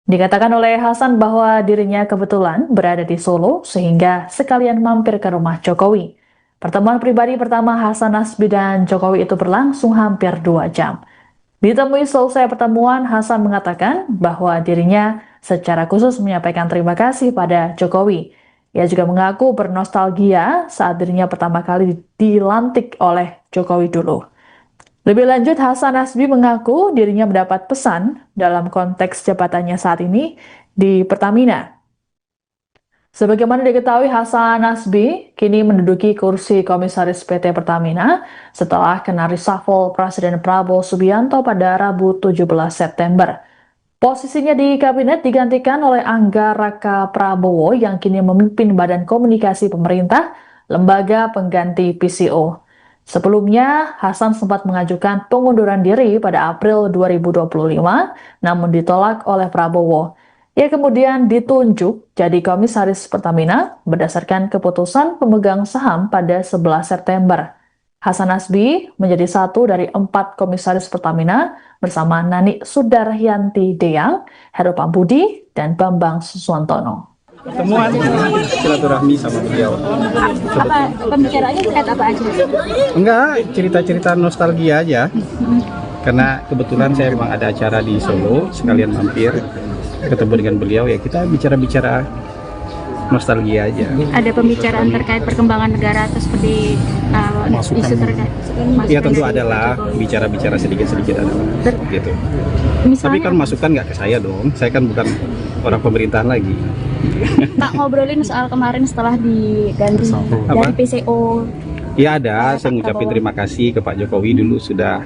Dikatakan oleh Hasan bahwa dirinya kebetulan berada di Solo sehingga sekalian mampir ke rumah Jokowi. Pertemuan pribadi pertama Hasan Nasbi dan Jokowi itu berlangsung hampir 2 jam. Ditemui selesai pertemuan, Hasan mengatakan bahwa dirinya secara khusus menyampaikan terima kasih pada Jokowi. Ia juga mengaku bernostalgia saat dirinya pertama kali dilantik oleh Jokowi dulu. Lebih lanjut, Hasan Nasbi mengaku dirinya mendapat pesan dalam konteks jabatannya saat ini di Pertamina. Sebagaimana diketahui, Hasan Nasbi kini menduduki kursi komisaris PT Pertamina setelah kena reshuffle Presiden Prabowo Subianto pada Rabu 17 September. Posisinya di kabinet digantikan oleh Angga Raka Prabowo yang kini memimpin Badan Komunikasi Pemerintah, lembaga pengganti PCO. Sebelumnya, Hasan sempat mengajukan pengunduran diri pada April 2025, namun ditolak oleh Prabowo. Ia kemudian ditunjuk jadi komisaris Pertamina berdasarkan keputusan pemegang saham pada 11 September. Hasan Nasbi menjadi satu dari 4 komisaris Pertamina bersama Nani Sudaryanti Deyang, Heru Pambudi, dan Bambang Suswantono. Pertemuan silaturahmi sama beliau. Apa pembicaraannya terkait apa aja? Enggak, cerita-cerita nostalgia aja. Karena kebetulan saya memang ada acara di Solo, sekalian mampir ketemu dengan beliau, ya kita bicara-bicara nostalgia aja. Ada pembicaraan terkait perkembangan negara atau seperti isu terkait? Ya tentu adalah bicara-bicara sedikit-sedikit adalah gitu. Tapi kan masukan nggak ke saya dong, saya kan bukan orang pemerintahan lagi. Pak, ngobrolin soal kemarin setelah diganti dari PCO. Ya ada, saya ngucapin terima kasih ke Pak Jokowi dulu sudah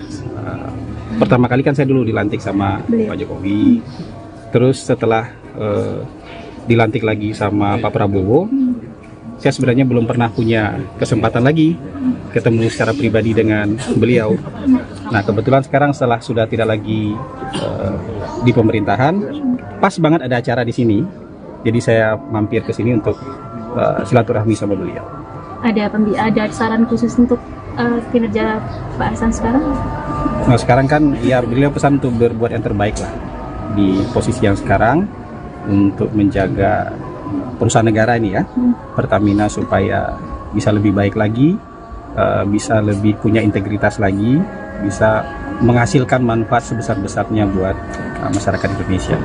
pertama kali kan saya dulu dilantik sama Pak Jokowi. Terus setelah dilantik lagi sama Pak Prabowo, saya sebenarnya belum pernah punya kesempatan lagi ketemu secara pribadi dengan beliau. Nah kebetulan sekarang setelah sudah tidak lagi di pemerintahan, pas banget ada acara di sini. Jadi saya mampir ke sini untuk silaturahmi sama beliau. Ada saran khusus untuk kinerja Pak Hasan sekarang? Nah sekarang kan ya beliau pesan untuk berbuat yang terbaik lah di posisi yang sekarang untuk menjaga perusahaan negara ini ya, Pertamina, supaya bisa lebih baik lagi, bisa lebih punya integritas lagi, bisa menghasilkan manfaat sebesar-besarnya buat masyarakat Indonesia.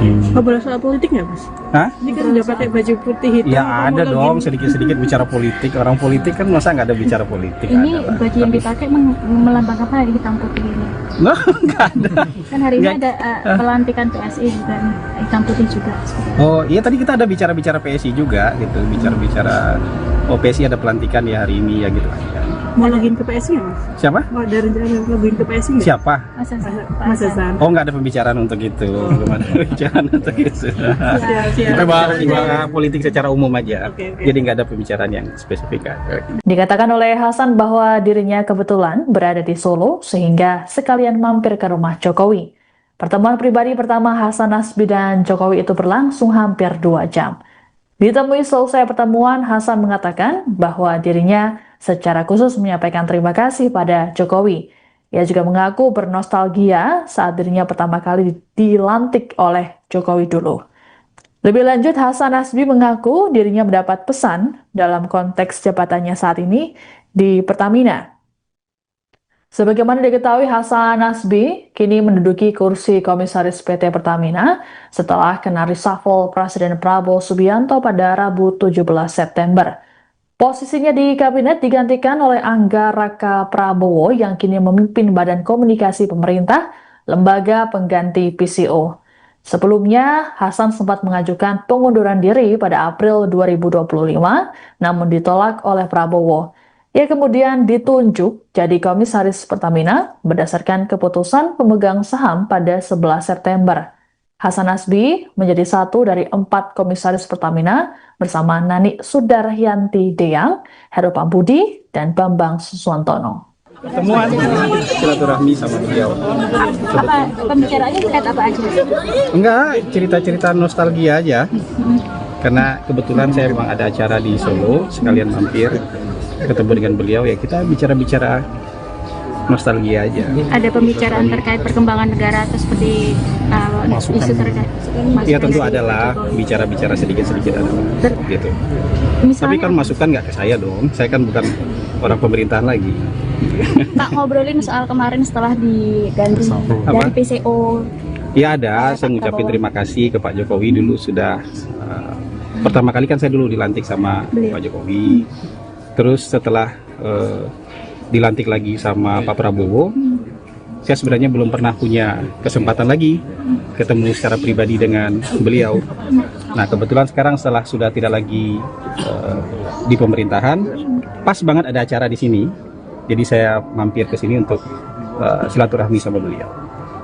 Ngobrol soal politik nggak, Mas? Hah? Ini kan udah pakai baju putih hitam. Ya ada dong, sedikit-sedikit bicara politik. Orang politik kan masa nggak ada bicara politik? Ini baju yang dipakai melambangkan apa di hitam putih ini? Nah, nggak ada. Kan hari ini ada pelantikan PSI dan hitam putih juga. Oh iya, tadi kita ada bicara-bicara PSI juga gitu, bicara-bicara PSI ada pelantikan ya hari ini ya gitu aja. Mau login ke PSI nggak, Mas? Siapa? Mau ada rencana login ke PSI nggak? Siapa? Mas Hasan. Oh nggak ada pembicaraan untuk itu, belum ada pembicaraan untuk itu. Kita bahas politik secara umum aja. Oke. Jadi nggak ada pembicaraan yang spesifik. Dikatakan oleh Hasan bahwa dirinya kebetulan berada di Solo sehingga sekalian mampir ke rumah Jokowi. Pertemuan pribadi pertama Hasan Nasbi dan Jokowi itu berlangsung hampir 2 jam. Ditemui selesai pertemuan, Hasan mengatakan bahwa dirinya secara khusus menyampaikan terima kasih pada Jokowi. Ia juga mengaku bernostalgia saat dirinya pertama kali dilantik oleh Jokowi dulu. Lebih lanjut, Hasan Nasbi mengaku dirinya mendapat pesan dalam konteks jabatannya saat ini di Pertamina. Sebagaimana diketahui, Hasan Nasbi kini menduduki kursi komisaris PT Pertamina setelah kena reshuffle Presiden Prabowo Subianto pada Rabu 17 September. Posisinya di kabinet digantikan oleh Angga Raka Prabowo yang kini memimpin Badan Komunikasi Pemerintah, lembaga pengganti PCO. Sebelumnya, Hasan sempat mengajukan pengunduran diri pada April 2025, namun ditolak oleh Prabowo. Ia kemudian ditunjuk jadi komisaris Pertamina berdasarkan keputusan pemegang saham pada 11 September. Hasan Nasbi menjadi satu dari 4 komisaris Pertamina bersama Nani Sudaryanti Deyang, Heru Pambudi, dan Bambang Suswantono. Pertemuan silaturahmi sama beliau. Apa pembicaraannya terkait apa aja? Enggak, cerita-cerita nostalgia aja. Karena kebetulan saya memang ada acara di Solo, sekalian mampir ketemu dengan beliau, ya kita bicara-bicara nostalgia aja. Ada pembicaraan terkait perkembangan negara atau seperti isu terkait Ya tentu adalah bicara-bicara sedikit-sedikit ada gitu. Tapi Misalnya, kan masukan nggak ke saya dong, saya kan bukan orang pemerintahan lagi. Pak ngobrolin soal kemarin setelah diganti Apa? dari PCO. Ya ada, saya ngucapin terima kasih ke Pak Jokowi dulu sudah pertama kali kan saya dulu dilantik sama Beliau. Pak Jokowi. Terus setelah dilantik lagi sama Pak Prabowo, saya sebenarnya belum pernah punya kesempatan lagi ketemu secara pribadi dengan beliau. Nah kebetulan sekarang setelah sudah tidak lagi di pemerintahan, pas banget ada acara di sini, jadi saya mampir ke sini untuk silaturahmi sama beliau.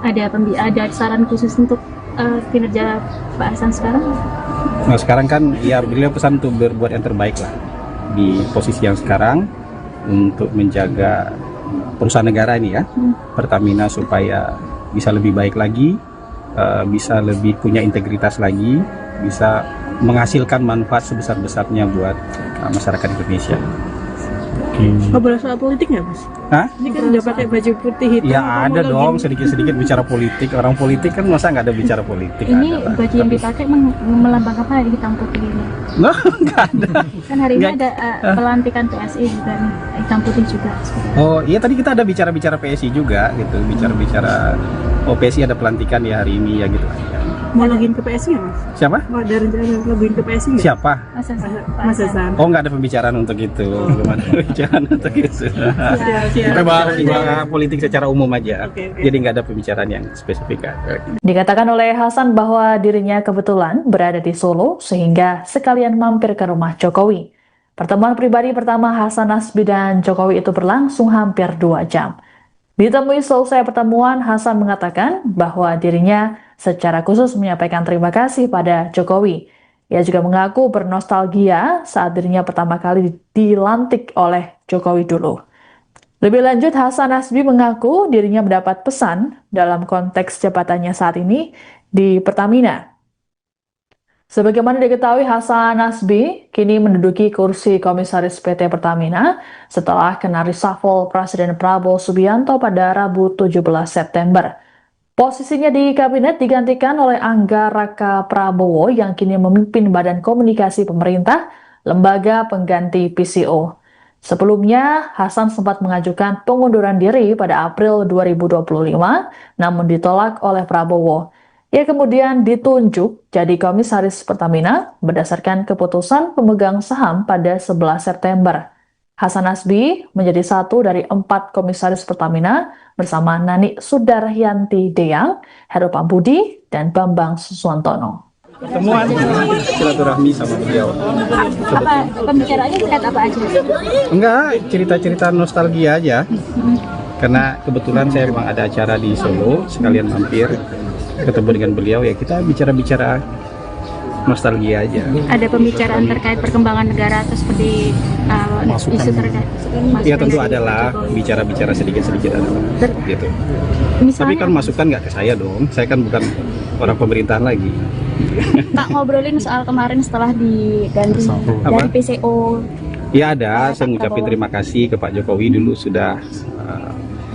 Ada saran khusus untuk kinerja Pak Hasan sekarang? Nah sekarang kan ya beliau pesan untuk berbuat yang terbaik lah di posisi yang sekarang untuk menjaga perusahaan negara ini ya, Pertamina, supaya bisa lebih baik lagi, bisa lebih punya integritas lagi, bisa menghasilkan manfaat sebesar-besarnya buat masyarakat Indonesia. Ngobrol soal politik nggak, Mas? Hah? Ini kan udah pakai baju putih hitam. Ya kamu ada lagi- dong, sedikit-sedikit bicara politik. Orang politik kan masa nggak ada bicara politik? Ini Ada lah. baju yang dipakai melambangkan apa ya, hitam putih ini? Nah, nggak ada. Kan hari ini Nggak. ada pelantikan PSI juga nih, hitam putih juga. Oh iya, tadi kita ada bicara-bicara PSI juga gitu, bicara-bicara PSI ada pelantikan ya hari ini ya gitu aja. Mau login ke PSI nggak, Mas? Siapa? Mau ada rencana login ke PSI nggak? Siapa? Mas Hasan. Pak Mas Hasan. Hasan. Oh nggak ada pembicaraan untuk itu, belum ada pembicaraan untuk itu. Siap. Kita bahas politik secara umum aja, Oke. jadi nggak ada pembicaraan yang spesifik. Dikatakan oleh Hasan bahwa dirinya kebetulan berada di Solo sehingga sekalian mampir ke rumah Jokowi. Pertemuan pribadi pertama Hasan Nasbi dan Jokowi itu berlangsung hampir 2 jam. Ditemui selesai pertemuan, Hasan mengatakan bahwa dirinya secara khusus menyampaikan terima kasih pada Jokowi. Ia juga mengaku bernostalgia saat dirinya pertama kali dilantik oleh Jokowi dulu. Lebih lanjut, Hasan Nasbi mengaku dirinya mendapat pesan dalam konteks jabatannya saat ini di Pertamina. Sebagaimana diketahui, Hasan Nasbi kini menduduki kursi komisaris PT Pertamina setelah kena reshuffle Presiden Prabowo Subianto pada Rabu 17 September. Posisinya di kabinet digantikan oleh Angga Raka Prabowo yang kini memimpin Badan Komunikasi Pemerintah, lembaga pengganti PCO. Sebelumnya, Hasan sempat mengajukan pengunduran diri pada April 2025, namun ditolak oleh Prabowo. Ia kemudian ditunjuk jadi komisaris Pertamina berdasarkan keputusan pemegang saham pada 11 September. Hasan Nasbi menjadi satu dari 4 komisaris Pertamina bersama Nani Sudaryanti Deyang, Heru Pambudi, dan Bambang Suswantono. Pertemuan silaturahmi sama beliau. Apa pembicaraannya terkait apa aja? Enggak, cerita-cerita nostalgia aja. Karena kebetulan saya memang ada acara di Solo, sekalian mampir ketemu dengan beliau, ya kita bicara-bicara nostalgia aja. Ada pembicaraan terkait perkembangan negara atau seperti isu terkait Ya tentu adalah bicara-bicara sedikit-sedikit ada gitu. Tapi Misalnya, kan masukan nggak ke saya dong, saya kan bukan orang pemerintahan lagi. Pak ngobrolin soal kemarin setelah diganti Apa? dari PCO. Ya ada, saya ngucapin terima kasih ke Pak Jokowi dulu sudah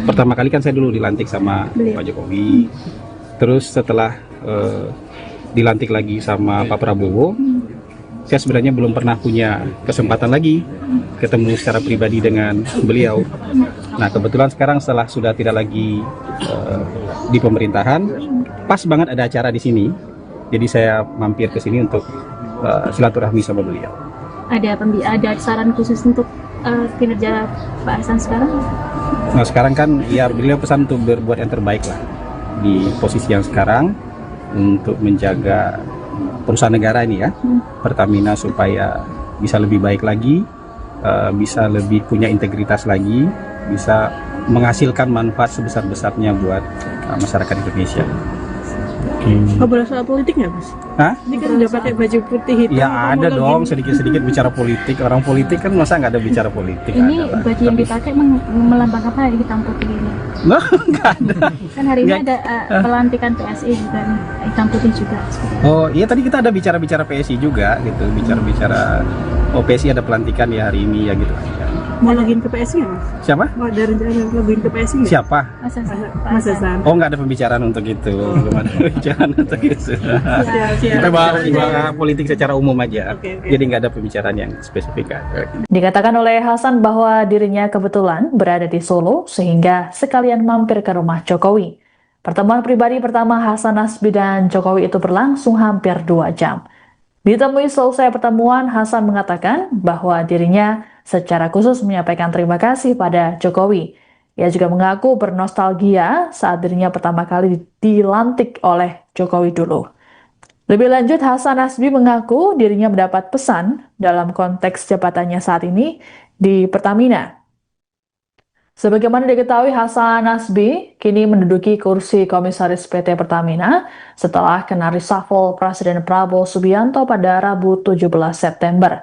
pertama kali kan saya dulu dilantik sama Beliau. Pak Jokowi. Terus setelah dilantik lagi sama Pak Prabowo, saya sebenarnya belum pernah punya kesempatan lagi ketemu secara pribadi dengan beliau. Nah kebetulan sekarang setelah sudah tidak lagi di pemerintahan, pas banget ada acara di sini, jadi saya mampir ke sini untuk silaturahmi sama beliau. Ada saran khusus untuk kinerja Pak Hasan sekarang? Nah sekarang kan ya beliau pesan untuk berbuat yang terbaik lah di posisi yang sekarang untuk menjaga perusahaan negara ini ya, Pertamina, supaya bisa lebih baik lagi, bisa lebih punya integritas lagi, bisa menghasilkan manfaat sebesar-besarnya buat masyarakat Indonesia. Ngobrol soal politik nggak, Mas? Hah? Ini kan udah pakai baju putih hitam. Ya kamu ada login- dong, sedikit-sedikit bicara politik. Orang politik kan masa nggak ada bicara politik? Ini Ada lah. baju yang dipakai melambangkan apa ya, hitam putih ini? Nah, nggak ada. Kan hari ini Nggak. ada pelantikan PSI juga nih, hitam putih juga. Oh iya, tadi kita ada bicara-bicara PSI juga gitu, bicara-bicara PSI ada pelantikan ya hari ini ya gitu aja. Mau login ke PSI nggak mas? Siapa? Mau ada rencana login ke PSI nggak? Siapa? Mas Hasan. Oh, nggak ada pembicaraan untuk itu. Belum ada pembicaraan untuk itu. Siap. Kita bahas politik secara umum aja. Oke. Jadi nggak ada pembicaraan yang spesifik. Dikatakan oleh Hasan bahwa dirinya kebetulan berada di Solo sehingga sekalian mampir ke rumah Jokowi. Pertemuan pribadi pertama Hasan Nasbi dan Jokowi itu berlangsung hampir 2 jam. Ditemui selesai pertemuan, Hasan mengatakan bahwa dirinya secara khusus menyampaikan terima kasih pada Jokowi. Ia juga mengaku bernostalgia saat dirinya pertama kali dilantik oleh Jokowi dulu. Lebih lanjut, Hasan Nasbi mengaku dirinya mendapat pesan dalam konteks jabatannya saat ini di Pertamina. Sebagaimana diketahui, Hasan Nasbi kini menduduki kursi komisaris PT Pertamina setelah kena reshuffle Presiden Prabowo Subianto pada Rabu 17 September.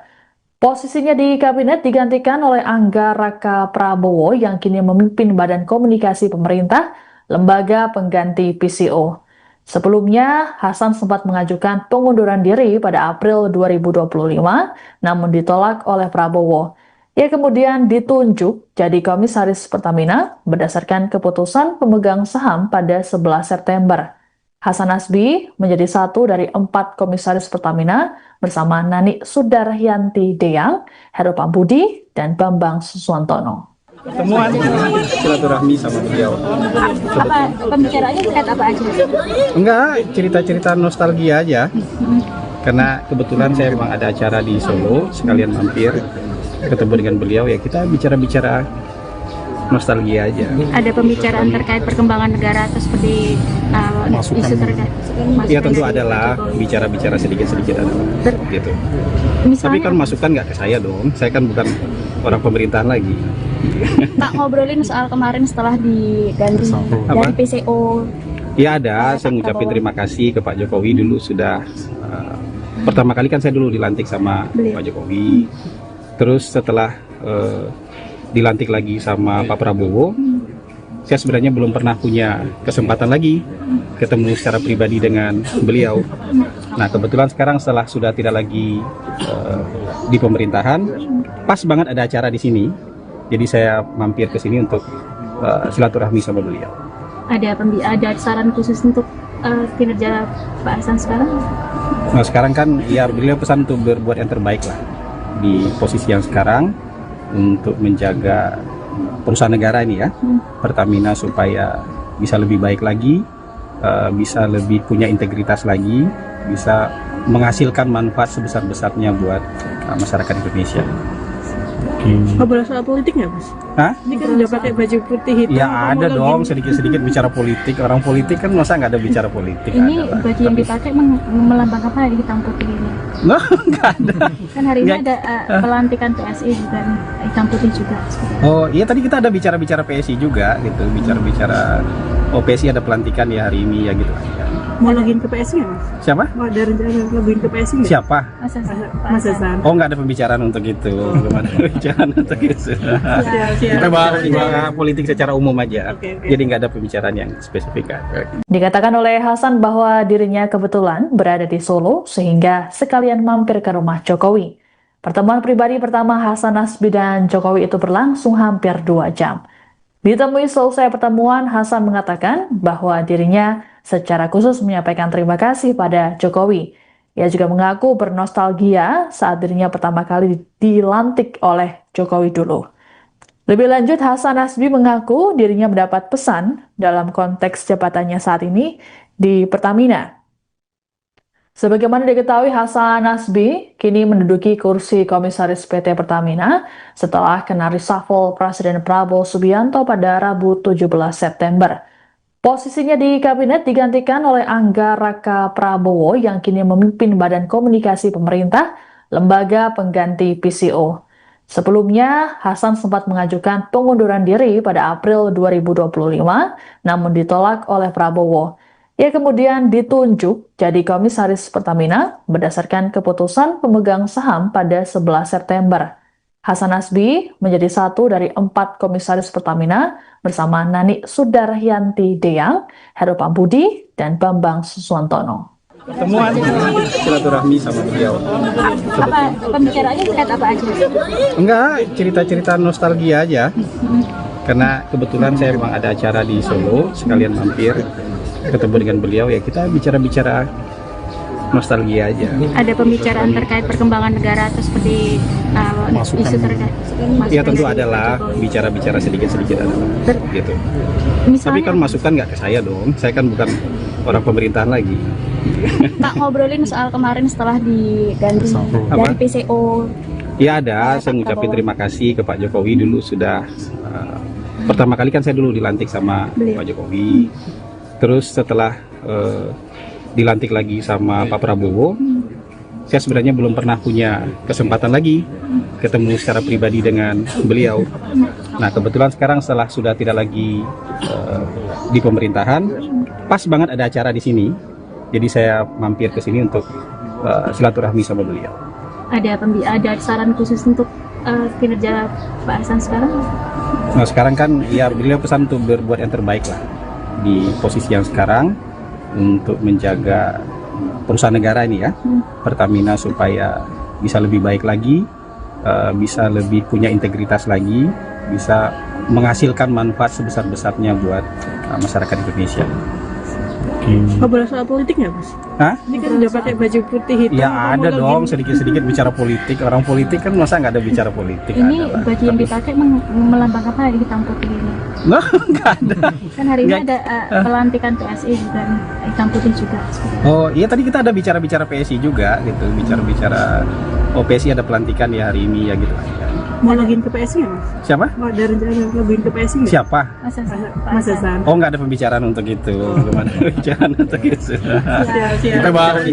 Posisinya di kabinet digantikan oleh Angga Raka Prabowo yang kini memimpin Badan Komunikasi Pemerintah, lembaga pengganti PCO. Sebelumnya, Hasan sempat mengajukan pengunduran diri pada April 2025, namun ditolak oleh Prabowo. Ia kemudian ditunjuk jadi komisaris Pertamina berdasarkan keputusan pemegang saham pada 11 September. Hasan Nasbi menjadi satu dari 4 komisaris Pertamina bersama Nani Sudaryanti Deyang, Heru Pambudi, dan Bambang Suswantono. Pertemuan silaturahmi sama beliau. Apa pembicaraannya terkait apa aja? Enggak, cerita-cerita nostalgia aja. Karena kebetulan saya memang ada acara di Solo, sekalian mampir ketemu dengan beliau, ya kita bicara-bicara nostalgia aja. Ada pembicaraan terkait perkembangan negara atau seperti Masukan. isu terkait? Ya tentu adalah bicara-bicara sedikit-sedikit adalah gitu. Tapi Misalnya, kan masukan nggak ke saya dong, saya kan bukan orang pemerintahan lagi. tak ngobrolin soal kemarin setelah diganti Apa? dari PCO. Ya ada, saya ngucapin terima kasih ke Pak Jokowi dulu sudah pertama kali kan saya dulu dilantik sama Pak Jokowi. Terus setelah dilantik lagi sama Pak Prabowo, saya sebenarnya belum pernah punya kesempatan lagi ketemu secara pribadi dengan beliau. Nah kebetulan sekarang setelah sudah tidak lagi di pemerintahan, pas banget ada acara di sini, jadi saya mampir ke sini untuk silaturahmi sama beliau. Ada saran khusus untuk kinerja Pak Hasan sekarang? Nah sekarang kan ya beliau pesan untuk berbuat yang terbaik lah di posisi yang sekarang untuk menjaga perusahaan negara ini ya, Pertamina, supaya bisa lebih baik lagi, bisa lebih punya integritas lagi, bisa menghasilkan manfaat sebesar-besarnya buat masyarakat Indonesia. Ngobrol soal politik nggak mas? Hah? Ini kan udah pakai baju putih hitam. Ya Mau ada login- dong, sedikit-sedikit bicara politik. Orang politik kan masa nggak ada bicara politik? Ini Ada lah. baju yang dipakai melambangkan apa, hitam putih ini? Nah, nggak ada. Kan hari ini Nggak. ada pelantikan PSI juga nih, hitam putih juga. Oh iya, tadi kita ada bicara-bicara PSI juga gitu, bicara-bicara PSI ada pelantikan ya hari ini ya gitu aja. Mau login ke PSI nggak mas? Siapa? Mau ada rencana login ke PSI nggak? Siapa? Mas Hasan. Oh, nggak ada pembicaraan untuk itu. Belum ada pembicaraan untuk itu. Siap. Kita bahas politik secara umum aja. Oke. Jadi nggak ada pembicaraan yang spesifik. Dikatakan oleh Hasan bahwa dirinya kebetulan berada di Solo sehingga sekalian mampir ke rumah Jokowi. Pertemuan pribadi pertama Hasan Nasbi dan Jokowi itu berlangsung hampir 2 jam. Ditemui selesai pertemuan, Hasan mengatakan bahwa dirinya secara khusus menyampaikan terima kasih pada Jokowi. Ia juga mengaku bernostalgia saat dirinya pertama kali dilantik oleh Jokowi dulu. Lebih lanjut, Hasan Nasbi mengaku dirinya mendapat pesan dalam konteks jabatannya saat ini di Pertamina. Sebagaimana diketahui, Hasan Nasbi kini menduduki kursi komisaris PT Pertamina setelah kena reshuffle Presiden Prabowo Subianto pada Rabu 17 September. Posisinya di kabinet digantikan oleh Angga Raka Prabowo yang kini memimpin Badan Komunikasi Pemerintah, lembaga pengganti PCO. Sebelumnya, Hasan sempat mengajukan pengunduran diri pada April 2025, namun ditolak oleh Prabowo. Ia kemudian ditunjuk jadi komisaris Pertamina berdasarkan keputusan pemegang saham pada 11 September. Hasan Nasbi menjadi satu dari 4 komisaris Pertamina bersama Nani Sudaryanti Deyang, Heru Pambudi, dan Bambang Suswantono. Pertemuan silaturahmi sama beliau. Apa pembicaraannya terkait apa aja? Enggak, cerita-cerita nostalgia aja. Karena kebetulan saya memang ada acara di Solo, sekalian mampir ketemu dengan beliau, ya kita bicara-bicara nostalgia aja. Ada pembicaraan terkait perkembangan negara atau seperti isu terkait? Ya tentu adalah bicara-bicara sedikit-sedikit adalah gitu. Tapi Misalnya, kan masukan nggak ke saya dong, saya kan bukan orang pemerintahan lagi. Pak ngobrolin soal kemarin setelah diganti Apa? dari PCO. Ya ada, saya ngucapin terima kasih ke Pak Jokowi dulu sudah pertama kali kan saya dulu dilantik sama Pak Jokowi. Terus setelah dilantik lagi sama Pak Prabowo, saya sebenarnya belum pernah punya kesempatan lagi ketemu secara pribadi dengan beliau. Nah kebetulan sekarang setelah sudah tidak lagi di pemerintahan, pas banget ada acara di sini, jadi saya mampir ke sini untuk silaturahmi sama beliau. Ada saran khusus untuk kinerja Pak Hasan sekarang? Nah sekarang kan ya beliau pesan untuk berbuat yang terbaik lah di posisi yang sekarang untuk menjaga perusahaan negara ini ya, Pertamina, supaya bisa lebih baik lagi, bisa lebih punya integritas lagi, bisa menghasilkan manfaat sebesar-besarnya buat masyarakat Indonesia. Ngobrol soal politik nggak, Mas? Hah? Ini kan udah pakai baju putih hitam. Ya kamu ada lagi- dong, sedikit-sedikit bicara politik. Orang politik kan masa nggak ada bicara politik? Ini Ada lah. baju yang dipakai melambangkan apa hitam putih ini? Nah, nggak ada. Kan hari ini Nggak. ada pelantikan PSI juga nih, hitam putih juga. Oh iya, tadi kita ada bicara-bicara PSI juga gitu, bicara-bicara PSI ada pelantikan ya hari ini ya gitu. Mau login ke PSI nggak, Mas? Siapa? Mau ada rencana login ke PSI nggak? Siapa? Masa Mas Hasan. Oh nggak ada pembicaraan untuk itu, belum ada pembicaraan untuk itu. Siap. Kita bahas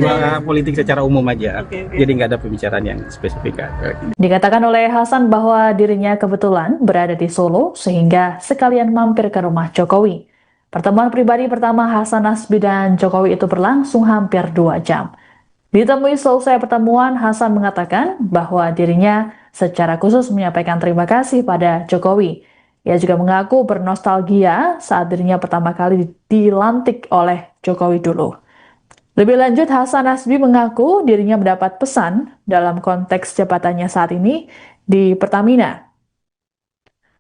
politik secara umum aja, Oke. jadi nggak ada pembicaraan yang spesifik. Dikatakan oleh Hasan bahwa dirinya kebetulan berada di Solo sehingga sekalian mampir ke rumah Jokowi. Pertemuan pribadi pertama Hasan Nasbi dan Jokowi itu berlangsung hampir 2 jam. Ditemui selesai pertemuan, Hasan mengatakan bahwa dirinya secara khusus menyampaikan terima kasih pada Jokowi. Ia juga mengaku bernostalgia saat dirinya pertama kali dilantik oleh Jokowi dulu. Lebih lanjut, Hasan Nasbi mengaku dirinya mendapat pesan dalam konteks jabatannya saat ini di Pertamina.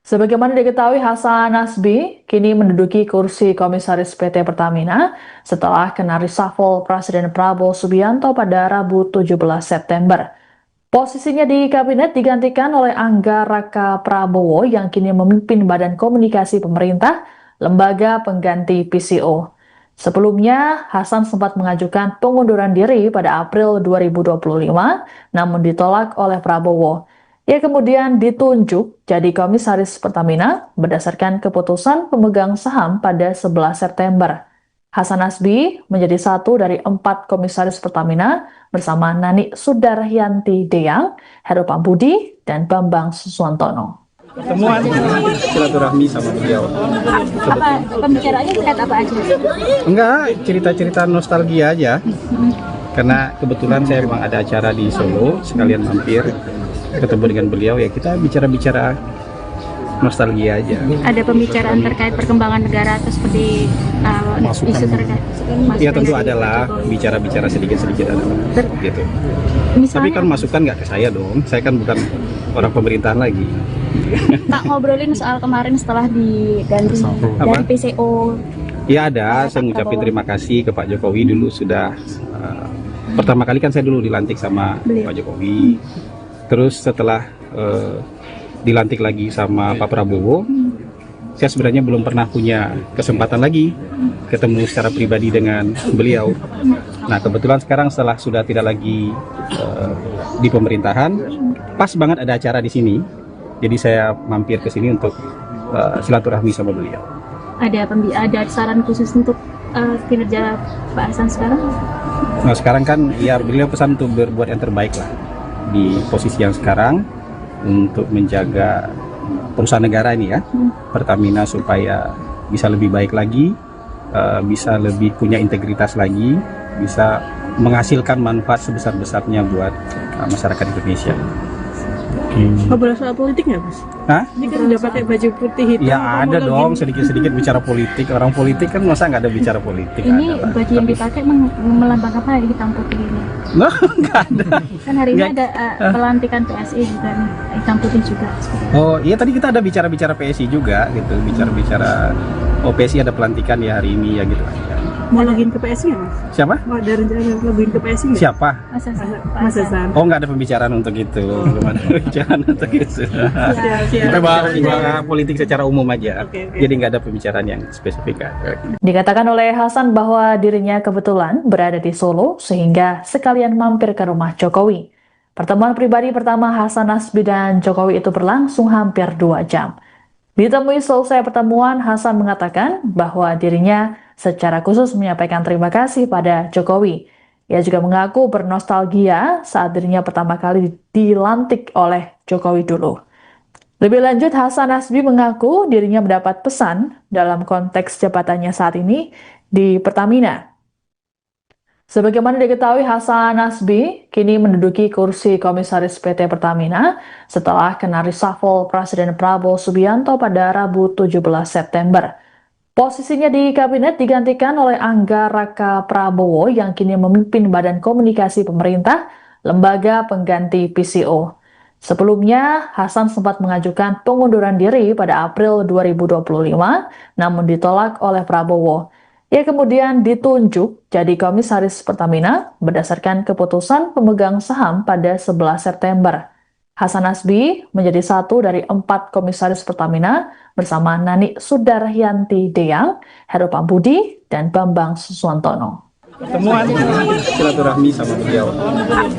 Sebagaimana diketahui, Hasan Nasbi kini menduduki kursi komisaris PT Pertamina setelah kena reshuffle Presiden Prabowo Subianto pada Rabu 17 September. Posisinya di kabinet digantikan oleh Angga Raka Prabowo yang kini memimpin Badan Komunikasi Pemerintah, lembaga pengganti PCO. Sebelumnya, Hasan sempat mengajukan pengunduran diri pada April 2025, namun ditolak oleh Prabowo. Ia kemudian ditunjuk jadi komisaris Pertamina berdasarkan keputusan pemegang saham pada 11 September. Hasan Nasbi menjadi satu dari 4 komisaris Pertamina bersama Nani Sudaryanti Deyang, Heru Pambudi, dan Bambang Suswantono. Pertemuan silaturahmi sama beliau. Apa pembicaraannya terkait apa aja? Enggak, cerita-cerita nostalgia aja. Karena kebetulan saya memang ada acara di Solo, sekalian mampir ketemu dengan beliau, ya kita bicara-bicara nostalgia aja. Ada pembicaraan terkait perkembangan negara atau seperti isu terkait? Ya tentu adalah bicara-bicara sedikit-sedikit adalah gitu. Tapi Misalnya, kan masukan nggak ke saya dong, saya kan bukan orang pemerintahan lagi. Pak ngobrolin soal kemarin setelah diganti dari PCO. Ya ada, saya ngucapin terima kasih ke Pak Jokowi dulu sudah pertama kali kan saya dulu dilantik sama Pak Jokowi. Terus setelah dilantik lagi sama Pak Prabowo, saya sebenarnya belum pernah punya kesempatan lagi ketemu secara pribadi dengan beliau. Nah kebetulan sekarang setelah sudah tidak lagi di pemerintahan, pas banget ada acara di sini, jadi saya mampir ke sini untuk silaturahmi sama beliau. Ada saran khusus untuk kinerja Pak Hasan sekarang? Nah sekarang kan ya beliau pesan untuk berbuat yang terbaik lah di posisi yang sekarang untuk menjaga perusahaan negara ini ya, Pertamina, supaya bisa lebih baik lagi, bisa lebih punya integritas lagi, bisa menghasilkan manfaat sebesar-besarnya buat masyarakat Indonesia. Ngobrol soal politik nggak, Mas? Hah? Ini kan udah pakai baju putih hitam. Ya kamu ada login. dong, sedikit-sedikit bicara politik. Orang politik kan masa nggak ada bicara politik? Ini Ada lah. baju yang dipakai melambangkan apa ya, hitam putih ini? Nah, nggak ada. Kan hari ini Nggak. ada pelantikan PSI juga nih, hitam putih juga. Oh iya, tadi kita ada bicara-bicara PSI juga gitu, bicara-bicara PSI ada pelantikan ya hari ini ya gitu aja. Mau login ke PSI nggak, Mas? Siapa? Mau ada rencana login ke PSI nggak? Siapa? Mas Hasan. Oh nggak ada pembicaraan untuk itu, belum ada pembicaraan untuk itu. Siap. Kita bahas politik secara umum aja, Oke. jadi nggak ada pembicaraan yang spesifik. Dikatakan oleh Hasan bahwa dirinya kebetulan berada di Solo sehingga sekalian mampir ke rumah Jokowi. Pertemuan pribadi pertama Hasan Nasbi dan Jokowi itu berlangsung hampir 2 jam. Ditemui selesai pertemuan, Hasan mengatakan bahwa dirinya secara khusus menyampaikan terima kasih pada Jokowi. Ia juga mengaku bernostalgia saat dirinya pertama kali dilantik oleh Jokowi dulu. Lebih lanjut, Hasan Nasbi mengaku dirinya mendapat pesan dalam konteks jabatannya saat ini di Pertamina. Sebagaimana diketahui, Hasan Nasbi kini menduduki kursi komisaris PT Pertamina setelah kena reshuffle Presiden Prabowo Subianto pada Rabu 17 September. Posisinya di kabinet digantikan oleh Angga Raka Prabowo yang kini memimpin Badan Komunikasi Pemerintah, lembaga pengganti PCO. Sebelumnya, Hasan sempat mengajukan pengunduran diri pada April 2025, namun ditolak oleh Prabowo. Ia kemudian ditunjuk jadi komisaris Pertamina berdasarkan keputusan pemegang saham pada 11 September. Hasan Nasbi menjadi satu dari 4 komisaris Pertamina bersama Nani Sudaryanti Deyang, Heru Pambudi, dan Bambang Suswantono. Pertemuan silaturahmi sama beliau.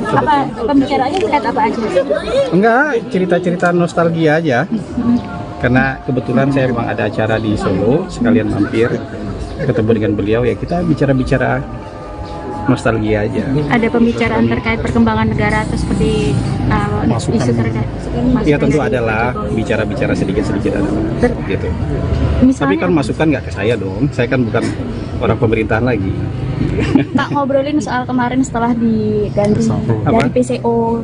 Apa pembicaraannya terkait apa aja? Enggak, cerita-cerita nostalgia aja. Karena kebetulan saya memang ada acara di Solo, sekalian mampir ketemu dengan beliau, ya kita bicara-bicara nostalgia aja. Ada pembicaraan terkait perkembangan negara atau seperti isu terkait? Ya tentu adalah bicara-bicara sedikit-sedikit ada gitu. Tapi Misalnya, kan masukan nggak ke saya dong, saya kan bukan orang pemerintahan lagi. tak ngobrolin soal kemarin setelah diganti Apa? dari PCO.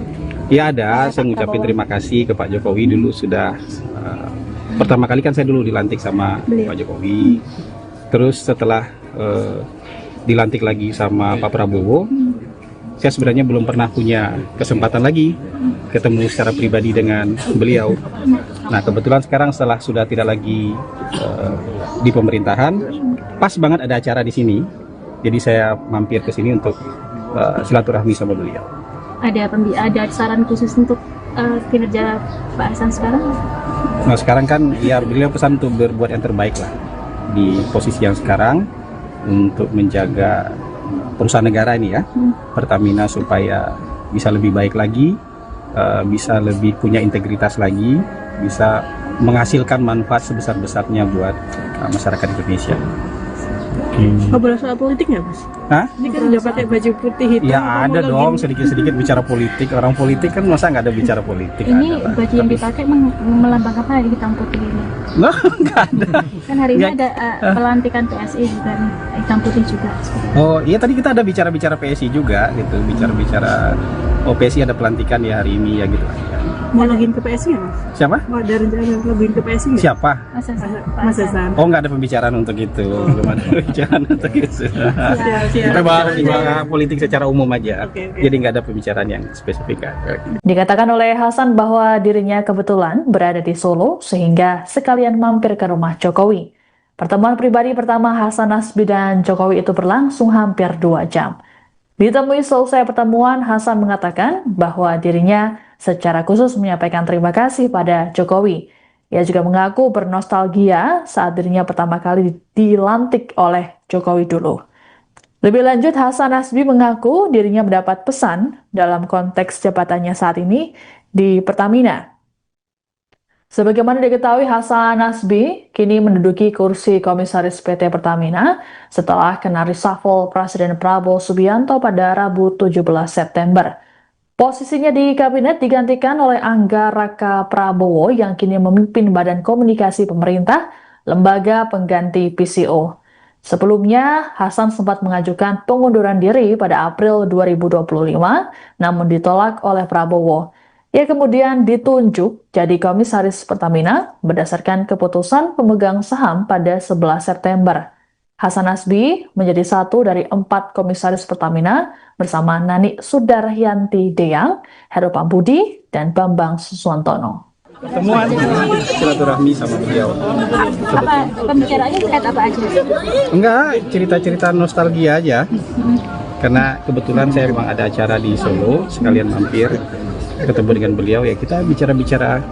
Ya ada, saya ngucapin terima kasih ke Pak Jokowi dulu sudah pertama kali kan saya dulu dilantik sama Pak Jokowi. Terus setelah dilantik lagi sama Pak Prabowo, saya sebenarnya belum pernah punya kesempatan lagi ketemu secara pribadi dengan beliau. Nah kebetulan sekarang setelah sudah tidak lagi di pemerintahan, pas banget ada acara di sini, jadi saya mampir ke sini untuk silaturahmi sama beliau. Ada saran khusus untuk kinerja Pak Hasan sekarang? Nah sekarang kan ya beliau pesan untuk berbuat yang terbaik lah di posisi yang sekarang untuk menjaga perusahaan negara ini ya, Pertamina, supaya bisa lebih baik lagi, bisa lebih punya integritas lagi, bisa menghasilkan manfaat sebesar-besarnya buat masyarakat Indonesia. Ngobrol soal politik nggak, Mas? Hah? Ini kan udah pakai baju putih hitam. Ya kamu ada login. dong, sedikit-sedikit bicara politik. Orang politik kan masa nggak ada bicara politik? Ini Ada lah. baju yang dipakai melambangkan apa ya, hitam putih ini? Nah, nggak ada. Kan hari ini Nggak. ada pelantikan PSI juga nih, hitam putih juga. Oh iya, tadi kita ada bicara-bicara PSI juga gitu, bicara-bicara PSI ada pelantikan ya hari ini ya gitu aja. Mau login ke PSI nggak, Mas? Siapa? Mau ada rencana login ke PSI nggak? Siapa? Mas Hasan. Oh nggak ada pembicaraan untuk itu, belum ada pembicaraan untuk itu. Siap. Kita bahas politik secara umum aja, Oke. jadi nggak ada pembicaraan yang spesifik. Dikatakan oleh Hasan bahwa dirinya kebetulan berada di Solo sehingga sekalian mampir ke rumah Jokowi. Pertemuan pribadi pertama Hasan Nasbi dan Jokowi itu berlangsung hampir 2 jam. Ditemui selesai pertemuan, Hasan mengatakan bahwa dirinya secara khusus menyampaikan terima kasih pada Jokowi. Ia juga mengaku bernostalgia saat dirinya pertama kali dilantik oleh Jokowi dulu. Lebih lanjut, Hasan Nasbi mengaku dirinya mendapat pesan dalam konteks jabatannya saat ini di Pertamina. Sebagaimana diketahui, Hasan Nasbi kini menduduki kursi komisaris PT Pertamina setelah kena reshuffle Presiden Prabowo Subianto pada Rabu 17 September. Posisinya di kabinet digantikan oleh Angga Raka Prabowo yang kini memimpin Badan Komunikasi Pemerintah, lembaga pengganti PCO. Sebelumnya, Hasan sempat mengajukan pengunduran diri pada April 2025, namun ditolak oleh Prabowo. Ia kemudian ditunjuk jadi komisaris Pertamina berdasarkan keputusan pemegang saham pada 11 September. Hasan Nasbi menjadi satu dari 4 komisaris Pertamina bersama Nani Sudaryanti Deyang, Heru Pambudi, dan Bambang Suswantono. Pertemuan silaturahmi sama beliau. Apa pembicaraannya terkait apa aja? Enggak, cerita-cerita nostalgia aja. Karena kebetulan saya memang ada acara di Solo, sekalian mampir ketemu dengan beliau, ya kita bicara-bicara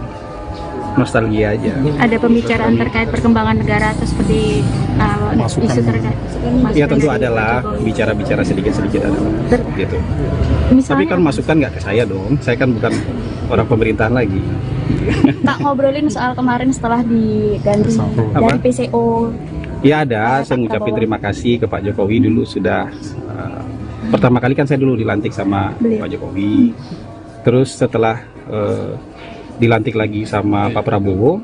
nostalgia aja. Ada pembicaraan terkait perkembangan negara atau seperti isu terkait? Ya tentu adalah bicara-bicara sedikit-sedikit adalah gitu. Tapi Misalnya, kan masukan nggak ke saya dong, saya kan bukan orang pemerintahan lagi. tak ngobrolin soal kemarin setelah diganti dari PCO. Ya ada, saya ngucapin terima kasih ke Pak Jokowi dulu sudah pertama kali kan saya dulu dilantik sama Pak Jokowi. Terus setelah dilantik lagi sama Pak Prabowo,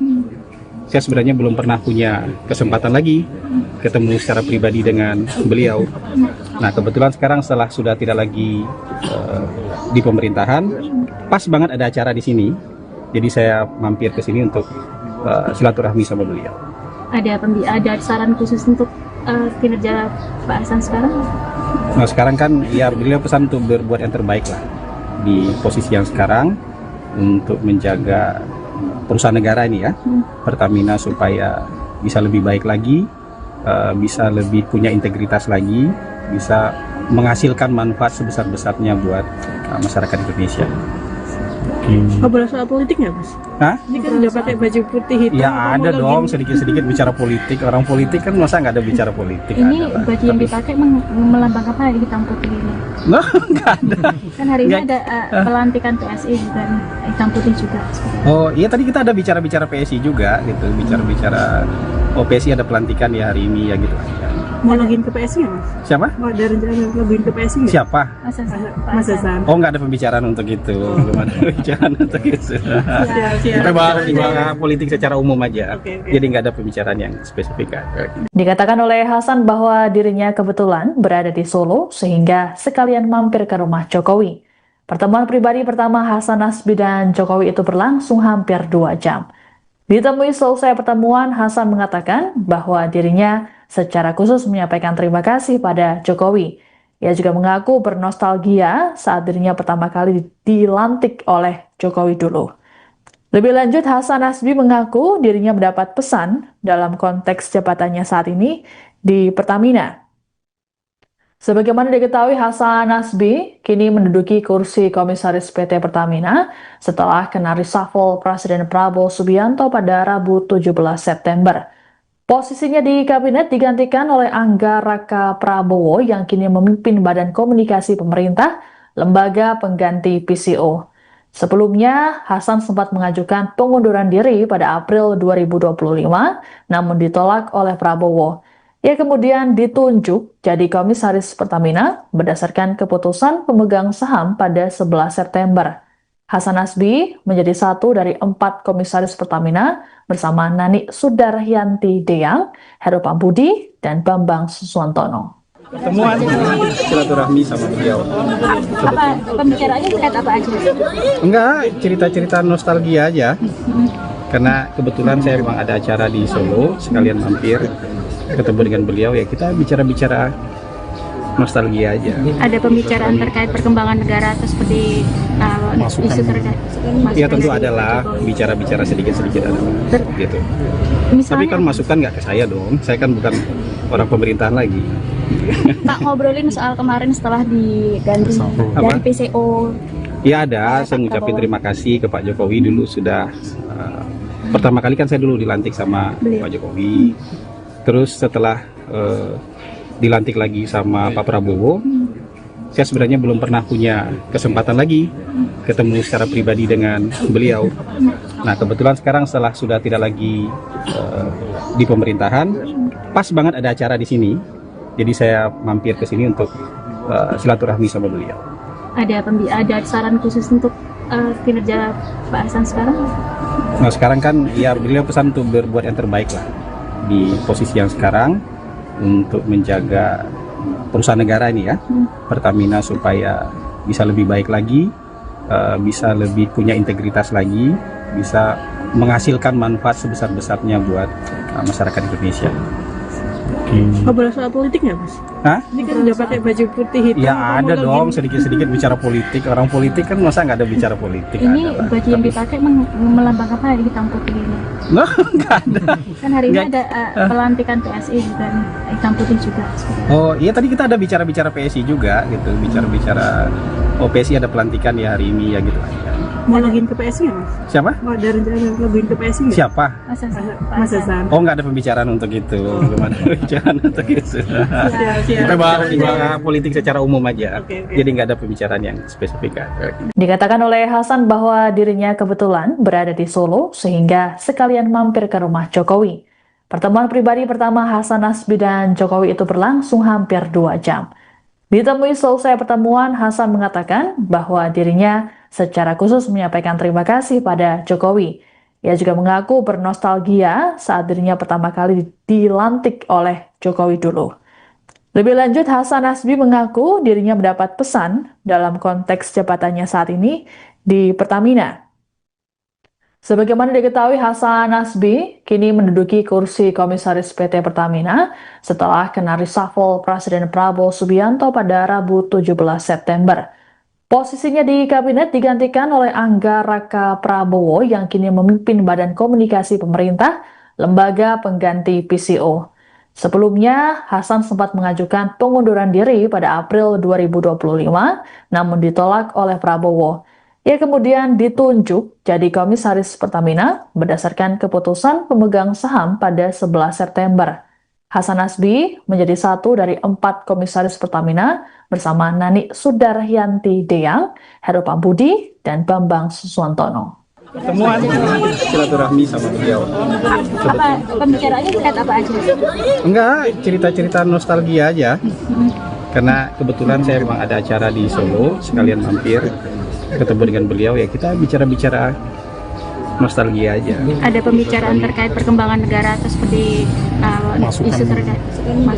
saya sebenarnya belum pernah punya kesempatan lagi ketemu secara pribadi dengan beliau. Nah kebetulan sekarang setelah sudah tidak lagi di pemerintahan, pas banget ada acara di sini, jadi saya mampir ke sini untuk silaturahmi sama beliau. Ada saran khusus untuk kinerja Pak Hasan sekarang? Nah sekarang kan ya beliau pesan untuk berbuat yang terbaik lah di posisi yang sekarang untuk menjaga perusahaan negara ini ya, Pertamina, supaya bisa lebih baik lagi, bisa lebih punya integritas lagi, bisa menghasilkan manfaat sebesar-besarnya buat masyarakat Indonesia. Ngobrol soal politik nggak, Mas? Hah? Ini kan udah pakai baju putih hitam. Ya kamu ada lagi- dong, sedikit-sedikit bicara politik. Orang politik kan masa nggak ada bicara politik? Ini Ada lah. baju yang dipakai melambangkan apa hitam putih ini? Nah, nggak ada. Kan hari ini Nggak. ada pelantikan PSI dan hitam putih juga. Oh iya, tadi kita ada bicara-bicara PSI juga gitu, bicara-bicara PSI ada pelantikan ya hari ini ya gitu aja. Mau login ke PSI nggak, Mas? Siapa? Mau ada rencana login ke PSI nggak? Siapa? Mas Hasan. Pak Mas Hasan. Hasan. Oh nggak ada pembicaraan untuk itu, belum ada pembicaraan untuk itu. Siap. Kita bahas politik secara umum aja, Oke. jadi nggak ada pembicaraan yang spesifik. Dikatakan oleh Hasan bahwa dirinya kebetulan berada di Solo sehingga sekalian mampir ke rumah Jokowi. Pertemuan pribadi pertama Hasan Nasbi dan Jokowi itu berlangsung hampir 2 jam. Ditemui selesai pertemuan, Hasan mengatakan bahwa dirinya secara khusus menyampaikan terima kasih pada Jokowi. Ia juga mengaku bernostalgia saat dirinya pertama kali dilantik oleh Jokowi dulu. Lebih lanjut, Hasan Nasbi mengaku dirinya mendapat pesan dalam konteks jabatannya saat ini di Pertamina. Sebagaimana diketahui, Hasan Nasbi kini menduduki kursi komisaris PT Pertamina setelah kena reshuffle Presiden Prabowo Subianto pada Rabu 17 September. Posisinya di kabinet digantikan oleh Angga Raka Prabowo yang kini memimpin Badan Komunikasi Pemerintah, lembaga pengganti PCO. Sebelumnya, Hasan sempat mengajukan pengunduran diri pada April 2025, namun ditolak oleh Prabowo. Ia kemudian ditunjuk jadi komisaris Pertamina berdasarkan keputusan pemegang saham pada 11 September. Hasan Nasbi menjadi satu dari 4 komisaris Pertamina bersama Nani Sudaryanti Deyang, Heru Pambudi, dan Bambang Suswantono. Pertemuan silaturahmi sama beliau. Apa pembicaraannya terkait apa aja? Enggak, cerita-cerita nostalgia aja. Karena kebetulan saya memang ada acara di Solo, sekalian mampir ketemu dengan beliau, ya kita bicara-bicara nostalgia aja. Ada pembicaraan terkait perkembangan negara atau seperti isu terkait? Ya tentu adalah bicara-bicara sedikit-sedikit adalah gitu. Tapi Misalnya, kan masukan nggak ke saya dong, saya kan bukan orang pemerintahan lagi. tak ngobrolin soal kemarin setelah diganti dari PCO. Ya ada, saya ngucapin terima kasih ke Pak Jokowi dulu sudah pertama kali kan saya dulu dilantik sama Pak Jokowi. Terus setelah dilantik lagi sama Pak Prabowo, saya sebenarnya belum pernah punya kesempatan lagi ketemu secara pribadi dengan beliau. Nah kebetulan sekarang setelah sudah tidak lagi di pemerintahan, pas banget ada acara di sini, jadi saya mampir ke sini untuk silaturahmi sama beliau. Ada saran khusus untuk kinerja Pak Hasan sekarang? Nah sekarang kan ya beliau pesan untuk berbuat yang terbaik lah di posisi yang sekarang untuk menjaga perusahaan negara ini ya, Pertamina, supaya bisa lebih baik lagi, bisa lebih punya integritas lagi, bisa menghasilkan manfaat sebesar-besarnya buat masyarakat Indonesia. Ngobrol soal politik nggak, Mas? Hah? Ini kan udah pakai baju putih hitam. Ya kamu ada lagi- dong, sedikit-sedikit bicara politik. Orang politik kan masa nggak ada bicara politik? Ini Ada lah. baju yang dipakai melambangkan apa ya, hitam putih ini? Nah, nggak ada. Kan hari ini Nggak. ada pelantikan PSI juga nih, hitam putih juga. Oh iya, tadi kita ada bicara-bicara PSI juga gitu, bicara-bicara PSI ada pelantikan ya hari ini ya gitu aja. Mau login ke PSI nggak, Mas? Siapa? Mau ada rencana login ke PSI nggak? Siapa? Masa Mas Hasan. Oh nggak ada pembicaraan untuk itu, belum ada pembicaraan untuk itu. Siap. Kita bahas politik secara umum aja, Oke. jadi nggak ada pembicaraan yang spesifik. Dikatakan oleh Hasan bahwa dirinya kebetulan berada di Solo sehingga sekalian mampir ke rumah Jokowi. Pertemuan pribadi pertama Hasan Nasbi dan Jokowi itu berlangsung hampir 2 jam. Ditemui selesai pertemuan, Hasan mengatakan bahwa dirinya secara khusus menyampaikan terima kasih pada Jokowi. Ia juga mengaku bernostalgia saat dirinya pertama kali dilantik oleh Jokowi dulu. Lebih lanjut, Hasan Nasbi mengaku dirinya mendapat pesan dalam konteks jabatannya saat ini di Pertamina. Sebagaimana diketahui, Hasan Nasbi kini menduduki kursi komisaris PT Pertamina setelah kena reshuffle Presiden Prabowo Subianto pada Rabu 17 September. Posisinya di kabinet digantikan oleh Angga Raka Prabowo yang kini memimpin Badan Komunikasi Pemerintah, lembaga pengganti PCO. Sebelumnya, Hasan sempat mengajukan pengunduran diri pada April 2025, namun ditolak oleh Prabowo. Ia kemudian ditunjuk jadi komisaris Pertamina berdasarkan keputusan pemegang saham pada 11 September. Hasan Nasbi menjadi satu dari 4 komisaris Pertamina bersama Nani Sudaryanti Deyang, Heru Pambudi, dan Bambang Suswantono. Pertemuan silaturahmi sama beliau. Apa pembicaraannya terkait apa aja? Enggak, cerita-cerita nostalgia aja. Karena kebetulan saya memang ada acara di Solo, sekalian mampir ketemu dengan beliau, ya kita bicara-bicara nostalgia aja. Ada pembicaraan terkait perkembangan negara atau seperti isu terkait?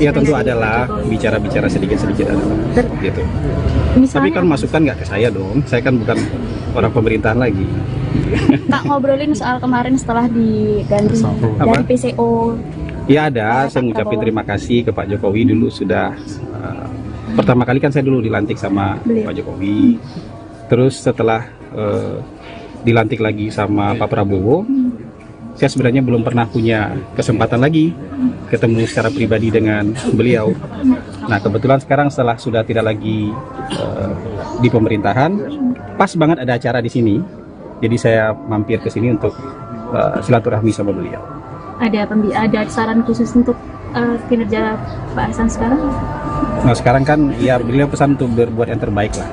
Ya tentu adalah bicara-bicara sedikit-sedikit adalah gitu. Tapi Misalnya, kan masukan nggak ke saya dong, saya kan bukan orang pemerintahan lagi. Kak ngobrolin soal kemarin setelah diganti Apa? dari PCO. Ya ada, saya mengucapkan terima kasih ke Pak Jokowi dulu sudah pertama kali kan saya dulu dilantik sama Pak Jokowi. Terus setelah dilantik lagi sama Pak Prabowo, saya sebenarnya belum pernah punya kesempatan lagi ketemu secara pribadi dengan beliau. Nah kebetulan sekarang setelah sudah tidak lagi di pemerintahan, pas banget ada acara di sini, jadi saya mampir ke sini untuk silaturahmi sama beliau. Ada saran khusus untuk kinerja Pak Hasan sekarang? Nah sekarang kan ya beliau pesan untuk berbuat yang terbaik lah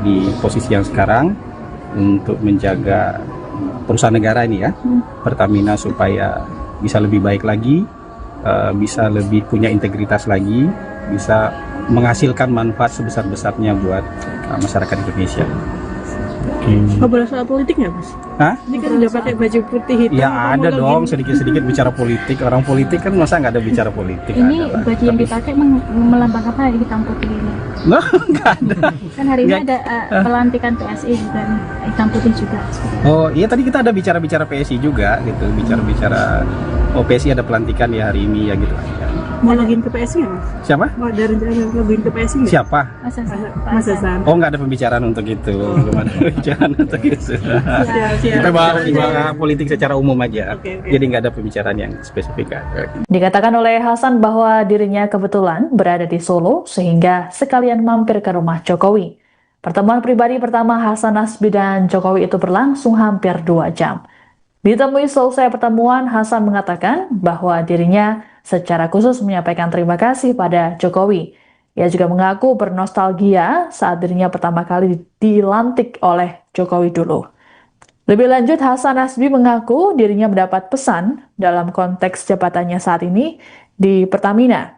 di posisi yang sekarang untuk menjaga perusahaan negara ini ya, Pertamina, supaya bisa lebih baik lagi, bisa lebih punya integritas lagi, bisa menghasilkan manfaat sebesar-besarnya buat masyarakat Indonesia. Ngobrol soal politik nggak, Mas? Hah? Ini kan udah pakai baju putih hitam. Ya kamu ada login- dong, sedikit-sedikit bicara politik. Orang politik kan masa nggak ada bicara politik? Ini Ada lah. baju yang dipakai melambangkan apa ya, hitam putih ini? Nah, nggak ada. Kan hari ini Nggak. ada pelantikan PSI juga nih, hitam putih juga. Oh iya, tadi kita ada bicara-bicara PSI juga gitu, bicara-bicara PSI ada pelantikan ya hari ini ya gitu aja. Mau login ke PSI nggak, Mas? Siapa? Mau ada rencana login ke PSI nggak? Siapa? Mas Hasan. Oh nggak ada pembicaraan untuk itu, belum ada pembicaraan untuk itu. Siap. Kita bahas politik secara umum aja, Oke. jadi nggak ada pembicaraan yang spesifik. Dikatakan oleh Hasan bahwa dirinya kebetulan berada di Solo sehingga sekalian mampir ke rumah Jokowi. Pertemuan pribadi pertama Hasan Nasbi dan Jokowi itu berlangsung hampir 2 jam. Ditemui selesai pertemuan, Hasan mengatakan bahwa dirinya secara khusus menyampaikan terima kasih pada Jokowi. Ia juga mengaku bernostalgia saat dirinya pertama kali dilantik oleh Jokowi dulu. Lebih lanjut, Hasan Nasbi mengaku dirinya mendapat pesan dalam konteks jabatannya saat ini di Pertamina.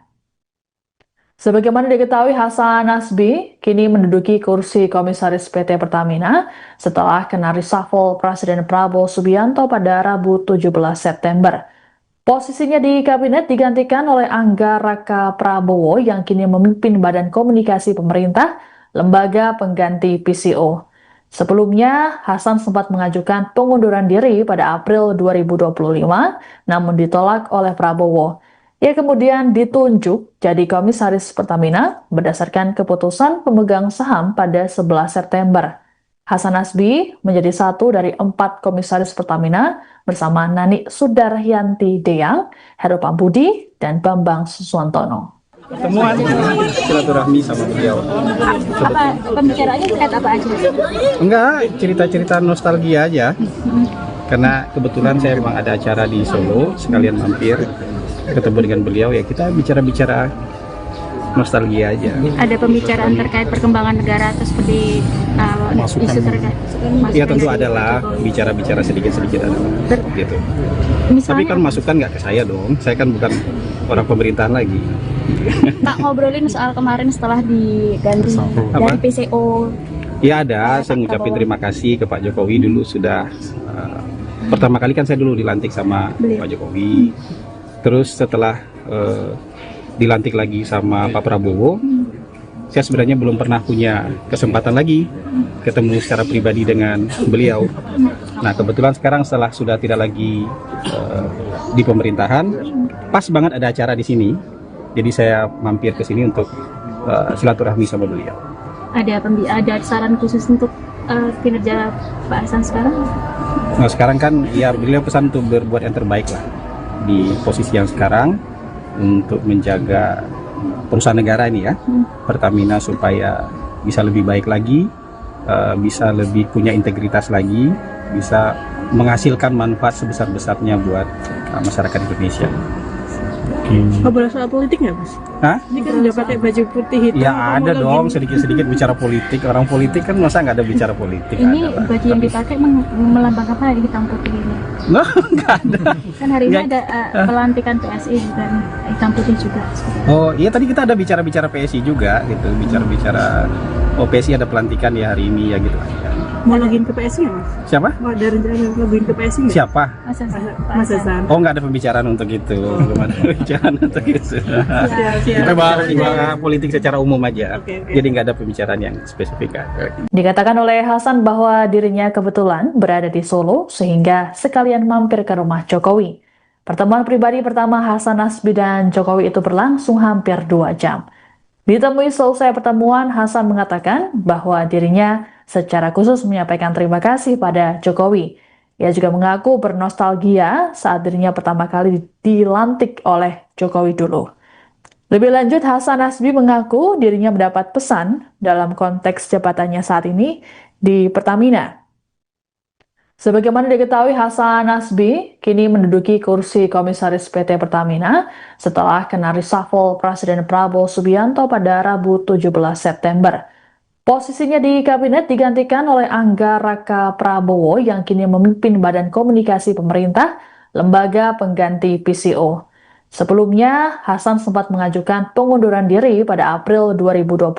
Sebagaimana diketahui, Hasan Nasbi kini menduduki kursi komisaris PT Pertamina setelah kena reshuffle Presiden Prabowo Subianto pada Rabu 17 September. Posisinya di kabinet digantikan oleh Angga Raka Prabowo yang kini memimpin Badan Komunikasi Pemerintah, lembaga pengganti PCO. Sebelumnya, Hasan sempat mengajukan pengunduran diri pada April 2025, namun ditolak oleh Prabowo. Ia kemudian ditunjuk jadi komisaris Pertamina berdasarkan keputusan pemegang saham pada 11 September. Hasan Nasbi menjadi satu dari 4 komisaris Pertamina bersama Nani Sudaryanti Deyang, Heru Pambudi, dan Bambang Suswantono. Pertemuan silaturahmi sama beliau. Apa pembicaraannya terkait apa aja? Enggak, cerita-cerita nostalgia aja. Karena kebetulan saya memang ada acara di Solo, sekalian mampir ketemu dengan beliau, ya kita bicara-bicara nostalgia aja. Ada pembicaraan terkait perkembangan negara atau seperti isu terkait? Ya tentu adalah bicara-bicara sedikit-sedikit ada gitu. Tapi kan masukan nggak ke saya dong, saya kan bukan orang pemerintahan lagi. Tak ngobrolin soal kemarin setelah diganti dari PCO. Ya ada, saya ngucapin terima kasih ke Pak Jokowi dulu sudah pertama kali kan saya dulu dilantik sama Pak Jokowi. Terus setelah dilantik lagi sama Pak Prabowo, saya sebenarnya belum pernah punya kesempatan lagi ketemu secara pribadi dengan beliau. Nah kebetulan sekarang setelah sudah tidak lagi di pemerintahan, pas banget ada acara di sini, jadi saya mampir ke sini untuk silaturahmi sama beliau. Ada saran khusus untuk kinerja Pak Hasan sekarang? Nah sekarang kan ya beliau pesan untuk berbuat yang terbaik lah di posisi yang sekarang untuk menjaga perusahaan negara ini ya, Pertamina, supaya bisa lebih baik lagi, bisa lebih punya integritas lagi, bisa menghasilkan manfaat sebesar-besarnya buat masyarakat Indonesia. Ngobrol soal politik nggak, Mas? Hah? Ini kan udah pakai baju putih hitam. Ya ada dong, sedikit-sedikit bicara politik. Orang politik kan masa nggak ada bicara politik? Ini ada lah. baju yang dipakai melambangkan apa, hitam putih ini? Nah, nggak ada. Kan hari ini ada pelantikan PSI dan hitam putih juga. Oh iya, tadi kita ada bicara-bicara PSI juga gitu, bicara-bicara PSI ada pelantikan ya hari ini ya gitu aja. Mau login ke PSI nggak, Mas? Siapa? Mau ada rencana login ke PSI nggak? Siapa? Mas Hasan. Oh nggak ada pembicaraan untuk itu, belum ada pembicaraan untuk itu. Siap. Kita bahas politik secara umum aja, Oke. jadi nggak ada pembicaraan yang spesifik. Dikatakan oleh Hasan bahwa dirinya kebetulan berada di Solo sehingga sekalian mampir ke rumah Jokowi. Pertemuan pribadi pertama Hasan Nasbi dan Jokowi itu berlangsung hampir 2 jam. Ditemui selesai pertemuan, Hasan mengatakan bahwa dirinya secara khusus menyampaikan terima kasih pada Jokowi. Ia juga mengaku bernostalgia saat dirinya pertama kali dilantik oleh Jokowi dulu. Lebih lanjut, Hasan Nasbi mengaku dirinya mendapat pesan dalam konteks jabatannya saat ini di Pertamina. Sebagaimana diketahui, Hasan Nasbi kini menduduki kursi komisaris PT Pertamina setelah kena reshuffle Presiden Prabowo Subianto pada Rabu 17 September. Posisinya di kabinet digantikan oleh Angga Raka Prabowo yang kini memimpin Badan Komunikasi Pemerintah, lembaga pengganti PCO. Sebelumnya, Hasan sempat mengajukan pengunduran diri pada April 2025,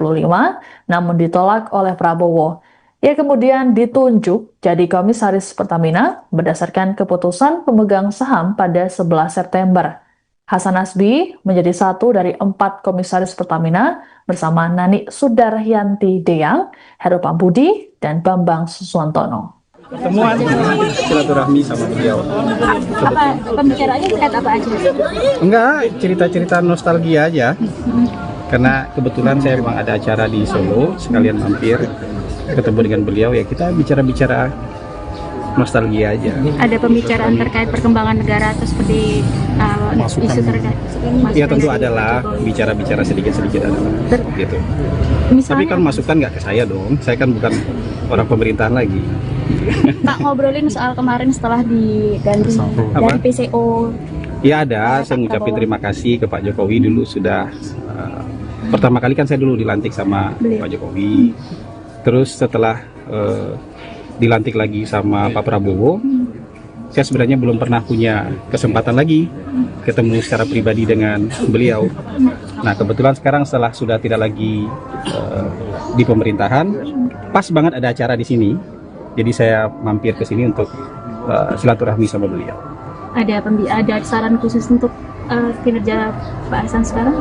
namun ditolak oleh Prabowo. Ia kemudian ditunjuk jadi komisaris Pertamina berdasarkan keputusan pemegang saham pada 11 September. Hasan Nasbi menjadi satu dari 4 komisaris Pertamina bersama Nani Sudaryanti Deyang, Heru Pambudi, dan Bambang Suswantono. Pertemuan silaturahmi sama beliau. Apa pembicaraannya terkait apa aja? Enggak, cerita-cerita nostalgia aja. Karena kebetulan saya memang ada acara di Solo, sekalian mampir ketemu dengan beliau, ya kita bicara-bicara nostalgia aja. Ada pembicaraan terkait perkembangan negara atau seperti isu terkait? Ya tentu adalah bicara-bicara sedikit-sedikit ada lah gitu. Tapi kan masukan nggak ke saya dong, saya kan bukan orang pemerintahan lagi. Tak ngobrolin soal kemarin setelah diganti dari PCO. Ya ada, saya ngucapin terima kasih ke Pak Jokowi dulu sudah pertama kali kan saya dulu dilantik sama Pak Jokowi. Terus setelah dilantik lagi sama Pak Prabowo, saya sebenarnya belum pernah punya kesempatan lagi ketemu secara pribadi dengan beliau. Nah kebetulan sekarang setelah sudah tidak lagi di pemerintahan, pas banget ada acara di sini, jadi saya mampir ke sini untuk silaturahmi sama beliau. Ada saran khusus untuk kinerja Pak Hasan sekarang?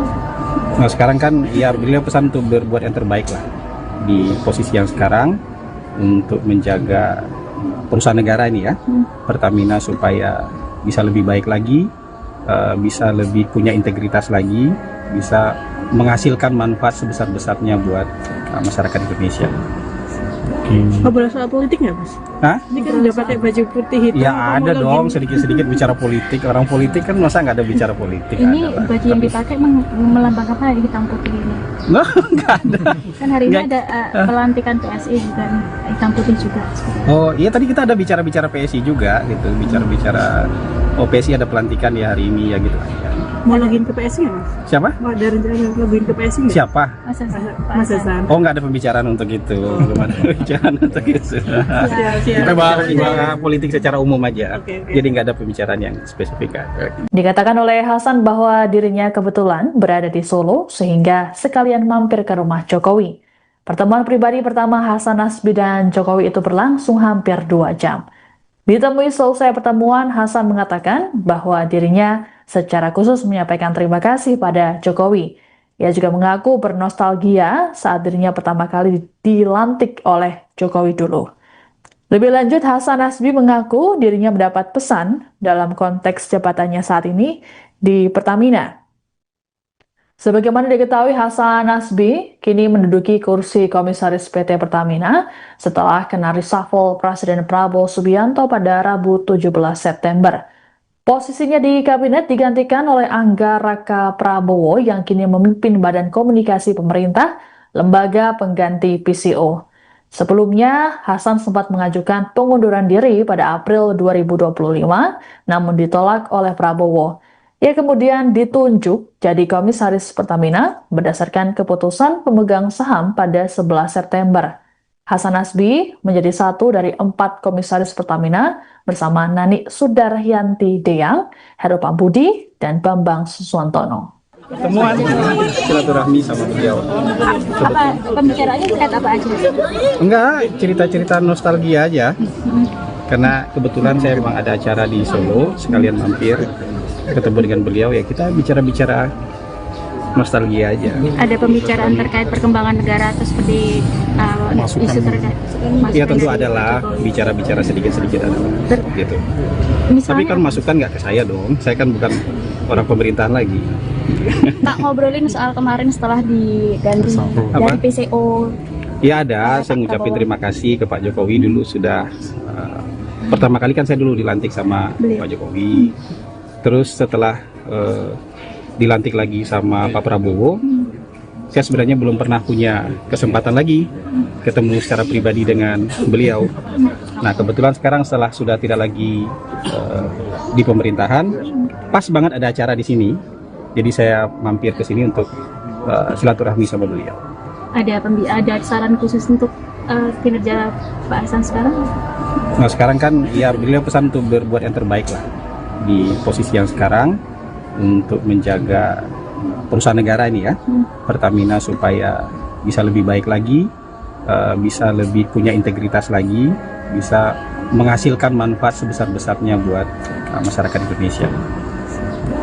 Nah sekarang kan ya beliau pesan untuk berbuat yang terbaik lah di posisi yang sekarang, untuk menjaga perusahaan negara ini ya, Pertamina, supaya bisa lebih baik lagi, bisa lebih punya integritas lagi, bisa menghasilkan manfaat sebesar-besarnya buat masyarakat Indonesia. Ngobrol soal politik nggak, Mas? Hah? Ini kan udah pakai baju putih hitam. Ya kamu ada lagi- dong, sedikit-sedikit bicara politik. Orang politik kan masa nggak ada bicara politik? Ini Ada lah. baju yang dipakai melambangkan apa di hitam putih ini? Nah, nggak ada. Kan hari ini Nggak. ada pelantikan PSI juga nih, hitam putih juga. Oh iya, tadi kita ada bicara-bicara PSI juga gitu, bicara-bicara PSI ada pelantikan ya hari ini ya gitu aja. Mau login ke PSI nggak, Mas? Siapa? Mau ada rencana login ke PSI nggak? Siapa? Mas Mas Hasan. Oh nggak ada pembicaraan untuk itu, belum ada pembicaraan untuk itu. Siap. Kita bahas politik secara umum aja, Oke. jadi nggak ada pembicaraan yang spesifik. Dikatakan oleh Hasan bahwa dirinya kebetulan berada di Solo sehingga sekalian mampir ke rumah Jokowi. Pertemuan pribadi pertama Hasan Nasbi dan Jokowi itu berlangsung hampir 2 jam. Ditemui selesai pertemuan, Hasan mengatakan bahwa dirinya secara khusus menyampaikan terima kasih pada Jokowi. Ia juga mengaku bernostalgia saat dirinya pertama kali dilantik oleh Jokowi dulu. Lebih lanjut, Hasan Nasbi mengaku dirinya mendapat pesan dalam konteks jabatannya saat ini di Pertamina. Sebagaimana diketahui, Hasan Nasbi kini menduduki kursi komisaris PT Pertamina setelah kena reshuffle Presiden Prabowo Subianto pada Rabu 17 September. Posisinya di kabinet digantikan oleh Angga Raka Prabowo yang kini memimpin Badan Komunikasi Pemerintah, lembaga pengganti PCO. Sebelumnya, Hasan sempat mengajukan pengunduran diri pada April 2025, namun ditolak oleh Prabowo. Ia kemudian ditunjuk jadi komisaris Pertamina berdasarkan keputusan pemegang saham pada 11 September. Hasan Nasbi menjadi satu dari 4 komisaris Pertamina bersama Nani Sudaryanti Deyang, Heru Pambudi, dan Bambang Suswantono. Pertemuan silaturahmi sama beliau. Apa pembicaraannya terkait apa aja? Enggak, cerita-cerita nostalgia aja. Karena kebetulan saya memang ada acara di Solo, sekalian mampir ketemu dengan beliau, ya kita bicara-bicara nostalgia aja. Ada pembicaraan terkait perkembangan negara atau seperti isu terkait? Ya tentu adalah bicara-bicara sedikit-sedikit adalah gitu. Tapi Misalnya, kan masukan nggak ke saya dong, saya kan bukan orang pemerintahan lagi. tak ngobrolin soal kemarin setelah diganti Apa? dari PCO. Ya ada, saya ngucapin terima kasih ke Pak Jokowi dulu sudah pertama kali kan saya dulu dilantik sama Pak Jokowi. Terus setelah dilantik lagi sama Pak Prabowo, saya sebenarnya belum pernah punya kesempatan lagi ketemu secara pribadi dengan beliau. Nah kebetulan sekarang setelah sudah tidak lagi di pemerintahan, pas banget ada acara di sini, jadi saya mampir ke sini untuk silaturahmi sama beliau. Ada saran khusus untuk kinerja Pak Hasan sekarang? Nah sekarang kan ya beliau pesan untuk berbuat yang terbaik lah di posisi yang sekarang untuk menjaga perusahaan negara ini ya, Pertamina, supaya bisa lebih baik lagi, bisa lebih punya integritas lagi, bisa menghasilkan manfaat sebesar-besarnya buat masyarakat Indonesia.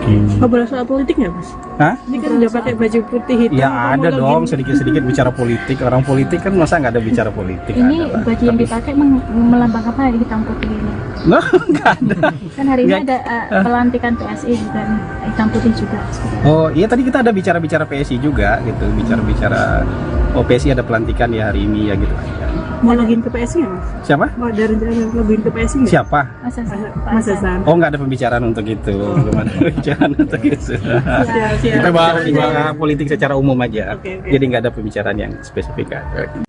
Ngobrol soal politik nggak, Mas? Hah? Ini kan udah pakai baju putih hitam. Ya kamu ada login- dong, sedikit-sedikit bicara politik. Orang politik kan masa nggak ada bicara politik? Ini Ada lah. baju yang dipakai melambangkan apa di hitam putih ini? Nah, nggak ada. Kan hari ini Nggak. ada pelantikan PSI juga nih, hitam putih juga. Oh iya, tadi kita ada bicara-bicara PSI juga gitu, bicara-bicara PSI ada pelantikan ya hari ini ya gitu aja. Mau login ke PSI nggak, Mas? Siapa? Mau ada rencana login ke PSI nggak? Siapa? Mas Hasan. Mas Hasan. Oh nggak ada pembicaraan untuk itu, belum ada pembicaraan untuk itu. Siap. Kita bahas politik secara umum aja, Oke. jadi nggak ada pembicaraan yang spesifik.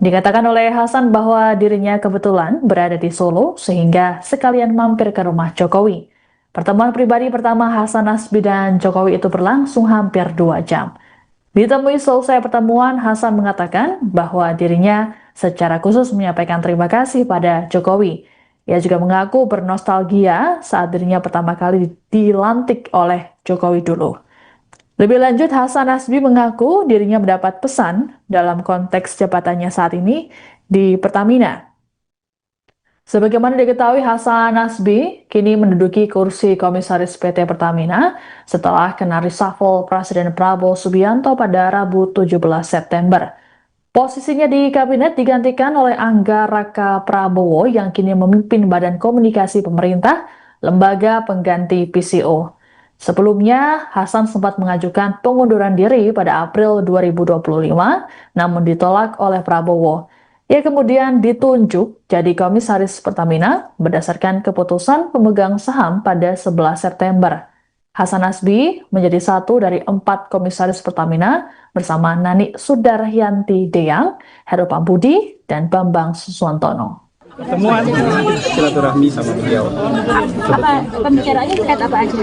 Dikatakan oleh Hasan bahwa dirinya kebetulan berada di Solo sehingga sekalian mampir ke rumah Jokowi. Pertemuan pribadi pertama Hasan Nasbi dan Jokowi itu berlangsung hampir 2 jam. Ditemui selesai pertemuan, Hasan mengatakan bahwa dirinya secara khusus menyampaikan terima kasih pada Jokowi. Ia juga mengaku bernostalgia saat dirinya pertama kali dilantik oleh Jokowi dulu. Lebih lanjut, Hasan Nasbi mengaku dirinya mendapat pesan dalam konteks jabatannya saat ini di Pertamina. Sebagaimana diketahui, Hasan Nasbi kini menduduki kursi komisaris PT Pertamina setelah kena reshuffle Presiden Prabowo Subianto pada Rabu 17 September. Posisinya di kabinet digantikan oleh Angga Raka Prabowo yang kini memimpin Badan Komunikasi Pemerintah, lembaga pengganti PCO. Sebelumnya, Hasan sempat mengajukan pengunduran diri pada April 2025, namun ditolak oleh Prabowo. Ia kemudian ditunjuk jadi komisaris Pertamina berdasarkan keputusan pemegang saham pada 11 September. Hasan Nasbi menjadi satu dari 4 komisaris Pertamina bersama Nani Sudaryanti Deyang, Heru Pambudi, dan Bambang Suswantono. Pertemuan silaturahmi sama beliau. Apa pembicaraannya terkait apa aja?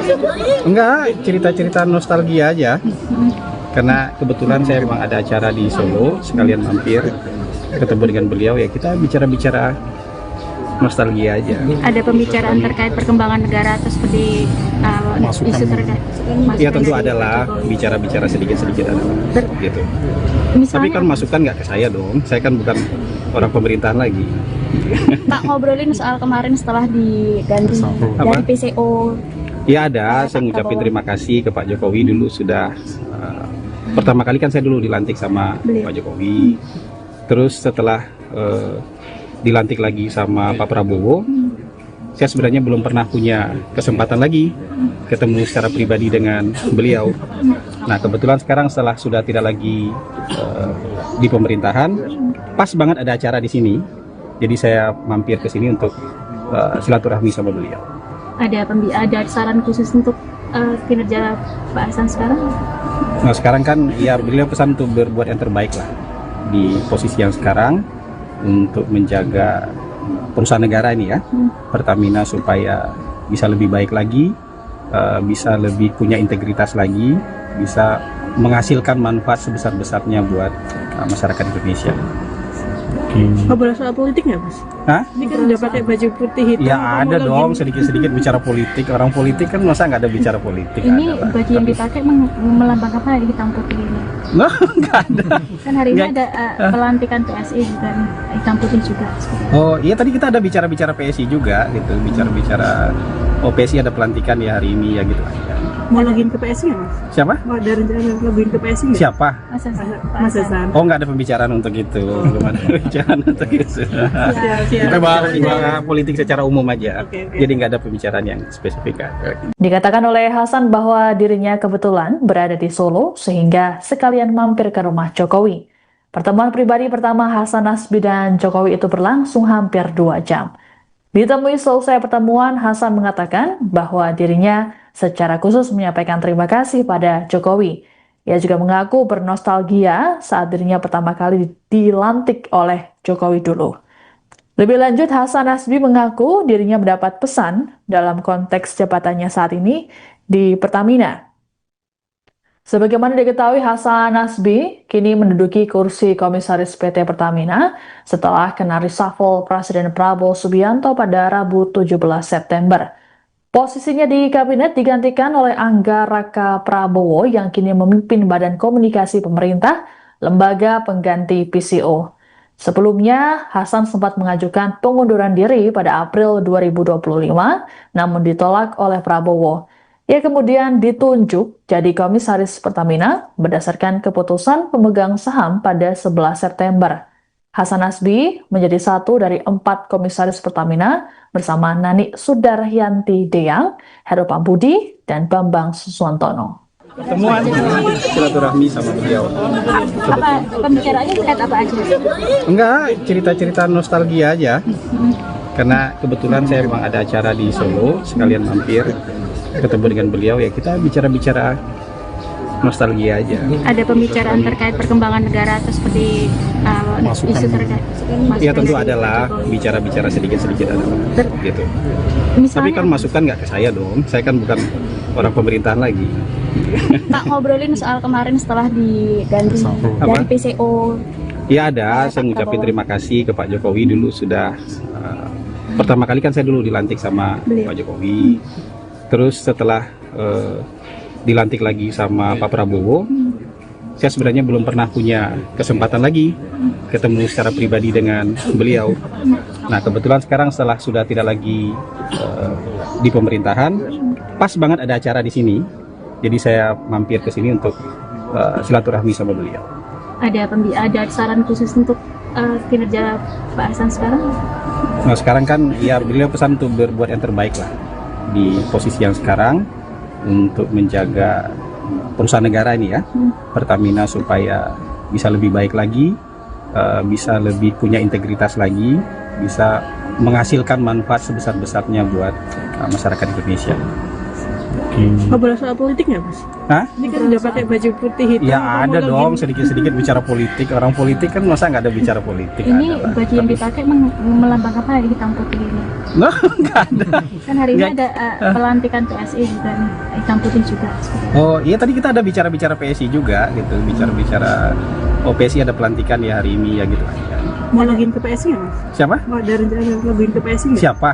Enggak, cerita-cerita nostalgia aja. Karena kebetulan saya memang ada acara di Solo, sekalian mampir ketemu dengan beliau, ya kita bicara-bicara nostalgia aja. Ada pembicaraan terkait perkembangan negara atau seperti isu terkait? Ya tentu adalah bicara-bicara sedikit-sedikit adalah gitu. Tapi kan masukan nggak ke saya dong, saya kan bukan orang pemerintahan lagi. Pak, ngobrolin soal kemarin setelah diganti dari PCO. Ya ada, saya ngucapin terima kasih ke Pak Jokowi dulu sudah pertama kali kan saya dulu dilantik sama Pak Jokowi. Terus setelah dilantik lagi sama Pak Prabowo, saya sebenarnya belum pernah punya kesempatan lagi ketemu secara pribadi dengan beliau. Nah kebetulan sekarang setelah sudah tidak lagi di pemerintahan, pas banget ada acara di sini, jadi saya mampir ke sini untuk silaturahmi sama beliau. Ada saran khusus untuk kinerja Pak Hasan sekarang? Nah sekarang kan ya beliau pesan untuk berbuat yang terbaik lah di posisi yang sekarang, untuk menjaga perusahaan negara ini ya, Pertamina, supaya bisa lebih baik lagi, bisa lebih punya integritas lagi, bisa menghasilkan manfaat sebesar-besarnya buat masyarakat Indonesia. Ngobrol soal politik nggak, Mas? Hah? Ini kan udah pakai baju putih hitam. Ya ada dong, sedikit-sedikit bicara politik. Orang politik kan masa nggak ada bicara politik? Ini ada lah. baju yang dipakai melambang apa di hitam putih ini? Nah, nggak ada. Kan hari ini ada pelantikan PSI juga nih, hitam putih juga. Oh iya, tadi kita ada bicara-bicara PSI juga gitu, bicara-bicara PSI ada pelantikan ya hari ini ya gitu aja. Mau login ke PSI nggak, Mas? Siapa? Mau ada rencana login ke PSI nggak? Siapa? Mas Hasan. Oh nggak ada pembicaraan untuk itu, belum ada pembicaraan untuk itu. Siap. Kita bahas politik secara umum aja, Oke. jadi nggak ada pembicaraan yang spesifik. Dikatakan oleh Hasan bahwa dirinya kebetulan berada di Solo sehingga sekalian mampir ke rumah Jokowi. Pertemuan pribadi pertama Hasan Nasbi dan Jokowi itu berlangsung hampir 2 jam. Ditemui selesai pertemuan, Hasan mengatakan bahwa dirinya secara khusus menyampaikan terima kasih pada Jokowi. Ia juga mengaku bernostalgia saat dirinya pertama kali dilantik oleh Jokowi dulu. Lebih lanjut, Hasan Nasbi mengaku dirinya mendapat pesan dalam konteks jabatannya saat ini di Pertamina. Sebagaimana diketahui, Hasan Nasbi kini menduduki kursi komisaris PT Pertamina setelah kena reshuffle Presiden Prabowo Subianto pada Rabu 17 September. Posisinya di kabinet digantikan oleh Angga Raka Prabowo yang kini memimpin Badan Komunikasi Pemerintah, lembaga pengganti PCO. Sebelumnya, Hasan sempat mengajukan pengunduran diri pada April 2025, namun ditolak oleh Prabowo. Ia kemudian ditunjuk jadi komisaris Pertamina berdasarkan keputusan pemegang saham pada 11 September. Hasan Nasbi menjadi satu dari 4 komisaris Pertamina bersama Nani Sudaryanti Deyang, Heru Pambudi, dan Bambang Suswantono. Pertemuan silaturahmi sama beliau. Apa pembicaraannya terkait apa aja? Enggak, cerita-cerita nostalgia aja. Karena kebetulan saya memang ada acara di Solo, sekalian mampir ketemu dengan beliau, ya kita bicara-bicara nostalgia aja. Ada pembicaraan terkait perkembangan negara atau seperti isu terkait? Ya tentu adalah bicara-bicara sedikit-sedikit adalah gitu. Tapi kan masukan nggak ke saya dong, saya kan bukan orang pemerintahan lagi. Pak, ngobrolin soal kemarin setelah diganti dari PCO. Ya ada, saya ngucapin terima kasih ke Pak Jokowi dulu sudah pertama kali kan saya dulu dilantik sama Pak Jokowi. Terus setelah dilantik lagi sama Pak Prabowo, saya sebenarnya belum pernah punya kesempatan lagi ketemu secara pribadi dengan beliau. Nah kebetulan sekarang setelah sudah tidak lagi di pemerintahan, pas banget ada acara di sini, jadi saya mampir ke sini untuk silaturahmi sama beliau. Ada saran khusus untuk kinerja Pak Hasan sekarang? Nah sekarang kan ya beliau pesan untuk berbuat yang terbaik lah di posisi yang sekarang untuk menjaga perusahaan negara ini ya, Pertamina, supaya bisa lebih baik lagi, bisa lebih punya integritas lagi, bisa menghasilkan manfaat sebesar-besarnya buat masyarakat Indonesia. Ngobrol soal politik nggak, Mas? Hah? Ini kan udah pakai baju putih hitam. Ya kamu ada lagi- dong, sedikit-sedikit bicara politik. Orang politik kan masa nggak ada bicara politik? Ini Ada lah. baju yang dipakai melambangkan apa, hitam putih ini? Nah, nggak ada. Kan hari ini Nggak. ada pelantikan PSI juga nih, hitam putih juga. Oh iya, tadi kita ada bicara-bicara PSI juga gitu, bicara-bicara PSI ada pelantikan ya hari ini ya gitu lah. Ya. Mau login ke PSI nggak, Mas? Siapa? Mau ada rencana login ke PSI nggak? Siapa?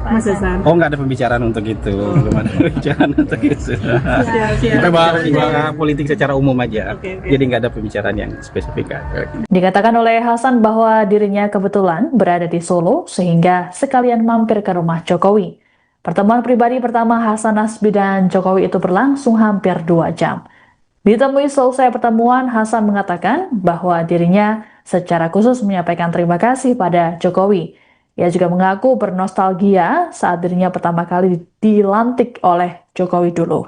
Mas Hasan. Oh nggak ada pembicaraan untuk itu, belum ada pembicaraan untuk itu. Siap. Kita bahas politik secara umum aja, Oke. jadi nggak ada pembicaraan yang spesifik. Dikatakan oleh Hasan bahwa dirinya kebetulan berada di Solo sehingga sekalian mampir ke rumah Jokowi. Pertemuan pribadi pertama Hasan Nasbi dan Jokowi itu berlangsung hampir 2 jam. Ditemui selesai pertemuan, Hasan mengatakan bahwa dirinya secara khusus menyampaikan terima kasih pada Jokowi. Ia juga mengaku bernostalgia saat dirinya pertama kali dilantik oleh Jokowi dulu.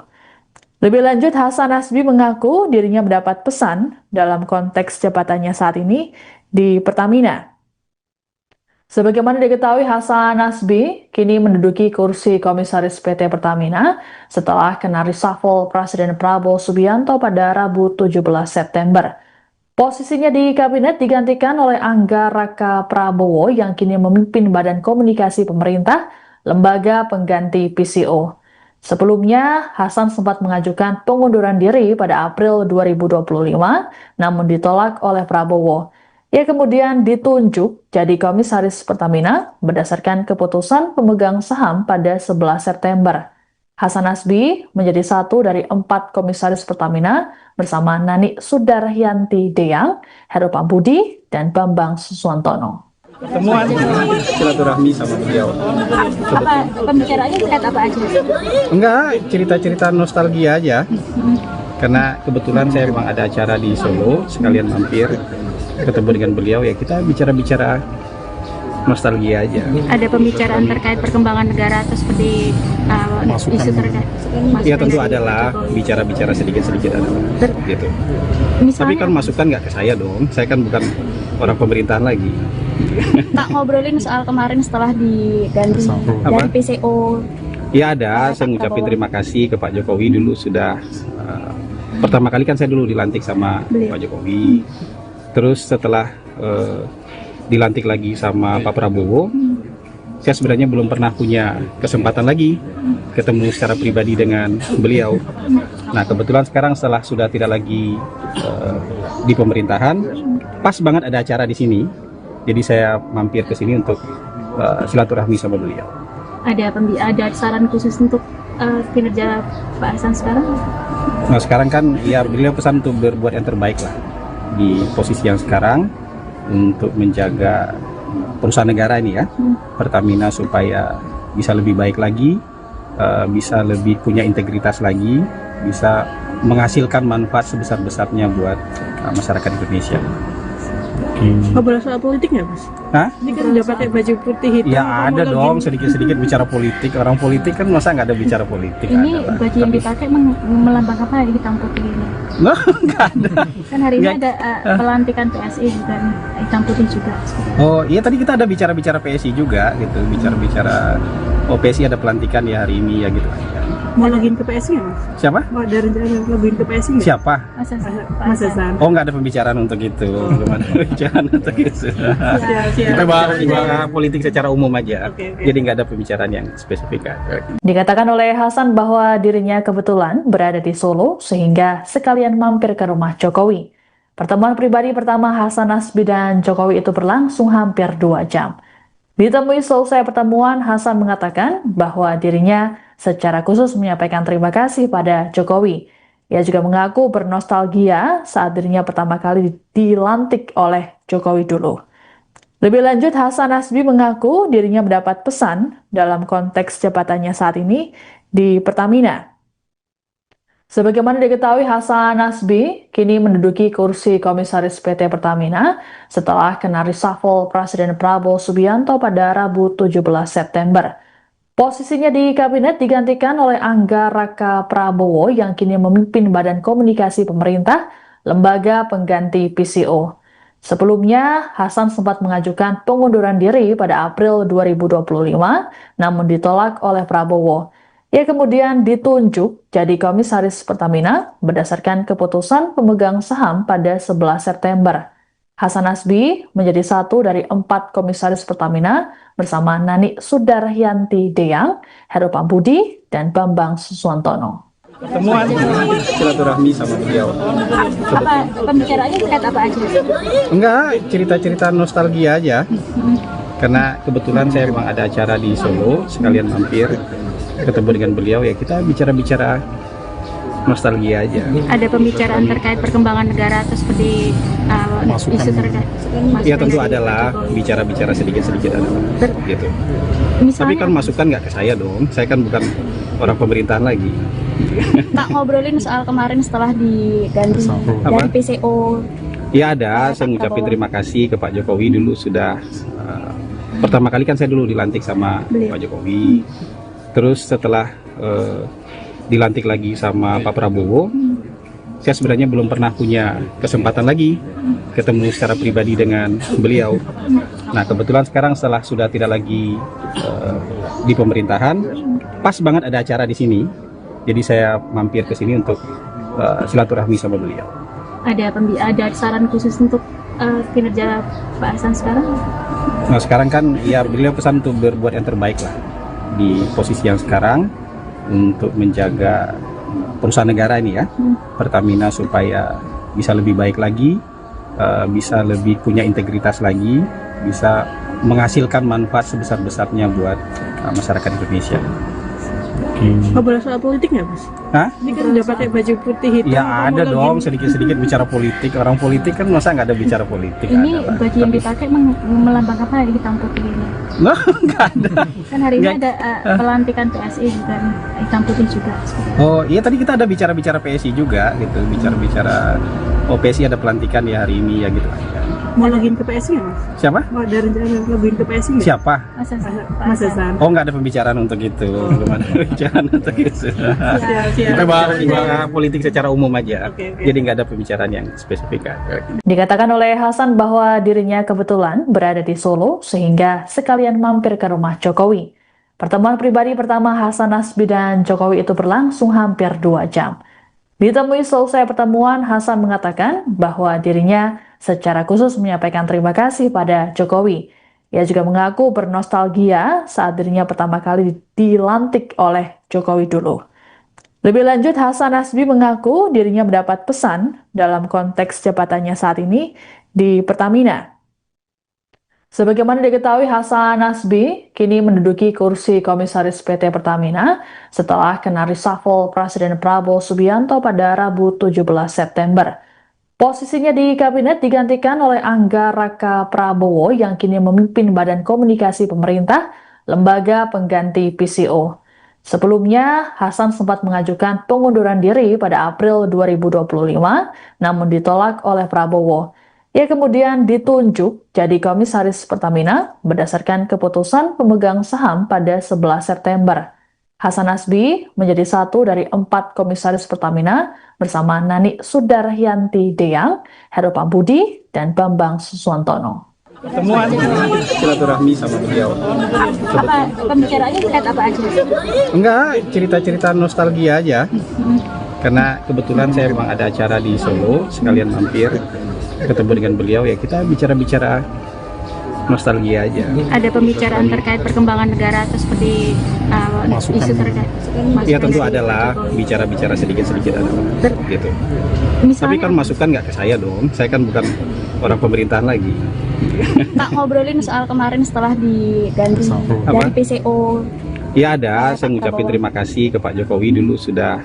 Lebih lanjut, Hasan Nasbi mengaku dirinya mendapat pesan dalam konteks jabatannya saat ini di Pertamina. Sebagaimana diketahui, Hasan Nasbi kini menduduki kursi komisaris PT Pertamina setelah kena reshuffle Presiden Prabowo Subianto pada Rabu 17 September. Posisinya di kabinet digantikan oleh Angga Raka Prabowo yang kini memimpin Badan Komunikasi Pemerintah, lembaga pengganti PCO. Sebelumnya, Hasan sempat mengajukan pengunduran diri pada April 2025, namun ditolak oleh Prabowo. Ia kemudian ditunjuk jadi komisaris Pertamina berdasarkan keputusan pemegang saham pada 11 September. Hasan Nasbi menjadi satu dari 4 komisaris Pertamina bersama Nani Sudaryanti Deyang, Heru Pambudi, dan Bambang Suswantono. Pertemuan silaturahmi sama beliau. Apa pembicaraannya terkait apa aja? Enggak, cerita-cerita nostalgia aja. Karena kebetulan saya memang ada acara di Solo, sekalian mampir ketemu dengan beliau, ya kita bicara-bicara nostalgia aja. Ada pembicaraan terkait perkembangan negara atau seperti isu terkait? Ya tentu adalah bicara-bicara sedikit-sedikit ada gitu. Tapi Misalnya, kan masukan nggak ke saya dong, saya kan bukan orang pemerintahan lagi. tak ngobrolin soal kemarin setelah diganti Apa? dari PCO. Ya ada, saya ngucapin terima kasih ke Pak Jokowi dulu sudah pertama kali kan saya dulu dilantik sama Pak Jokowi. Terus setelah dilantik lagi sama Pak Prabowo, saya sebenarnya belum pernah punya kesempatan lagi ketemu secara pribadi dengan beliau. Nah kebetulan sekarang setelah sudah tidak lagi di pemerintahan, pas banget ada acara di sini, jadi saya mampir ke sini untuk silaturahmi sama beliau. Ada saran khusus untuk kinerja Pak Hasan sekarang? Nah sekarang kan ya beliau pesan untuk berbuat yang terbaik lah di posisi yang sekarang untuk menjaga perusahaan negara ini ya, Pertamina, supaya bisa lebih baik lagi, bisa lebih punya integritas lagi, bisa menghasilkan manfaat sebesar-besarnya buat masyarakat Indonesia. Ngobrol soal politik nggak, Mas? Hah? Ini kan udah pakai baju putih hitam. Ya kamu ada login- dong, sedikit-sedikit bicara politik. Orang politik kan masa nggak ada bicara politik? Ini Ada lah. baju yang dipakai melambangkan apa, hitam putih ini? Nah, nggak ada. Kan hari ini Nggak. ada pelantikan PSI juga nih, hitam putih juga. Oh iya, tadi kita ada bicara-bicara PSI juga gitu, bicara-bicara PSI ada pelantikan ya hari ini ya gitu. Mau login ke PSI nggak, Mas? Siapa? Mau ada rencana login ke PSI nggak? Siapa? Mas Hasan. Oh nggak ada pembicaraan untuk itu, belum ada pembicaraan untuk itu. Siap. Kita bahas politik secara umum aja, Oke. jadi nggak ada pembicaraan yang spesifik. Dikatakan oleh Hasan bahwa dirinya kebetulan berada di Solo sehingga sekalian mampir ke rumah Jokowi. Pertemuan pribadi pertama Hasan Nasbi dan Jokowi itu berlangsung hampir 2 jam. Ditemui selesai pertemuan, Hasan mengatakan bahwa dirinya secara khusus menyampaikan terima kasih pada Jokowi. Ia juga mengaku bernostalgia saat dirinya pertama kali dilantik oleh Jokowi dulu. Lebih lanjut, Hasan Nasbi mengaku dirinya mendapat pesan dalam konteks jabatannya saat ini di Pertamina. Sebagaimana diketahui, Hasan Nasbi kini menduduki kursi Komisaris PT Pertamina setelah kena reshuffle Presiden Prabowo Subianto pada Rabu 17 September. Posisinya di kabinet digantikan oleh Angga Raka Prabowo yang kini memimpin Badan Komunikasi Pemerintah, lembaga pengganti PCO. Sebelumnya, Hasan sempat mengajukan pengunduran diri pada April 2025, namun ditolak oleh Prabowo. Ia kemudian ditunjuk jadi Komisaris Pertamina berdasarkan keputusan pemegang saham pada 11 September. Hasan Nasbi menjadi satu dari 4 Komisaris Pertamina bersama Nani Sudaryanti Deyang, Heru Pambudi, dan Bambang Suswantono. Pertemuan silaturahmi sama beliau. Apa pembicaraannya terkait apa aja? Enggak, cerita-cerita nostalgia aja. Karena kebetulan saya memang ada acara di Solo, sekalian mampir ketemu dengan beliau, ya kita bicara-bicara nostalgia aja. Ada pembicaraan terkait perkembangan negara atau seperti isu terkait? Ya tentu adalah bicara-bicara sedikit-sedikit adalah gitu. Tapi Misalnya, kan masukan nggak ke saya dong, saya kan bukan orang pemerintahan lagi. tak ngobrolin soal kemarin setelah diganti Apa? dari PCO. Ya ada, saya ngucapin terima kasih ke Pak Jokowi dulu sudah pertama kali kan saya dulu dilantik sama Pak Jokowi. Terus setelah dilantik lagi sama Pak Prabowo, saya sebenarnya belum pernah punya kesempatan lagi ketemu secara pribadi dengan beliau. Nah kebetulan sekarang setelah sudah tidak lagi di pemerintahan, pas banget ada acara di sini, jadi saya mampir ke sini untuk silaturahmi sama beliau. Ada saran khusus untuk kinerja Pak Hasan sekarang? Nah sekarang kan ya beliau pesan untuk berbuat yang terbaik lah di posisi yang sekarang untuk menjaga perusahaan negara ini ya, Pertamina, supaya bisa lebih baik lagi, bisa lebih punya integritas lagi, bisa menghasilkan manfaat sebesar-besarnya buat masyarakat Indonesia. Ngobrol soal politik nggak, Mas? Hah? Ini kan udah pakai baju putih hitam. Ya kamu ada lagi- dong, sedikit-sedikit bicara politik. Orang politik kan masa nggak ada bicara politik? Ini Ada lah. baju yang dipakai melambang apa, hitam putih ini? Nah, nggak ada. Kan hari ini Nggak. ada pelantikan PSI juga nih, hitam putih juga. Oh iya, tadi kita ada bicara-bicara PSI juga gitu, bicara-bicara PSI ada pelantikan ya hari ini ya gitu aja. Mau login ke PSI nggak, Mas? Siapa? Mau ada rencana login ke PSI nggak? Siapa? Mas Hasan. Mas Hasan. Oh nggak ada pembicaraan untuk itu, belum ada pembicaraan untuk itu. Siap. Kita bahas politik secara umum aja, Oke. jadi nggak ada pembicaraan yang spesifik. Dikatakan oleh Hasan bahwa dirinya kebetulan berada di Solo sehingga sekalian mampir ke rumah Jokowi. Pertemuan pribadi pertama Hasan Nasbi dan Jokowi itu berlangsung hampir 2 jam. Ditemui selesai pertemuan, Hasan mengatakan bahwa dirinya secara khusus menyampaikan terima kasih pada Jokowi. Ia juga mengaku bernostalgia saat dirinya pertama kali dilantik oleh Jokowi dulu. Lebih lanjut, Hasan Nasbi mengaku dirinya mendapat pesan dalam konteks jabatannya saat ini di Pertamina. Sebagaimana diketahui, Hasan Nasbi kini menduduki kursi Komisaris PT Pertamina setelah kena reshuffle Presiden Prabowo Subianto pada Rabu 17 September. Posisinya di kabinet digantikan oleh Angga Raka Prabowo yang kini memimpin Badan Komunikasi Pemerintah, lembaga pengganti PCO. Sebelumnya, Hasan sempat mengajukan pengunduran diri pada April 2025, namun ditolak oleh Prabowo. Ia kemudian ditunjuk jadi Komisaris Pertamina berdasarkan keputusan pemegang saham pada 11 September. Hasan Nasbi menjadi satu dari 4 Komisaris Pertamina bersama Nani Sudaryanti Deyang, Heru Pambudi, dan Bambang Suswantono. Pertemuan silaturahmi sama beliau. Apa pembicaraannya terkait apa aja? Enggak, cerita-cerita nostalgia aja. Karena kebetulan saya memang ada acara di Solo, sekalian mampir ketemu dengan beliau, ya kita bicara-bicara nostalgia aja. Ada pembicaraan terkait perkembangan negara atau seperti isu terkait? Ya tentu adalah bicara-bicara sedikit-sedikit adalah gitu. Tapi Misalnya, kan masukan nggak ke saya dong, saya kan bukan orang pemerintahan lagi. tak ngobrolin soal kemarin setelah diganti dari Apa? PCO. Ya ada, saya ngucapin terima kasih ke Pak Jokowi dulu sudah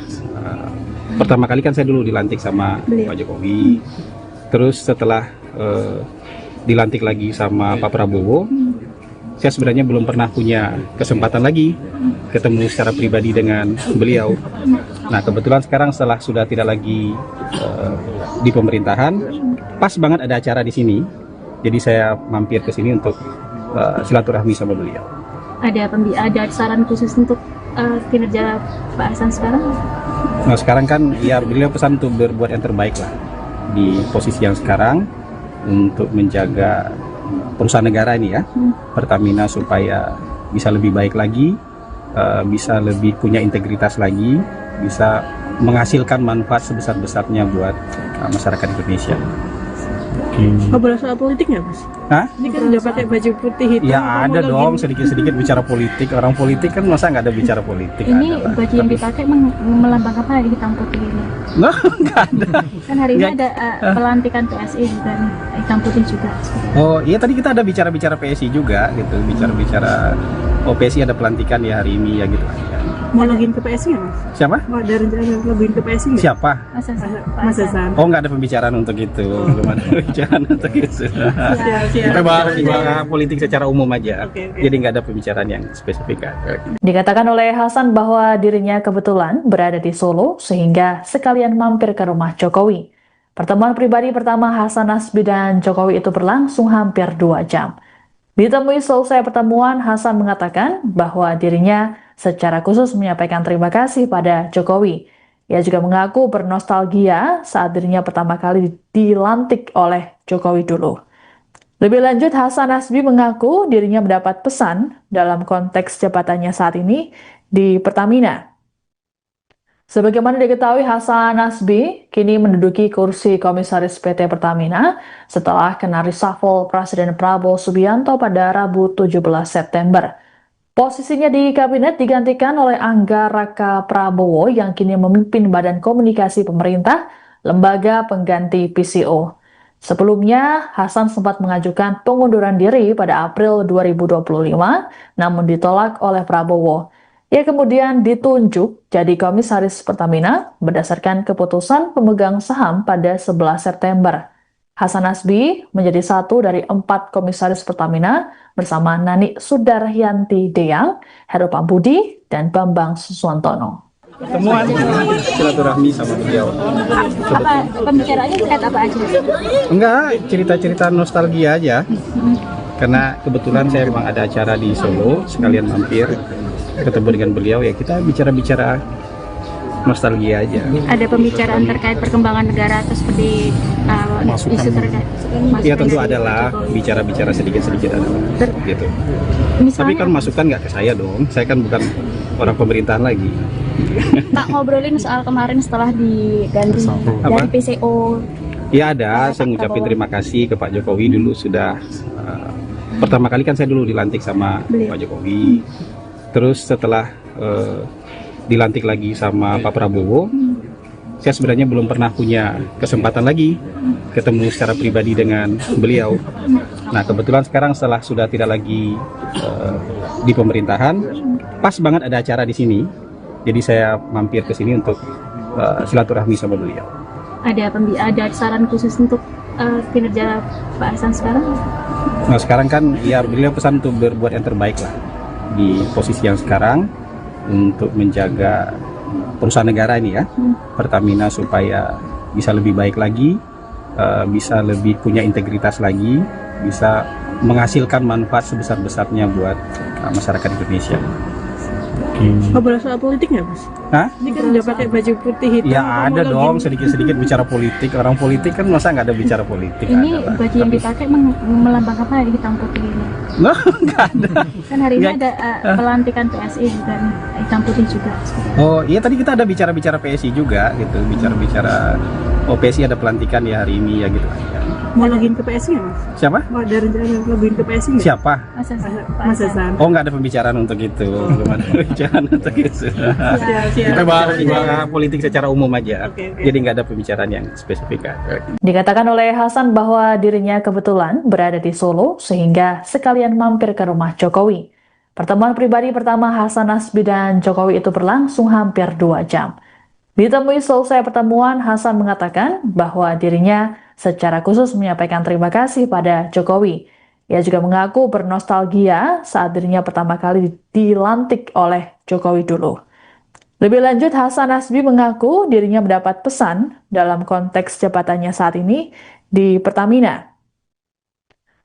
pertama kali kan saya dulu dilantik sama Pak Jokowi. Terus setelah dilantik lagi sama Pak Prabowo, saya sebenarnya belum pernah punya kesempatan lagi ketemu secara pribadi dengan beliau. Nah, kebetulan sekarang setelah sudah tidak lagi di pemerintahan, pas banget ada acara di sini. Jadi saya mampir ke sini untuk silaturahmi sama beliau. Ada saran khusus untuk kinerja Pak Hasan sekarang? Nah, sekarang kan ya beliau pesan untuk berbuat yang terbaik lah di posisi yang sekarang untuk menjaga perusahaan negara ini ya, Pertamina, supaya bisa lebih baik lagi, bisa lebih punya integritas lagi, bisa menghasilkan manfaat sebesar-besarnya buat masyarakat Indonesia. Ngobrol soal politik nggak, Mas? Hah? Ini kan udah pakai baju putih hitam. Ya kamu ada login. dong, sedikit-sedikit bicara politik. Orang politik kan masa nggak ada bicara politik? Ini Ada lah. baju yang dipakai melambangkan apa ya, hitam putih ini? Nah, nggak ada. Kan hari ini Nggak. ada pelantikan PSI dan hitam putih juga. Oh iya, tadi kita ada bicara-bicara PSI juga gitu, bicara-bicara PSI ada pelantikan ya hari ini ya gitu aja. Mau login ke PSI nggak, Mas? Siapa? Mau ada rencana login ke PSI nggak? Siapa? Mas Hasan. Pak Mas Hasan. Hasan. Oh, nggak ada pembicaraan untuk itu, belum ada pembicaraan untuk itu. Siap. Kita bahas politik secara umum aja, Oke. jadi nggak ada pembicaraan yang spesifik. Dikatakan oleh Hasan bahwa dirinya kebetulan berada di Solo sehingga sekalian mampir ke rumah Jokowi. Pertemuan pribadi pertama Hasan Nasbi dan Jokowi itu berlangsung hampir 2 jam. Ditemui selesai pertemuan, Hasan mengatakan bahwa dirinya secara khusus menyampaikan terima kasih pada Jokowi. Ia juga mengaku bernostalgia saat dirinya pertama kali dilantik oleh Jokowi dulu. Lebih lanjut, Hasan Nasbi mengaku dirinya mendapat pesan dalam konteks jabatannya saat ini di Pertamina. Sebagaimana diketahui, Hasan Nasbi kini menduduki kursi komisaris PT Pertamina setelah kena reshuffle Presiden Prabowo Subianto pada Rabu 17 September. Posisinya di kabinet digantikan oleh Angga Raka Prabowo yang kini memimpin Badan Komunikasi Pemerintah, lembaga pengganti PCO. Sebelumnya, Hasan sempat mengajukan pengunduran diri pada April 2025, namun ditolak oleh Prabowo. Ia kemudian ditunjuk jadi komisaris Pertamina berdasarkan keputusan pemegang saham pada 11 September. Hasan Nasbi menjadi satu dari 4 komisaris Pertamina bersama Nani Sudaryanti Deyang, Heru Pambudi, dan Bambang Suswantono. Pertemuan silaturahmi sama beliau. Apa pembicaraannya terkait apa aja? Enggak, cerita-cerita nostalgia aja. Karena kebetulan saya memang ada acara di Solo, sekalian mampir ketemu dengan beliau, ya kita bicara-bicara nostalgia aja. Ada pembicaraan terkait perkembangan negara atau seperti isu terkait? Ya tentu adalah bicara-bicara sedikit-sedikit ada gitu. Tapi Misalnya, kan masukan nggak ke saya dong, saya kan bukan orang pemerintahan lagi. Pak ngobrolin soal kemarin setelah diganti Apa? dari PCO. Ya ada, saya ngucapin terima kasih ke Pak Jokowi dulu sudah pertama kali kan saya dulu dilantik sama Beliau. Pak Jokowi. Terus setelah dilantik lagi sama Pak Prabowo, saya sebenarnya belum pernah punya kesempatan lagi ketemu secara pribadi dengan beliau. Nah, kebetulan sekarang setelah sudah tidak lagi di pemerintahan, pas banget ada acara di sini. Jadi saya mampir ke sini untuk silaturahmi sama beliau. Ada saran khusus untuk kinerja Pak Hasan sekarang? Nah, sekarang kan ya beliau pesan untuk berbuat yang terbaik lah di posisi yang sekarang untuk menjaga perusahaan negara ini ya, Pertamina, supaya bisa lebih baik lagi, bisa lebih punya integritas lagi, bisa menghasilkan manfaat sebesar-besarnya buat masyarakat Indonesia. Ngobrol soal politik nggak, Mas? Hah? Ini kan udah pakai baju putih hitam. Ya kamu ada login. dong, sedikit-sedikit bicara politik. Orang politik kan masa nggak ada bicara politik? Ini Ada lah. baju yang Tapi- dipakai melambangkan apa ya, hitam putih ini? Nah, nggak ada. Kan hari ini Nggak. ada pelantikan PSI dan hitam putih juga. Oh iya, tadi kita ada bicara-bicara PSI juga gitu, bicara-bicara PSI ada pelantikan ya hari ini ya gitu aja. Mau login ke PSI nggak, Mas? Siapa? Mau ada rencana login ke PSI nggak? Siapa? Mas Hasan. Pak Mas Hasan. Hasan. Oh, nggak ada pembicaraan untuk itu, belum ada pembicaraan untuk itu. Siap. Kita bahas politik secara umum aja, Oke. jadi nggak ada pembicaraan yang spesifik. Dikatakan oleh Hasan bahwa dirinya kebetulan berada di Solo sehingga sekalian mampir ke rumah Jokowi. Pertemuan pribadi pertama Hasan Nasbi dan Jokowi itu berlangsung hampir 2 jam. Ditemui selesai pertemuan, Hasan mengatakan bahwa dirinya secara khusus menyampaikan terima kasih pada Jokowi. Ia juga mengaku bernostalgia saat dirinya pertama kali dilantik oleh Jokowi dulu. Lebih lanjut, Hasan Nasbi mengaku dirinya mendapat pesan dalam konteks jabatannya saat ini di Pertamina.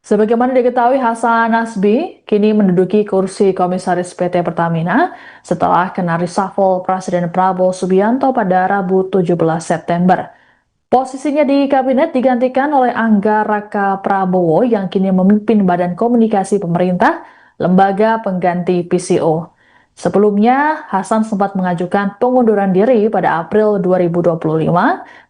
Sebagaimana diketahui, Hasan Nasbi kini menduduki kursi Komisaris PT Pertamina setelah kena reshuffle Presiden Prabowo Subianto pada Rabu 17 September. Posisinya di kabinet digantikan oleh Angga Raka Prabowo yang kini memimpin Badan Komunikasi Pemerintah, lembaga pengganti PCO. Sebelumnya, Hasan sempat mengajukan pengunduran diri pada April 2025,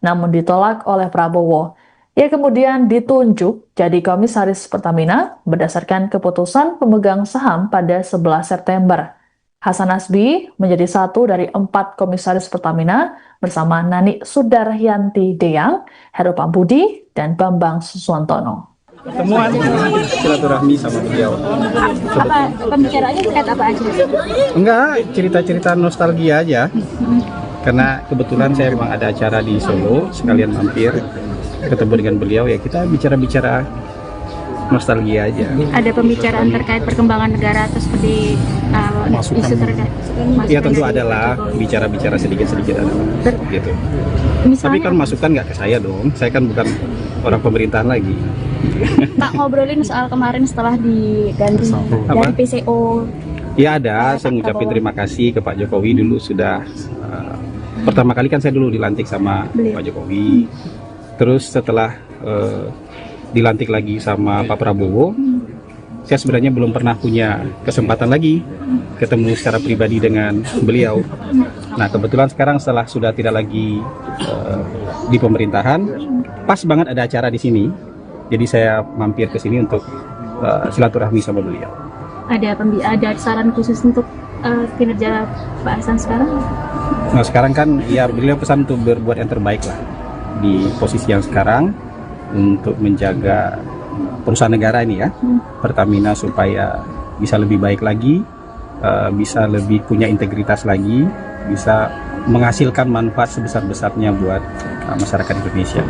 namun ditolak oleh Prabowo. Ia kemudian ditunjuk jadi Komisaris Pertamina berdasarkan keputusan pemegang saham pada 11 September. Hasan Nasbi menjadi satu dari 4 komisaris Pertamina bersama Nani Sudaryanti Deyang, Heru Pambudi, dan Bambang Suswantono. Pertemuan silaturahmi sama beliau. Apa pembicaraannya terkait apa aja? Enggak, cerita-cerita nostalgia aja. Karena kebetulan saya memang ada acara di Solo, sekalian mampir ketemu dengan beliau, ya kita bicara-bicara nostalgia aja. Ada pembicaraan terkait perkembangan negara atau seperti isu terkait? Ya tentu adalah bicara-bicara sedikit-sedikit ada gitu. Tapi kan masukan nggak ke saya dong, saya kan bukan orang pemerintahan lagi. Pak, ngobrolin soal kemarin setelah diganti dari PCO. Ya ada, saya ngucapin terima kasih ke Pak Jokowi dulu sudah pertama kali kan saya dulu dilantik sama Pak Jokowi. Terus setelah dilantik lagi sama Pak Prabowo, saya sebenarnya belum pernah punya kesempatan lagi ketemu secara pribadi dengan beliau. Nah kebetulan sekarang setelah sudah tidak lagi di pemerintahan, pas banget ada acara di sini, jadi saya mampir ke sini untuk silaturahmi sama beliau. Ada saran khusus untuk kinerja Pak Hasan sekarang? Nah sekarang kan ya beliau pesan untuk berbuat yang terbaik lah di posisi yang sekarang untuk menjaga perusahaan negara ini ya, Pertamina, supaya bisa lebih baik lagi, bisa lebih punya integritas lagi, bisa menghasilkan manfaat sebesar-besarnya buat masyarakat Indonesia.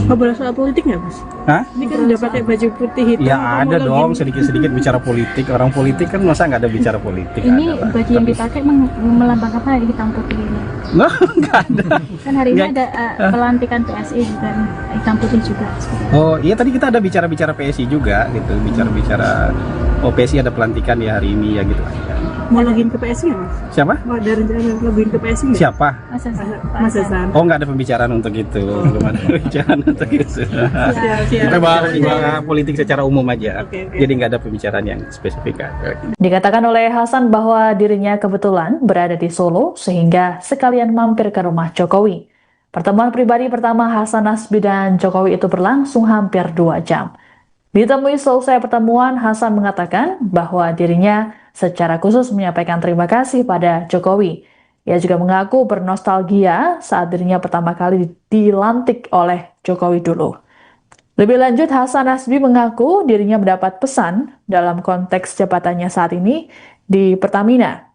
Ngobrol soal politik nggak, Mas? Hah? Ini kan udah pakai baju putih hitam. Ya ada ngomong dong, gini. sedikit-sedikit bicara politik. Orang politik kan masa nggak ada bicara politik? Ini Ada lah. baju yang dipakai melambangkan apa hitam putih ini? Nah, nggak ada. Kan hari ini Nggak. ada pelantikan PSI dan hitam putih juga. Oh iya, tadi kita ada bicara-bicara PSI juga gitu, bicara-bicara PSI ada pelantikan ya hari ini ya gitu aja. Mau login ke PSI nggak, Mas? Siapa? Mau ada rencana login ke PSI nggak? Siapa? Mas Hasan. Oh nggak ada pembicaraan untuk itu, belum ada pembicaraan untuk itu. Siap. Kita bahas politik secara umum aja, Oke. jadi nggak ada pembicaraan yang spesifik. Dikatakan oleh Hasan bahwa dirinya kebetulan berada di Solo sehingga sekalian mampir ke rumah Jokowi. Pertemuan pribadi pertama Hasan Nasbi dan Jokowi itu berlangsung hampir 2 jam. Ditemui selesai pertemuan, Hasan mengatakan bahwa dirinya secara khusus menyampaikan terima kasih pada Jokowi. Ia juga mengaku bernostalgia saat dirinya pertama kali dilantik oleh Jokowi dulu. Lebih lanjut, Hasan Nasbi mengaku dirinya mendapat pesan dalam konteks jabatannya saat ini di Pertamina.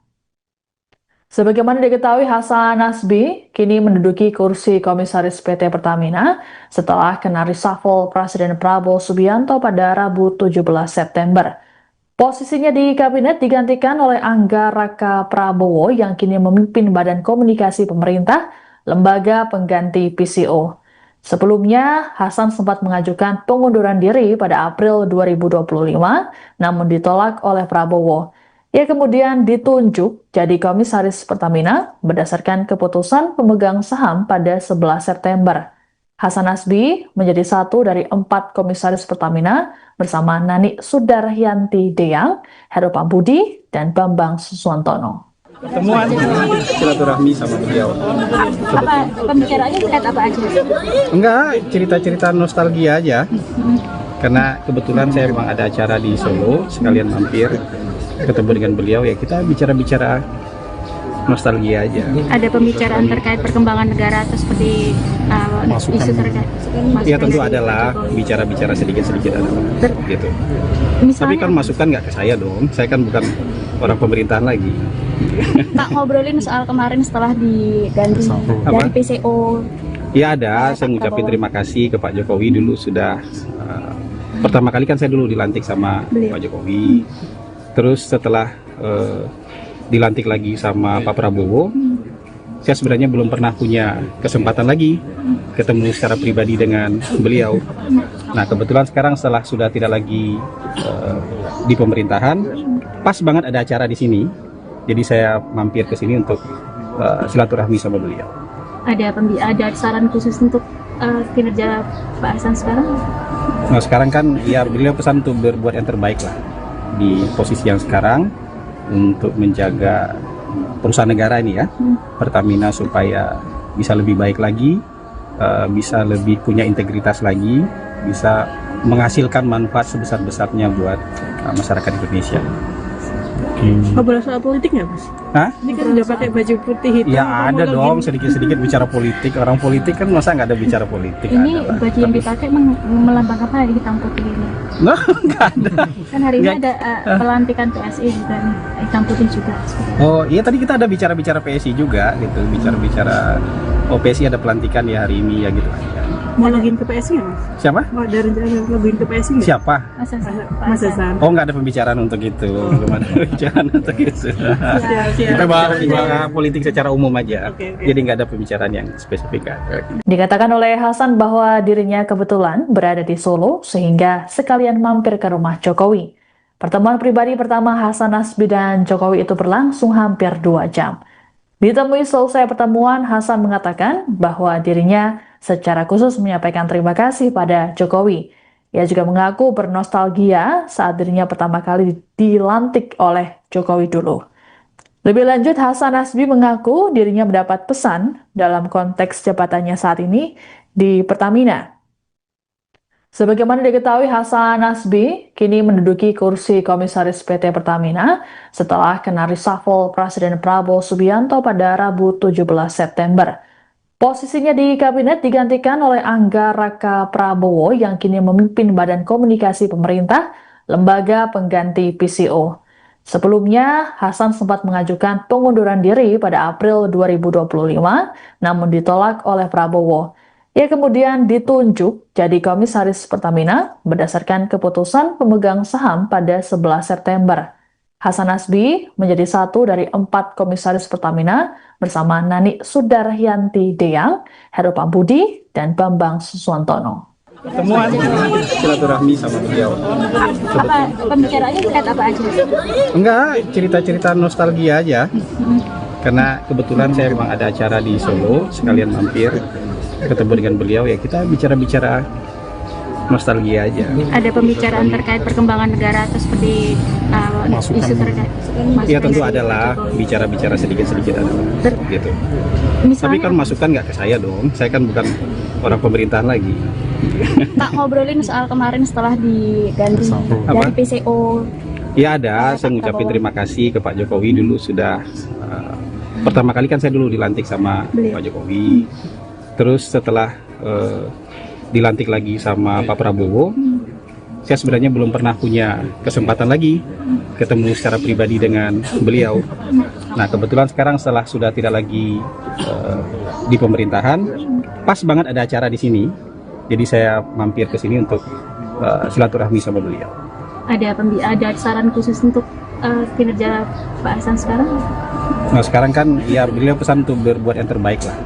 Sebagaimana diketahui, Hasan Nasbi kini menduduki kursi Komisaris PT Pertamina setelah kena reshuffle Presiden Prabowo Subianto pada Rabu 17 September. Posisinya di kabinet digantikan oleh Angga Raka Prabowo yang kini memimpin Badan Komunikasi Pemerintah, lembaga pengganti PCO. Sebelumnya, Hasan sempat mengajukan pengunduran diri pada April 2025, namun ditolak oleh Prabowo. Ia kemudian ditunjuk jadi Komisaris Pertamina berdasarkan keputusan pemegang saham pada 11 September. Hasan Nasbi menjadi satu dari 4 komisaris Pertamina bersama Nani Sudaryanti Deyang, Heru Pambudi, dan Bambang Suswantono. Pertemuan silaturahmi sama beliau. Apa pembicaraannya terkait apa aja? Enggak, cerita-cerita nostalgia aja. Karena kebetulan saya memang ada acara di Solo, sekalian mampir ketemu dengan beliau, ya kita bicara-bicara nostalgia aja. Ada pembicaraan terkait perkembangan negara atau seperti isu terkait? Ya tentu adalah bicara-bicara sedikit-sedikit ada gitu. Tapi kan masukan nggak ke saya dong, saya kan bukan orang pemerintahan lagi. Pak, ngobrolin soal kemarin setelah diganti dari PCO. Ya ada, saya ngucapin terima kasih ke Pak Jokowi dulu sudah pertama kali kan saya dulu dilantik sama Pak Jokowi, terus setelah dilantik lagi sama Pak Prabowo, saya sebenarnya belum pernah punya kesempatan lagi ketemu secara pribadi dengan beliau. Nah kebetulan sekarang setelah sudah tidak lagi di pemerintahan, pas banget ada acara di sini, jadi saya mampir ke sini untuk silaturahmi sama beliau. Ada saran khusus untuk kinerja Pak Hasan sekarang? Nah sekarang kan ya beliau pesan untuk berbuat yang terbaik lah di posisi yang sekarang untuk menjaga perusahaan negara ini ya, Pertamina, supaya bisa lebih baik lagi, bisa lebih punya integritas lagi, bisa menghasilkan manfaat sebesar-besarnya buat masyarakat Indonesia. Ngobrol soal politik nggak, Mas? Hah? Ini kan udah pakai baju putih hitam. Ya ada kamu dong, lagi- sedikit-sedikit bicara politik. Orang politik kan masa nggak ada bicara politik? Ini Ada lah. baju yang dipakai melambang apa di hitam putih ini? Nah, nggak ada. Kan hari ini Nggak. ada pelantikan PSI juga nih, hitam putih juga. Oh iya, tadi kita ada bicara-bicara PSI juga gitu, bicara-bicara PSI ada pelantikan ya hari ini ya gitu aja. Mau login ke PSI nggak, Mas? Siapa? Mau ada rencana login ke PSI nggak? Siapa? Mas Hasan. Pak Mas Hasan. Hasan. Oh nggak ada pembicaraan untuk itu, belum ada pembicaraan untuk itu. Siap. Kita bahas politik secara umum aja, Oke. jadi nggak ada pembicaraan yang spesifik. Dikatakan oleh Hasan bahwa dirinya kebetulan berada di Solo sehingga sekalian mampir ke rumah Jokowi. Pertemuan pribadi pertama Hasan Nasbi dan Jokowi itu berlangsung hampir 2 jam. Ditemui selesai pertemuan, Hasan mengatakan bahwa dirinya secara khusus menyampaikan terima kasih pada Jokowi. Ia juga mengaku bernostalgia saat dirinya pertama kali dilantik oleh Jokowi dulu. Lebih lanjut, Hasan Nasbi mengaku dirinya mendapat pesan dalam konteks jabatannya saat ini di Pertamina. Sebagaimana diketahui, Hasan Nasbi kini menduduki kursi komisaris PT Pertamina setelah kena reshuffle Presiden Prabowo Subianto pada Rabu 17 September. Posisinya di kabinet digantikan oleh Angga Raka Prabowo yang kini memimpin Badan Komunikasi Pemerintah, lembaga pengganti PCO. Sebelumnya, Hasan sempat mengajukan pengunduran diri pada April 2025, namun ditolak oleh Prabowo. Ia kemudian ditunjuk jadi komisaris Pertamina berdasarkan keputusan pemegang saham pada 11 September. Hasan Nasbi menjadi satu dari 4 komisaris Pertamina bersama Nani Sudaryanti Deyang, Heru Pambudi, dan Bambang Suswantono. Pertemuan silaturahmi sama beliau. Apa pembicaraannya terkait apa aja? Enggak, cerita-cerita nostalgia aja. Karena kebetulan saya memang ada acara di Solo, sekalian mampir ketemu dengan beliau, ya kita bicara-bicara nostalgia aja. Ada pembicaraan terkait perkembangan negara atau seperti Masukan. isu terkait? Ya tentu adalah bicara-bicara sedikit-sedikit adalah gitu. Tapi Misalnya, kan masukan nggak ke saya dong, saya kan bukan orang pemerintahan lagi. tak ngobrolin soal kemarin setelah diganti Apa? dari PCO. Ya ada, saya ngucapin terima kasih ke Pak Jokowi dulu sudah pertama kali kan saya dulu dilantik sama Pak Jokowi. Terus setelah dilantik lagi sama Pak Prabowo, saya sebenarnya belum pernah punya kesempatan lagi ketemu secara pribadi dengan beliau. Nah kebetulan sekarang setelah sudah tidak lagi di pemerintahan, pas banget ada acara di sini, jadi saya mampir ke sini untuk silaturahmi sama beliau. Ada saran khusus untuk kinerja Pak Hasan sekarang? Nah sekarang kan ya beliau pesan untuk berbuat yang terbaik lah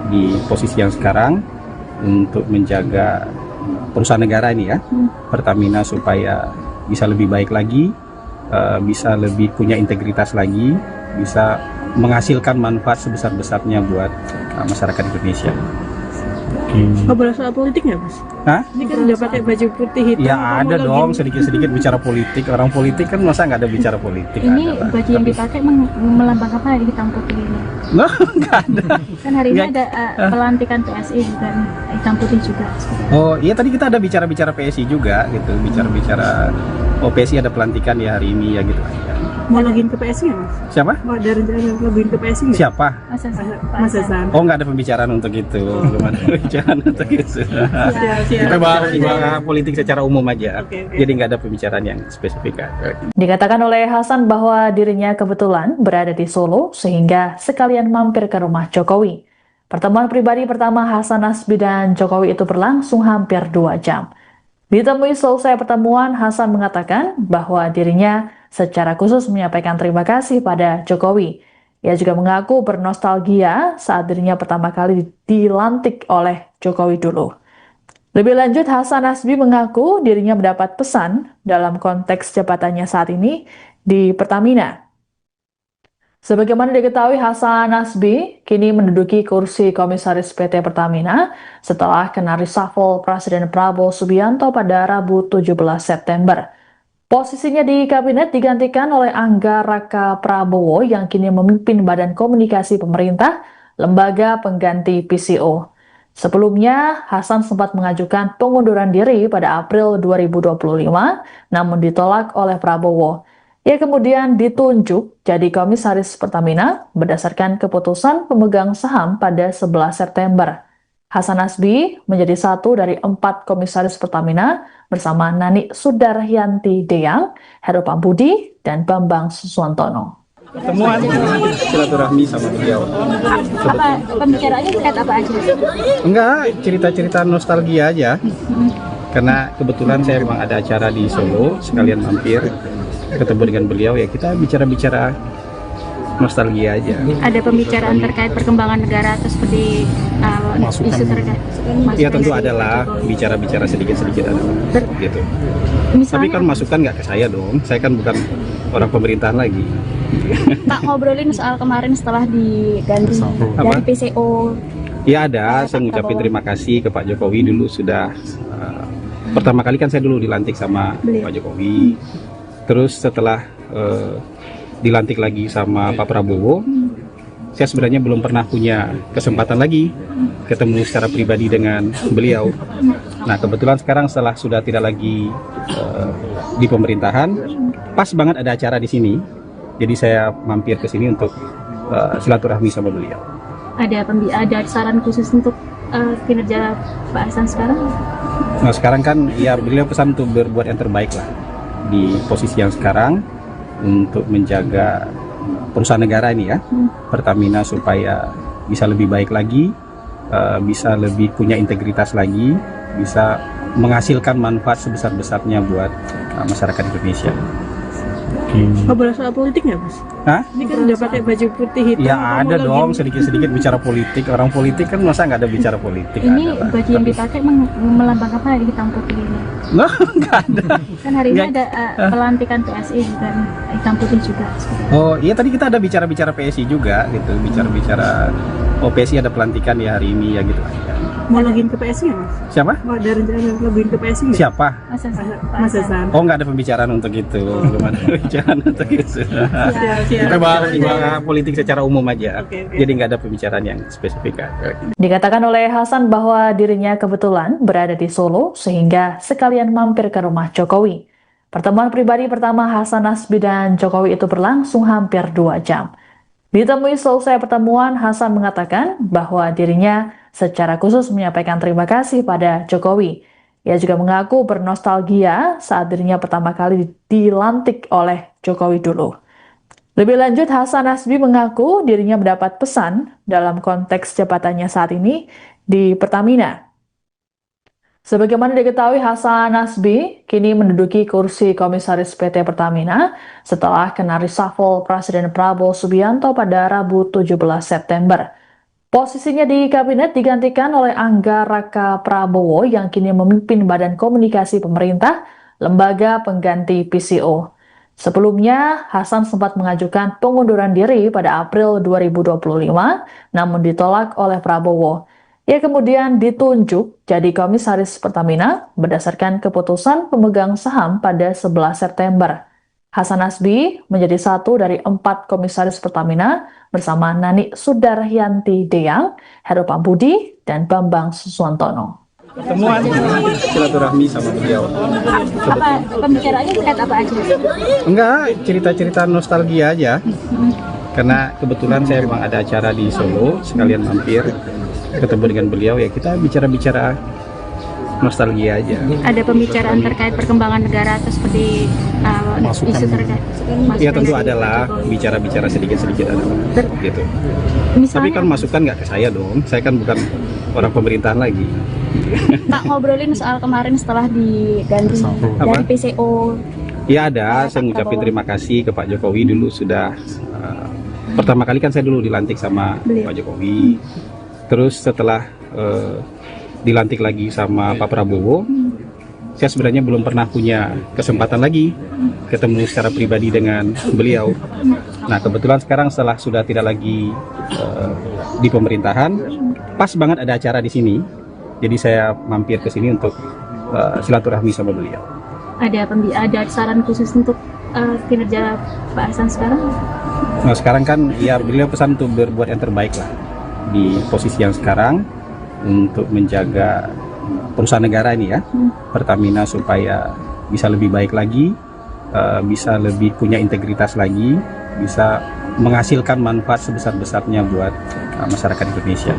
di posisi yang sekarang untuk menjaga perusahaan negara ini ya, Pertamina, supaya bisa lebih baik lagi, bisa lebih punya integritas lagi, bisa menghasilkan manfaat sebesar-besarnya buat masyarakat Indonesia. Ngobrol soal politik nggak, Mas? Hah? Ini kan udah pakai baju putih hitam. Ya kamu ada login- dong, sedikit-sedikit bicara politik. Orang politik kan masa nggak ada bicara politik? Ini Ada lah. baju yang dipakai melambang apa di hitam putih ini? Nah, nggak ada. Kan hari ini Nggak. ada pelantikan PSI juga nih, hitam putih juga. Oh iya, tadi kita ada bicara-bicara PSI juga gitu, bicara-bicara PSI ada pelantikan ya hari ini ya gitu aja. Mau login ke PSI nggak, Mas? Siapa? Mau ada rencana login ke PSI nggak? Siapa? Mas Hasan. Pak Mas Hasan. Hasan. Oh nggak ada pembicaraan untuk itu, belum ada pembicaraan untuk itu. Siap. Kita bahas politik secara umum aja, Oke. jadi nggak ada pembicaraan yang spesifik. Dikatakan oleh Hasan bahwa dirinya kebetulan berada di Solo sehingga sekalian mampir ke rumah Jokowi. Pertemuan pribadi pertama Hasan Nasbi dan Jokowi itu berlangsung hampir 2 jam. Ditemui selesai pertemuan, Hasan mengatakan bahwa dirinya secara khusus menyampaikan terima kasih pada Jokowi. Ia juga mengaku bernostalgia saat dirinya pertama kali dilantik oleh Jokowi dulu. Lebih lanjut, Hasan Nasbi mengaku dirinya mendapat pesan dalam konteks jabatannya saat ini di Pertamina. Sebagaimana diketahui, Hasan Nasbi kini menduduki kursi komisaris PT Pertamina setelah kena reshuffle Presiden Prabowo Subianto pada Rabu 17 September. Posisinya di kabinet digantikan oleh Angga Raka Prabowo yang kini memimpin Badan Komunikasi Pemerintah, lembaga pengganti PCO. Sebelumnya, Hasan sempat mengajukan pengunduran diri pada April 2025, namun ditolak oleh Prabowo. Ia kemudian ditunjuk jadi komisaris Pertamina berdasarkan keputusan pemegang saham pada 11 September. Hasan Nasbi menjadi satu dari 4 komisaris Pertamina bersama Nani Sudaryanti Deyang, Heru Pambudi, dan Bambang Suswantono. Pertemuan silaturahmi sama beliau. Apa pembicaraannya terkait apa aja? Enggak, cerita-cerita nostalgia aja. Karena kebetulan saya memang ada acara di Solo, sekalian mampir ketemu dengan beliau, ya kita bicara-bicara nostalgia aja. Ada pembicaraan terkait perkembangan negara atau seperti isu terkait? Ya tentu adalah bicara-bicara sedikit-sedikit ada gitu. Tapi kan masukan nggak ke saya dong, saya kan bukan orang pemerintahan lagi. Tak ngobrolin soal kemarin setelah diganti dari PCO. Ya ada, saya ngucapin terima kasih ke Pak Jokowi dulu sudah pertama kali kan saya dulu dilantik sama Pak Jokowi. Terus setelah dilantik lagi sama Pak Prabowo, saya sebenarnya belum pernah punya kesempatan lagi ketemu secara pribadi dengan beliau. Nah kebetulan sekarang setelah sudah tidak lagi di pemerintahan, pas banget ada acara di sini, jadi saya mampir ke sini untuk silaturahmi sama beliau. Ada saran khusus untuk kinerja Pak Hasan sekarang? Nah sekarang kan ya beliau pesan untuk berbuat yang terbaik lah di posisi yang sekarang untuk menjaga perusahaan negara ini ya, Pertamina, supaya bisa lebih baik lagi, bisa lebih punya integritas lagi, bisa menghasilkan manfaat sebesar-besarnya buat masyarakat Indonesia. Ngobrol soal politik nggak, Mas? Hah? Ini kan udah pakai baju putih hitam. Ya ada dong, sedikit-sedikit bicara politik. Orang politik kan masa nggak ada bicara politik? Ini ada baju yang dipakai melambang apa, hitam putih ini? Nah, nggak ada. Kan hari ini ada pelantikan PSI juga, hitam putih juga. Oh iya, tadi kita ada bicara-bicara PSI juga gitu, bicara-bicara PSI ada pelantikan ya hari ini ya gitu aja. Mau login ke PSI nggak, Mas? Siapa? Mau ada rencana login ke PSI nggak? Siapa? Mas Hasan. Oh nggak ada pembicaraan untuk itu, belum ada pembicaraan untuk itu. Kita bahas politik secara umum aja, Oke. jadi nggak ada pembicaraan yang spesifik. Dikatakan oleh Hasan bahwa dirinya kebetulan berada di Solo sehingga sekalian mampir ke rumah Jokowi. Pertemuan pribadi pertama Hasan Nasbi dan Jokowi itu berlangsung hampir 2 jam. Ditemui selesai pertemuan, Hasan mengatakan bahwa dirinya secara khusus menyampaikan terima kasih pada Jokowi. Ia juga mengaku bernostalgia saat dirinya pertama kali dilantik oleh Jokowi dulu. Lebih lanjut, Hasan Nasbi mengaku dirinya mendapat pesan dalam konteks jabatannya saat ini di Pertamina. Sebagaimana diketahui, Hasan Nasbi kini menduduki kursi komisaris PT Pertamina setelah kena reshuffle Presiden Prabowo Subianto pada Rabu 17 September. Posisinya di kabinet digantikan oleh Angga Raka Prabowo yang kini memimpin Badan Komunikasi Pemerintah, lembaga pengganti PCO. Sebelumnya, Hasan sempat mengajukan pengunduran diri pada April 2025, namun ditolak oleh Prabowo. Ia kemudian ditunjuk jadi komisaris Pertamina berdasarkan keputusan pemegang saham pada 11 September. Hasan Nasbi menjadi satu dari 4 komisaris Pertamina bersama Nani Sudaryanti Deyang, Heru Pambudi, dan Bambang Suswantono. Pertemuan silaturahmi sama beliau. Apa pembicaraannya terkait apa aja? Enggak, cerita-cerita nostalgia aja. Karena kebetulan saya memang ada acara di Solo, sekalian mampir ketemu dengan beliau, ya kita bicara-bicara nostalgia aja. Ada pembicaraan terkait perkembangan negara atau seperti isu terkait? Ya tentu adalah bicara-bicara sedikit-sedikit ada gitu. Tapi kan masukan nggak ke saya dong, saya kan bukan orang pemerintahan lagi. Tak ngobrolin soal kemarin setelah diganti Apa? dari PCO. Ya ada, saya ngucapin terima kasih ke Pak Jokowi dulu sudah pertama kali kan saya dulu dilantik sama Pak Jokowi. Terus setelah dilantik lagi sama Pak Prabowo, saya sebenarnya belum pernah punya kesempatan lagi ketemu secara pribadi dengan beliau. Nah kebetulan sekarang setelah sudah tidak lagi di pemerintahan, pas banget ada acara di sini, jadi saya mampir ke sini untuk silaturahmi sama beliau. Ada saran khusus untuk kinerja Pak Hasan sekarang? Nah sekarang kan ya beliau pesan untuk berbuat yang terbaik lah di posisi yang sekarang untuk menjaga perusahaan negara ini ya, Pertamina, supaya bisa lebih baik lagi, bisa lebih punya integritas lagi, bisa menghasilkan manfaat sebesar-besarnya buat masyarakat Indonesia.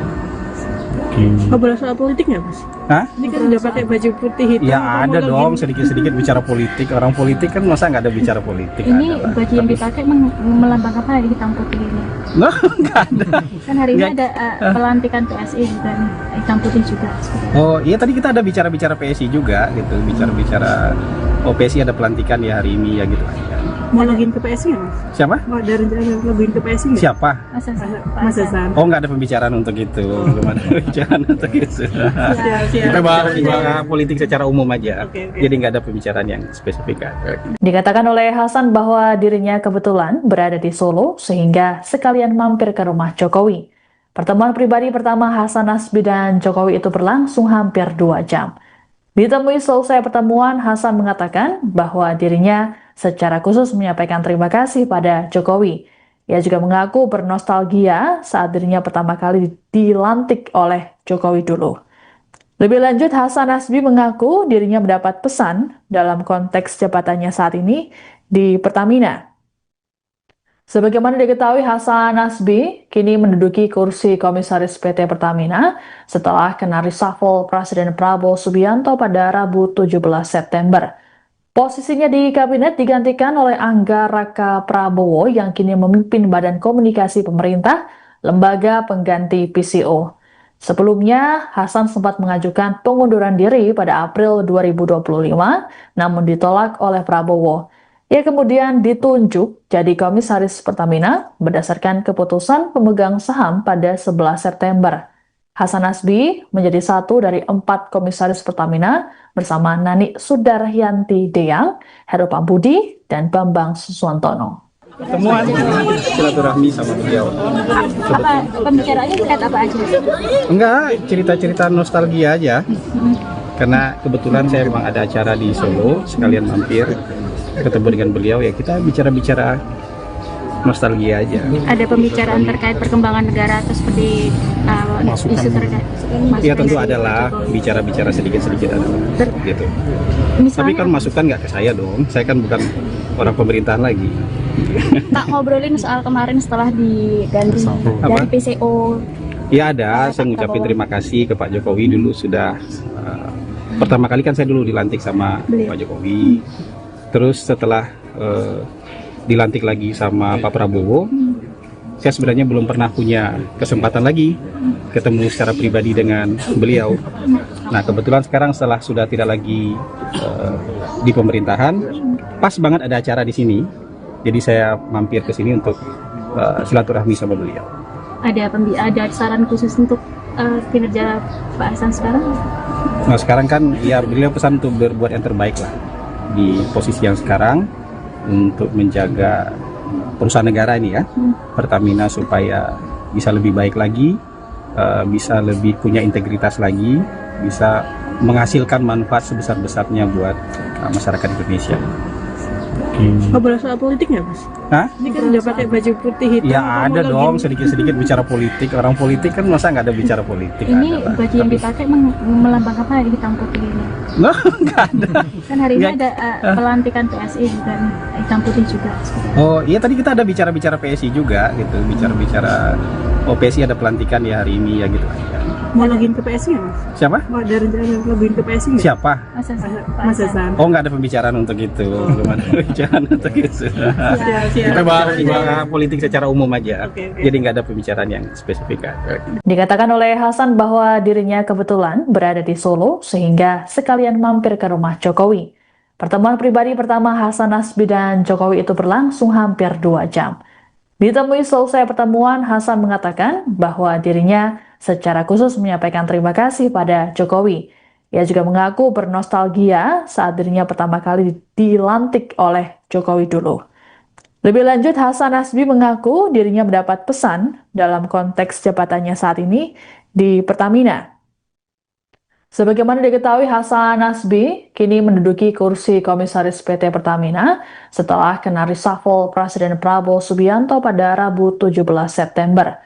Ngobrol soal politik nggak, Mas? Hah? Ini kan udah pakai baju putih hitam. Ya kamu ada lagi- dong, sedikit-sedikit bicara politik. Orang politik kan masa nggak ada bicara politik? Ini Ada lah. baju yang dipakai melambangkan apa, hitam putih ini? Nah, nggak ada. Kan hari ini Nggak. ada pelantikan PSI juga nih, hitam putih juga. Oh iya, tadi kita ada bicara-bicara PSI juga gitu, bicara-bicara PSI ada pelantikan ya hari ini ya gitu aja. Mau login ke PSI nggak, Mas? Siapa? Mau ada rencana login ke PSI nggak? Siapa? Mas Hasan. Pak Mas Hasan. Hasan. Oh nggak ada pembicaraan untuk itu, belum ada pembicaraan untuk itu. Siap. Kita bahas politik secara umum aja, Oke. jadi nggak ada pembicaraan yang spesifik. Dikatakan oleh Hasan bahwa dirinya kebetulan berada di Solo sehingga sekalian mampir ke rumah Jokowi. Pertemuan pribadi pertama Hasan Nasbi dan Jokowi itu berlangsung hampir 2 jam. Ditemui selesai pertemuan, Hasan mengatakan bahwa dirinya secara khusus menyampaikan terima kasih pada Jokowi. Ia juga mengaku bernostalgia saat dirinya pertama kali dilantik oleh Jokowi dulu. Lebih lanjut, Hasan Nasbi mengaku dirinya mendapat pesan dalam konteks jabatannya saat ini di Pertamina. Sebagaimana diketahui, Hasan Nasbi kini menduduki kursi komisaris PT Pertamina setelah kena reshuffle Presiden Prabowo Subianto pada Rabu 17 September. Posisinya di kabinet digantikan oleh Angga Raka Prabowo yang kini memimpin Badan Komunikasi Pemerintah, lembaga pengganti PCO. Sebelumnya, Hasan sempat mengajukan pengunduran diri pada April 2025, namun ditolak oleh Prabowo. Ia kemudian ditunjuk jadi komisaris Pertamina berdasarkan keputusan pemegang saham pada 11 September. Hasan Nasbi menjadi satu dari 4 komisaris Pertamina bersama Nani Sudaryanti Deyang, Heru Pambudi, dan Bambang Suswantono. Pertemuan silaturahmi sama beliau. Apa pembicaraannya terkait apa aja? Enggak, cerita-cerita nostalgia aja. Karena kebetulan saya memang ada acara di Solo, sekalian mampir ketemu dengan beliau, ya kita bicara-bicara nostalgia aja. Ada pembicaraan terkait perkembangan negara atau seperti isu terkait? Ya tentu adalah bicara-bicara sedikit-sedikit adalah gitu. Tapi Misalnya, kan masukan nggak ke saya dong, saya kan bukan orang pemerintahan lagi. tak ngobrolin soal kemarin setelah diganti dari PCO. Ya ada, saya ngucapin terima kasih ke Pak Jokowi dulu sudah pertama kali kan saya dulu dilantik sama Pak Jokowi. Terus setelah dilantik lagi sama Pak Prabowo, saya sebenarnya belum pernah punya kesempatan lagi ketemu secara pribadi dengan beliau. Nah kebetulan sekarang setelah sudah tidak lagi di pemerintahan, pas banget ada acara di sini, jadi saya mampir ke sini untuk silaturahmi sama beliau. Ada saran khusus untuk kinerja Pak Hasan sekarang? Nah sekarang kan ya beliau pesan untuk berbuat yang terbaik lah di posisi yang sekarang untuk menjaga perusahaan negara ini ya, Pertamina, supaya bisa lebih baik lagi, bisa lebih punya integritas lagi, bisa menghasilkan manfaat sebesar-besarnya buat masyarakat Indonesia. Ngobrol soal politik nggak, Mas? Hah? Ini kan udah pakai baju putih hitam. Ya kamu ada login- dong, sedikit-sedikit bicara politik. Orang politik kan masa nggak ada bicara politik? Ini Ada lah. baju yang Tapi- dipakai melambangkan apa, hitam putih ini? Nah, nggak ada. Kan hari ini Nggak. ada pelantikan PSI juga nih, hitam putih juga. Oh iya, tadi kita ada bicara-bicara PSI juga gitu, bicara-bicara PSI ada pelantikan ya hari ini ya gitu aja. Mau login ke PSI nggak, Mas? Siapa? Mau ada rencana login ke PSI nggak? Siapa? Mas Hasan. Pak Mas Hasan. Hasan. Oh nggak ada pembicaraan untuk itu, belum ada pembicaraan. pembicaraan atau gitu. Kita bahas politik secara umum aja. Jadi nggak ada pembicaraan yang spesifik. Dikatakan oleh Hasan bahwa dirinya kebetulan berada di Solo sehingga sekalian mampir ke rumah Jokowi. Pertemuan pribadi pertama Hasan Nasbi dan Jokowi itu berlangsung hampir 2 jam. Ditemui selesai pertemuan, Hasan mengatakan bahwa dirinya secara khusus menyampaikan terima kasih pada Jokowi. Ia juga mengaku bernostalgia saat dirinya pertama kali dilantik oleh Jokowi dulu. Lebih lanjut, Hasan Nasbi mengaku dirinya mendapat pesan dalam konteks jabatannya saat ini di Pertamina. Sebagaimana diketahui, Hasan Nasbi kini menduduki kursi Komisaris PT Pertamina setelah kena reshuffle Presiden Prabowo Subianto pada Rabu 17 September.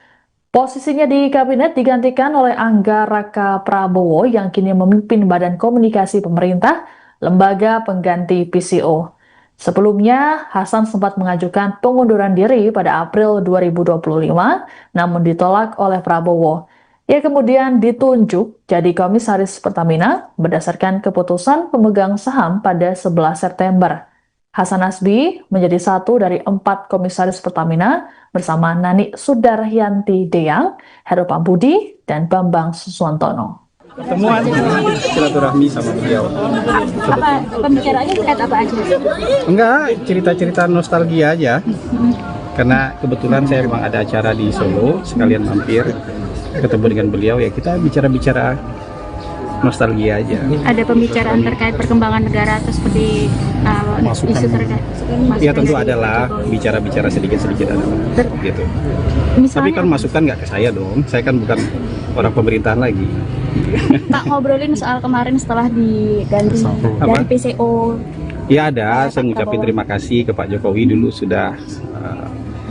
Posisinya di kabinet digantikan oleh Angga Raka Prabowo yang kini memimpin Badan Komunikasi Pemerintah, lembaga pengganti PCO. Sebelumnya, Hasan sempat mengajukan pengunduran diri pada April 2025, namun ditolak oleh Prabowo. Ia kemudian ditunjuk jadi Komisaris Pertamina berdasarkan keputusan pemegang saham pada 11 September. Hasan Nasbi menjadi satu dari 4 Komisaris Pertamina bersama Nani Sudaryanti Deyang, Heru Pambudi, dan Bambang Suswantono. Pertemuan silaturahmi sama beliau. Apa pembicaraannya terkait apa aja? Enggak, cerita-cerita nostalgia aja. Karena kebetulan saya memang ada acara di Solo, sekalian mampir ketemu dengan beliau, ya kita bicara-bicara nostalgia aja. Ada pembicaraan terkait perkembangan negara atau seperti isu terkait? Ya tentu adalah bicara-bicara sedikit-sedikit ada gitu. Tapi kan masukan nggak ke saya dong, saya kan bukan orang pemerintahan lagi. Tak ngobrolin soal kemarin setelah diganti dari PCO. Ya ada, saya ngucapin terima kasih ke Pak Jokowi dulu sudah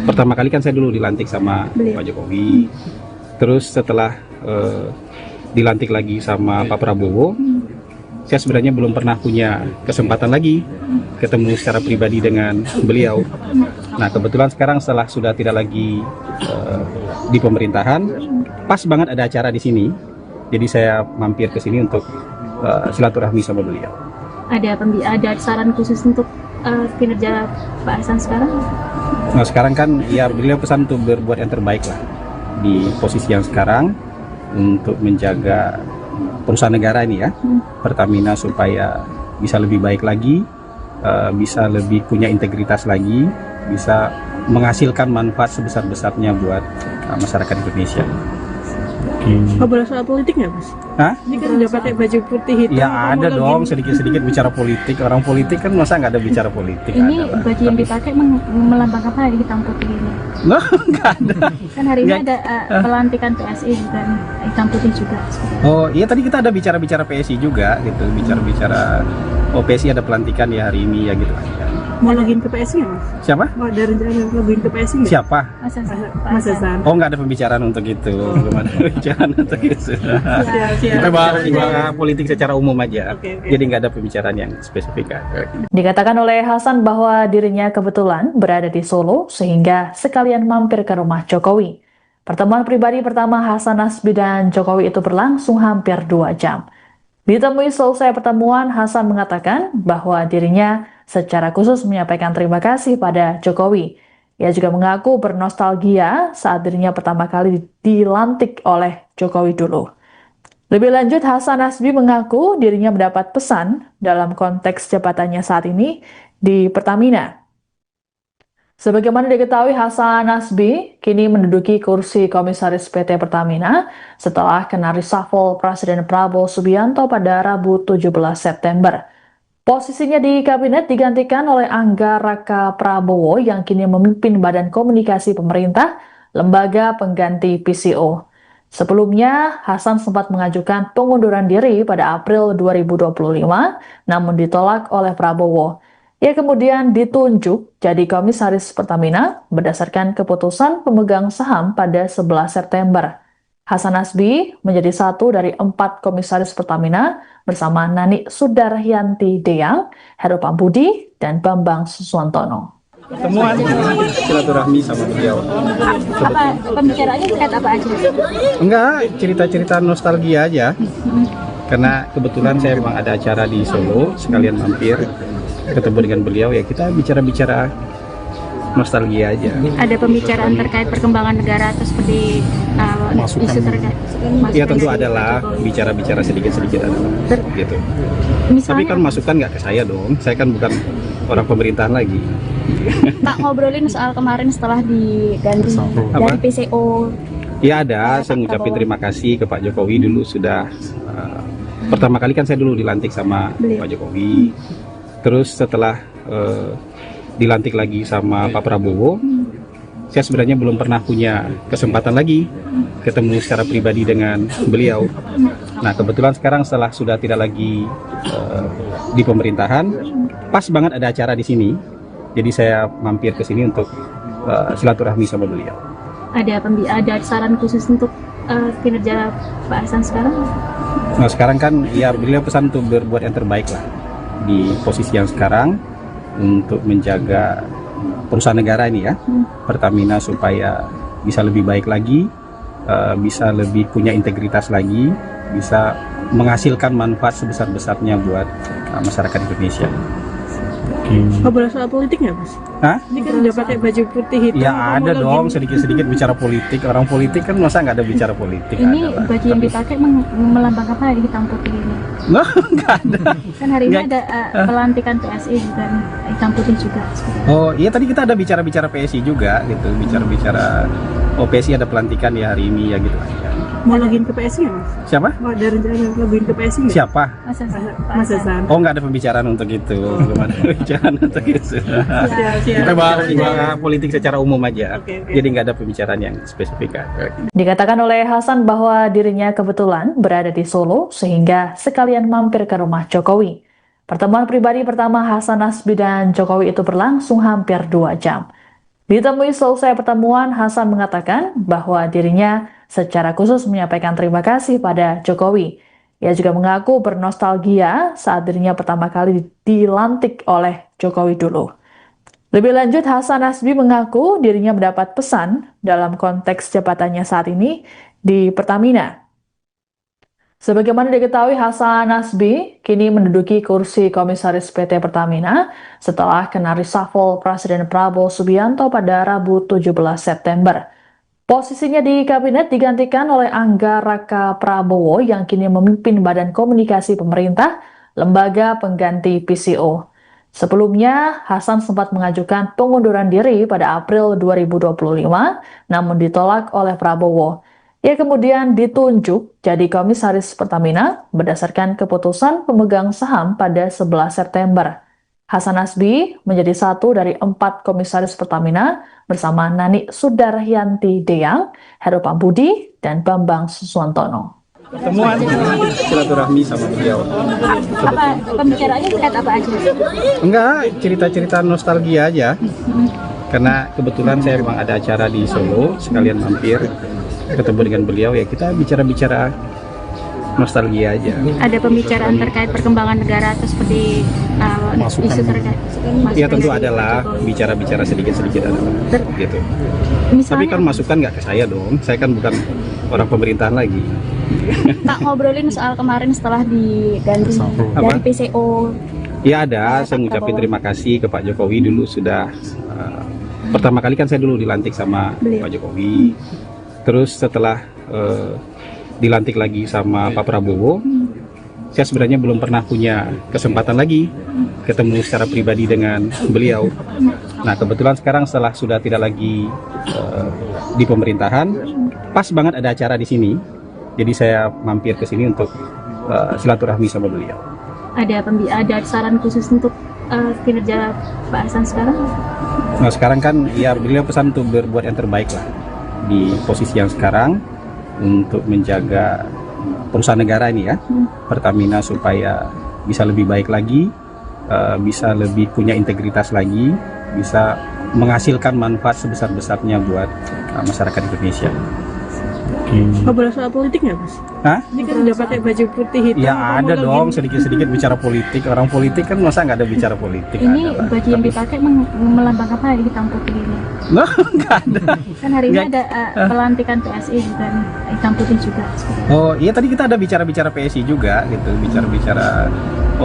pertama kali kan saya dulu dilantik sama Pak Jokowi. Terus setelah dilantik lagi sama Pak Prabowo, saya sebenarnya belum pernah punya kesempatan lagi ketemu secara pribadi dengan beliau. Nah kebetulan sekarang setelah sudah tidak lagi di pemerintahan, pas banget ada acara di sini, jadi saya mampir ke sini untuk silaturahmi sama beliau. Ada saran khusus untuk kinerja Pak Hasan sekarang? Nah sekarang kan ya beliau pesan untuk berbuat yang terbaik lah di posisi yang sekarang untuk menjaga perusahaan negara ini ya, Pertamina, supaya bisa lebih baik lagi, bisa lebih punya integritas lagi, bisa menghasilkan manfaat sebesar-besarnya buat masyarakat Indonesia. Ngobrol soal politik nggak, Mas? Hah? Ini kan udah pakai baju putih hitam. Ya ada dong, sedikit-sedikit bicara politik. Orang politik kan masa nggak ada bicara politik? Ini ada lah. baju yang dipakai melambangkan apa di hitam putih ini? Nah, nggak ada. Kan hari ini ada pelantikan PSI juga nih, hitam putih juga. Oh iya, tadi kita ada bicara-bicara PSI juga gitu, bicara-bicara PSI ada pelantikan ya hari ini ya gitu aja. Mau login ke PSI nggak, Mas? Siapa? Mau ada rencana login ke PSI nggak? Siapa? Mas Hasan. Oh nggak ada pembicaraan untuk itu, belum ada pembicaraan untuk itu. Kita bahas politik secara umum aja. Jadi nggak ada pembicaraan yang spesifik. Dikatakan oleh Hasan bahwa dirinya kebetulan berada di Solo sehingga sekalian mampir ke rumah Jokowi. Pertemuan pribadi pertama Hasan Nasbi dan Jokowi itu berlangsung hampir 2 jam. Ditemui selesai pertemuan, Hasan mengatakan bahwa dirinya secara khusus menyampaikan terima kasih pada Jokowi. Ia juga mengaku bernostalgia saat dirinya pertama kali dilantik oleh Jokowi dulu. Lebih lanjut, Hasan Nasbi mengaku dirinya mendapat pesan dalam konteks jabatannya saat ini di Pertamina. Sebagaimana diketahui, Hasan Nasbi kini menduduki kursi Komisaris PT Pertamina setelah kena reshuffle Presiden Prabowo Subianto pada Rabu 17 September. Posisinya di kabinet digantikan oleh Angga Raka Prabowo yang kini memimpin Badan Komunikasi Pemerintah, lembaga pengganti PCO. Sebelumnya, Hasan sempat mengajukan pengunduran diri pada April 2025, namun ditolak oleh Prabowo. Ia kemudian ditunjuk jadi Komisaris Pertamina berdasarkan keputusan pemegang saham pada 11 September. Hasan Nasbi menjadi satu dari 4 Komisaris Pertamina bersama Nani Sudaryanti Deyang, Heru Pambudi, dan Bambang Suswantono. Pertemuan silaturahmi sama beliau. Apa pembicaraannya terkait apa aja? Enggak, cerita-cerita nostalgia aja. Karena kebetulan saya memang ada acara di Solo, sekalian mampir ketemu dengan beliau ya kita bicara-bicara nostalgia aja. Ada pembicaraan terkait perkembangan negara atau seperti isu terkait Ya tentu adalah bicara-bicara sedikit-sedikit adalah gitu. Tapi misalnya kan masukan nggak ke saya dong, saya kan bukan orang pemerintahan lagi. tak ngobrolin soal kemarin setelah diganti dari PCO. Ya ada, saya ngucapin terima kasih ke Pak Jokowi dulu sudah pertama kali kan saya dulu dilantik sama Pak Jokowi. Terus setelah dilantik lagi sama Pak Prabowo, saya sebenarnya belum pernah punya kesempatan lagi ketemu secara pribadi dengan beliau. Nah kebetulan sekarang setelah sudah tidak lagi di pemerintahan, pas banget ada acara di sini, jadi saya mampir ke sini untuk silaturahmi sama beliau. Ada saran khusus untuk kinerja Pak Hasan sekarang? Nah sekarang kan ya beliau pesan untuk berbuat yang terbaik lah di posisi yang sekarang untuk menjaga perusahaan negara ini ya, Pertamina, supaya bisa lebih baik lagi, bisa lebih punya integritas lagi, bisa menghasilkan manfaat sebesar-besarnya buat masyarakat Indonesia. Ngobrol soal politik nggak, Mas? Hah? Ini kan udah pakai baju putih hitam. Ya kamu ada lagi- dong, sedikit-sedikit bicara politik. Orang politik kan masa nggak ada bicara politik? Ini Ada lah. baju yang dipakai melambangkan apa hitam putih ini? Nah, nggak ada. Kan hari ini Nggak. ada pelantikan PSI juga nih, hitam putih juga. Oh iya tadi kita ada bicara-bicara PSI juga gitu, bicara-bicara PSI ada pelantikan ya hari ini ya gitu aja. Mau login ke PSI nggak, Mas? Siapa? Mau ada rencana login ke PSI nggak? Siapa? Mas Hasan. Mas Hasan. Oh nggak ada pembicaraan untuk itu, belum ada pembicaraan untuk itu. Siap. Kita bahas bicara politik secara umum aja, Oke. jadi nggak ada pembicaraan yang spesifik. Dikatakan oleh Hasan bahwa dirinya kebetulan berada di Solo sehingga sekalian mampir ke rumah Jokowi. Pertemuan pribadi pertama Hasan Nasbi dan Jokowi itu berlangsung hampir 2 jam. Ditemui selesai pertemuan, Hasan mengatakan bahwa dirinya secara khusus menyampaikan terima kasih pada Jokowi. Ia juga mengaku bernostalgia saat dirinya pertama kali dilantik oleh Jokowi dulu. Lebih lanjut, Hasan Nasbi mengaku dirinya mendapat pesan dalam konteks jabatannya saat ini di Pertamina. Sebagaimana diketahui, Hasan Nasbi kini menduduki kursi komisaris PT Pertamina setelah kena reshuffle Presiden Prabowo Subianto pada Rabu 17 September. Posisinya di kabinet digantikan oleh Angga Raka Prabowo yang kini memimpin Badan Komunikasi Pemerintah, lembaga pengganti PCO. Sebelumnya, Hasan sempat mengajukan pengunduran diri pada April 2025, namun ditolak oleh Prabowo. Ia kemudian ditunjuk jadi komisaris Pertamina berdasarkan keputusan pemegang saham pada 11 September. Hasan Nasbi menjadi satu dari 4 komisaris Pertamina bersama Nani Sudaryanti Deyang, Heru Pambudi, dan Bambang Suswantono. Pertemuan silaturahmi sama beliau. Apa pembicaraannya terkait apa aja? Enggak, cerita-cerita nostalgia aja. Karena kebetulan saya memang ada acara di Solo, sekalian mampir ketemu dengan beliau ya kita bicara-bicara nostalgia aja. Ada pembicaraan terkait perkembangan negara atau seperti isu terkait Ya tentu adalah bicara-bicara sedikit-sedikit adalah gitu. Tapi misalnya kan masukan nggak ke saya dong, saya kan bukan orang pemerintahan lagi. tak ngobrolin soal kemarin setelah diganti dari PCO. Ya ada, saya ngucapin terima kasih ke Pak Jokowi dulu sudah pertama kali kan saya dulu dilantik sama Pak Jokowi. Terus setelah dilantik lagi sama Pak Prabowo, saya sebenarnya belum pernah punya kesempatan lagi ketemu secara pribadi dengan beliau. Nah kebetulan sekarang setelah sudah tidak lagi di pemerintahan, pas banget ada acara di sini, jadi saya mampir ke sini untuk silaturahmi sama beliau. Ada saran khusus untuk kinerja Pak Hasan sekarang? Nah sekarang kan ya beliau pesan untuk berbuat yang terbaik lah di posisi yang sekarang untuk menjaga perusahaan negara ini ya, Pertamina, supaya bisa lebih baik lagi, bisa lebih punya integritas lagi, bisa menghasilkan manfaat sebesar-besarnya buat masyarakat Indonesia. Ngobrol soal politik nggak, Mas? Hah? Ini kan udah pakai baju putih hitam. Ya kamu ada login- dong, sedikit-sedikit bicara politik. Orang politik kan masa nggak ada bicara politik? Ini Ada lah. baju yang dipakai melambangkan apa hitam putih ini? Nah, nggak ada. Kan hari ini Nggak. ada pelantikan PSI juga nih, hitam putih juga. Oh iya tadi kita ada bicara-bicara PSI juga gitu, bicara-bicara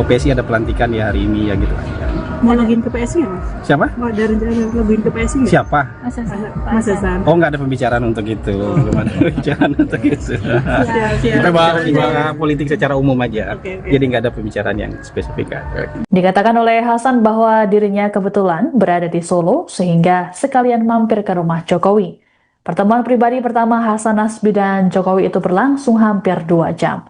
PSI ada pelantikan ya hari ini ya gitu aja. Mau login ke PSI nggak, Mas? Siapa? Mau ada rencana login ke PSI nggak? Siapa? Mas Hasan. Oh, nggak ada pembicaraan untuk itu. Belum ada pembicaraan untuk itu. Siap. Kita bahas politik secara umum aja. Oke. Jadi nggak ada pembicaraan yang spesifik. Dikatakan oleh Hasan bahwa dirinya kebetulan berada di Solo sehingga sekalian mampir ke rumah Jokowi. Pertemuan pribadi pertama Hasan Nasbi dan Jokowi itu berlangsung hampir 2 jam.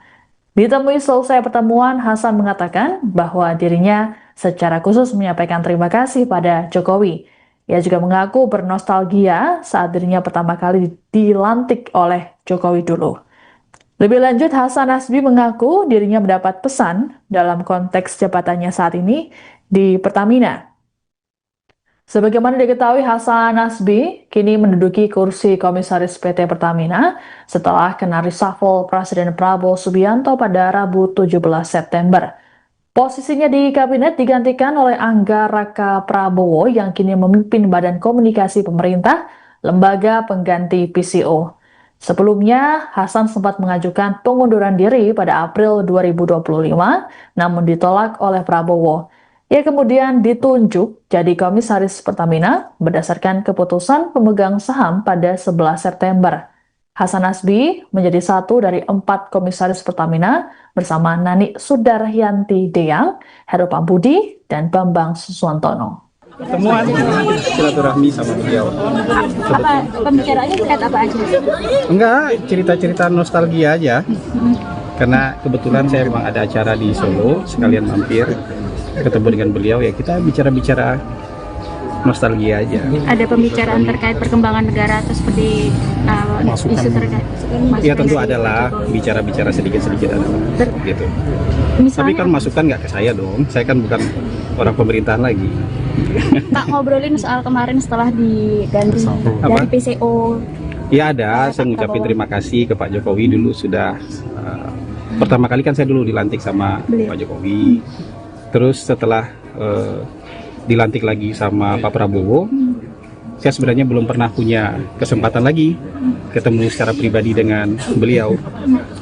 Ditemui selesai pertemuan, Hasan mengatakan bahwa dirinya secara khusus menyampaikan terima kasih pada Jokowi. Ia juga mengaku bernostalgia saat dirinya pertama kali dilantik oleh Jokowi dulu. Lebih lanjut, Hasan Nasbi mengaku dirinya mendapat pesan dalam konteks jabatannya saat ini di Pertamina. Sebagaimana diketahui, Hasan Nasbi kini menduduki kursi komisaris PT Pertamina setelah kena reshuffle Presiden Prabowo Subianto pada Rabu 17 September. Posisinya di kabinet digantikan oleh Angga Raka Prabowo yang kini memimpin Badan Komunikasi Pemerintah, lembaga pengganti PCO. Sebelumnya, Hasan sempat mengajukan pengunduran diri pada April 2025, namun ditolak oleh Prabowo. Ia kemudian ditunjuk jadi komisaris Pertamina berdasarkan keputusan pemegang saham pada 11 September. Hasan Nasbi menjadi satu dari 4 komisaris Pertamina bersama Nani Sudaryanti Deyang, Heru Pambudi, dan Bambang Suswantono. Pertemuan silaturahmi sama beliau. Apa pembicaraannya terkait apa aja? Enggak, cerita-cerita nostalgia aja. Karena kebetulan saya memang ada acara di Solo, sekalian mampir ketemu dengan beliau, ya kita bicara-bicara nostalgia aja. Ada pembicaraan terkait perkembangan negara atau seperti isu terkait? Ya tentu adalah bicara-bicara sedikit-sedikit adalah gitu. Tapi kan masukan nggak ke saya dong, saya kan bukan orang pemerintahan lagi. Pak, ngobrolin soal kemarin setelah diganti dari PCO. Ya ada, saya ngucapin terima kasih ke Pak Jokowi dulu sudah pertama kali kan saya dulu dilantik sama Pak Jokowi. Terus setelah dilantik lagi sama Pak Prabowo, saya sebenarnya belum pernah punya kesempatan lagi ketemu secara pribadi dengan beliau.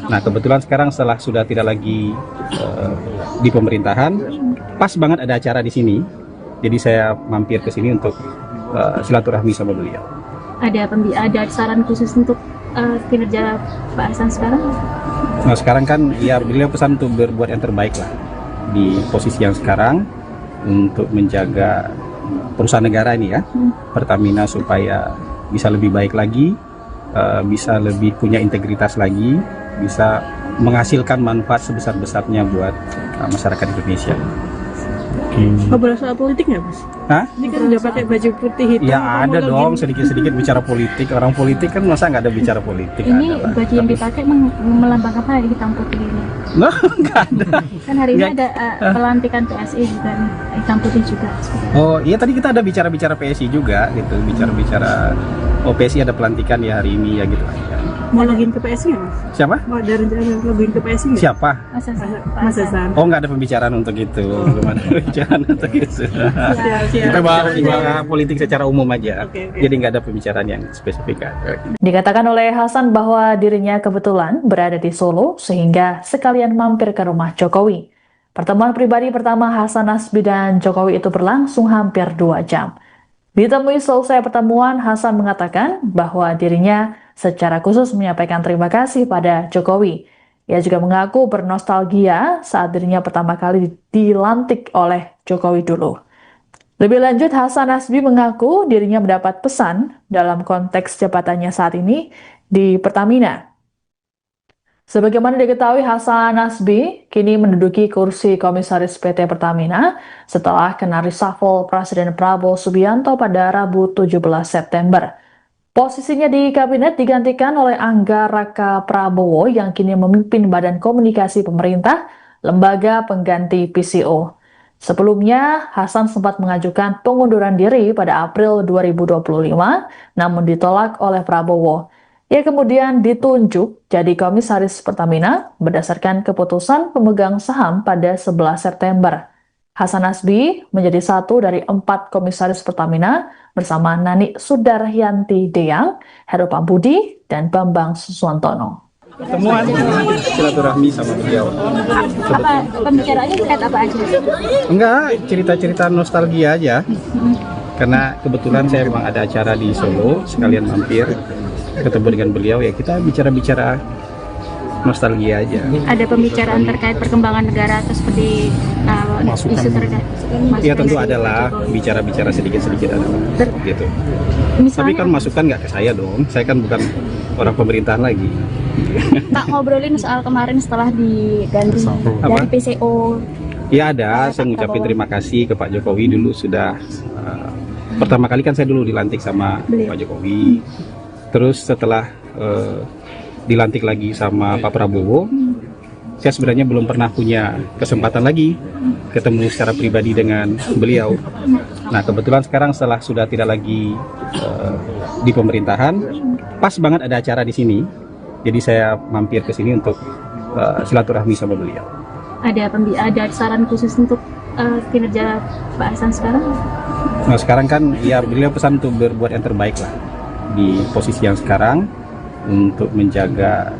Nah kebetulan sekarang setelah sudah tidak lagi di pemerintahan, pas banget ada acara di sini, jadi saya mampir ke sini untuk silaturahmi sama beliau. Ada saran khusus untuk kinerja Pak Hasan sekarang? Nah sekarang kan ya beliau pesan untuk berbuat yang terbaik lah di posisi yang sekarang untuk menjaga perusahaan negara ini ya, Pertamina, supaya bisa lebih baik lagi, bisa lebih punya integritas lagi, bisa menghasilkan manfaat sebesar-besarnya buat masyarakat Indonesia. Ngobrol soal politik nggak, Mas? Hah? Ini kan udah pakai baju putih hitam. Ya ada mau dong, login. sedikit-sedikit bicara politik. Orang politik kan masa nggak ada bicara politik? Ini Ada lah. baju yang dipakai melambangkan apa hitam putih ini? Nah, nggak ada. Kan hari ini Nggak. ada pelantikan PSI juga nih, hitam putih juga. Oh iya, tadi kita ada bicara-bicara PSI juga gitu, bicara-bicara PSI ada pelantikan ya hari ini ya gitu aja. Mau login ke PSI nggak, Mas? Siapa? Mau ada rencana login ke PSI nggak? Siapa? Mas Hasan. Oh, nggak ada pembicaraan untuk itu. Belum ada pembicaraan untuk itu. Siap. Kita bahas politik secara umum aja. Oke. Jadi nggak ada pembicaraan yang spesifik. Dikatakan oleh Hasan bahwa dirinya kebetulan berada di Solo sehingga sekalian mampir ke rumah Jokowi. Pertemuan pribadi pertama Hasan Nasbi dan Jokowi itu berlangsung hampir 2 jam. Ditemui selesai pertemuan, Hasan mengatakan bahwa dirinya secara khusus menyampaikan terima kasih pada Jokowi. Ia juga mengaku bernostalgia saat dirinya pertama kali dilantik oleh Jokowi dulu. Lebih lanjut, Hasan Nasbi mengaku dirinya mendapat pesan dalam konteks jabatannya saat ini di Pertamina. Sebagaimana diketahui, Hasan Nasbi kini menduduki kursi komisaris PT Pertamina setelah kena reshuffle Presiden Prabowo Subianto pada Rabu 17 September. Posisinya di kabinet digantikan oleh Angga Raka Prabowo yang kini memimpin Badan Komunikasi Pemerintah, lembaga pengganti PCO. Sebelumnya, Hasan sempat mengajukan pengunduran diri pada April 2025, namun ditolak oleh Prabowo. Ia kemudian ditunjuk jadi komisaris Pertamina berdasarkan keputusan pemegang saham pada 11 September. Hasan Nasbi menjadi satu dari 4 komisaris Pertamina bersama Nani Sudaryanti Deyang, Heru Pambudi, dan Bambang Suswantono. Pertemuan silaturahmi sama beliau. Apa pembicaraannya terkait apa aja? Enggak, cerita-cerita nostalgia aja. Karena kebetulan saya memang ada acara di Solo, sekalian mampir ketemu dengan beliau, ya kita bicara-bicara nostalgia aja. Ada pembicaraan terkait perkembangan negara atau seperti isu terkait? Ya tentu adalah bicara-bicara sedikit-sedikit ada gitu. Tapi Misalnya, kan masukan nggak ke saya dong, saya kan bukan orang pemerintahan lagi. tak ngobrolin soal kemarin setelah diganti Apa? dari PCO. Ya ada, saya ngucapin terima kasih ke Pak Jokowi dulu sudah pertama kali kan saya dulu dilantik sama Pak Jokowi. Terus setelah dilantik lagi sama Pak Prabowo, saya sebenarnya belum pernah punya kesempatan lagi ketemu secara pribadi dengan beliau. Nah kebetulan sekarang setelah sudah tidak lagi di pemerintahan, pas banget ada acara di sini, jadi saya mampir ke sini untuk silaturahmi sama beliau. Ada saran khusus untuk kinerja Pak Hasan sekarang? Nah sekarang kan ya beliau pesan untuk berbuat yang terbaik lah di posisi yang sekarang untuk menjaga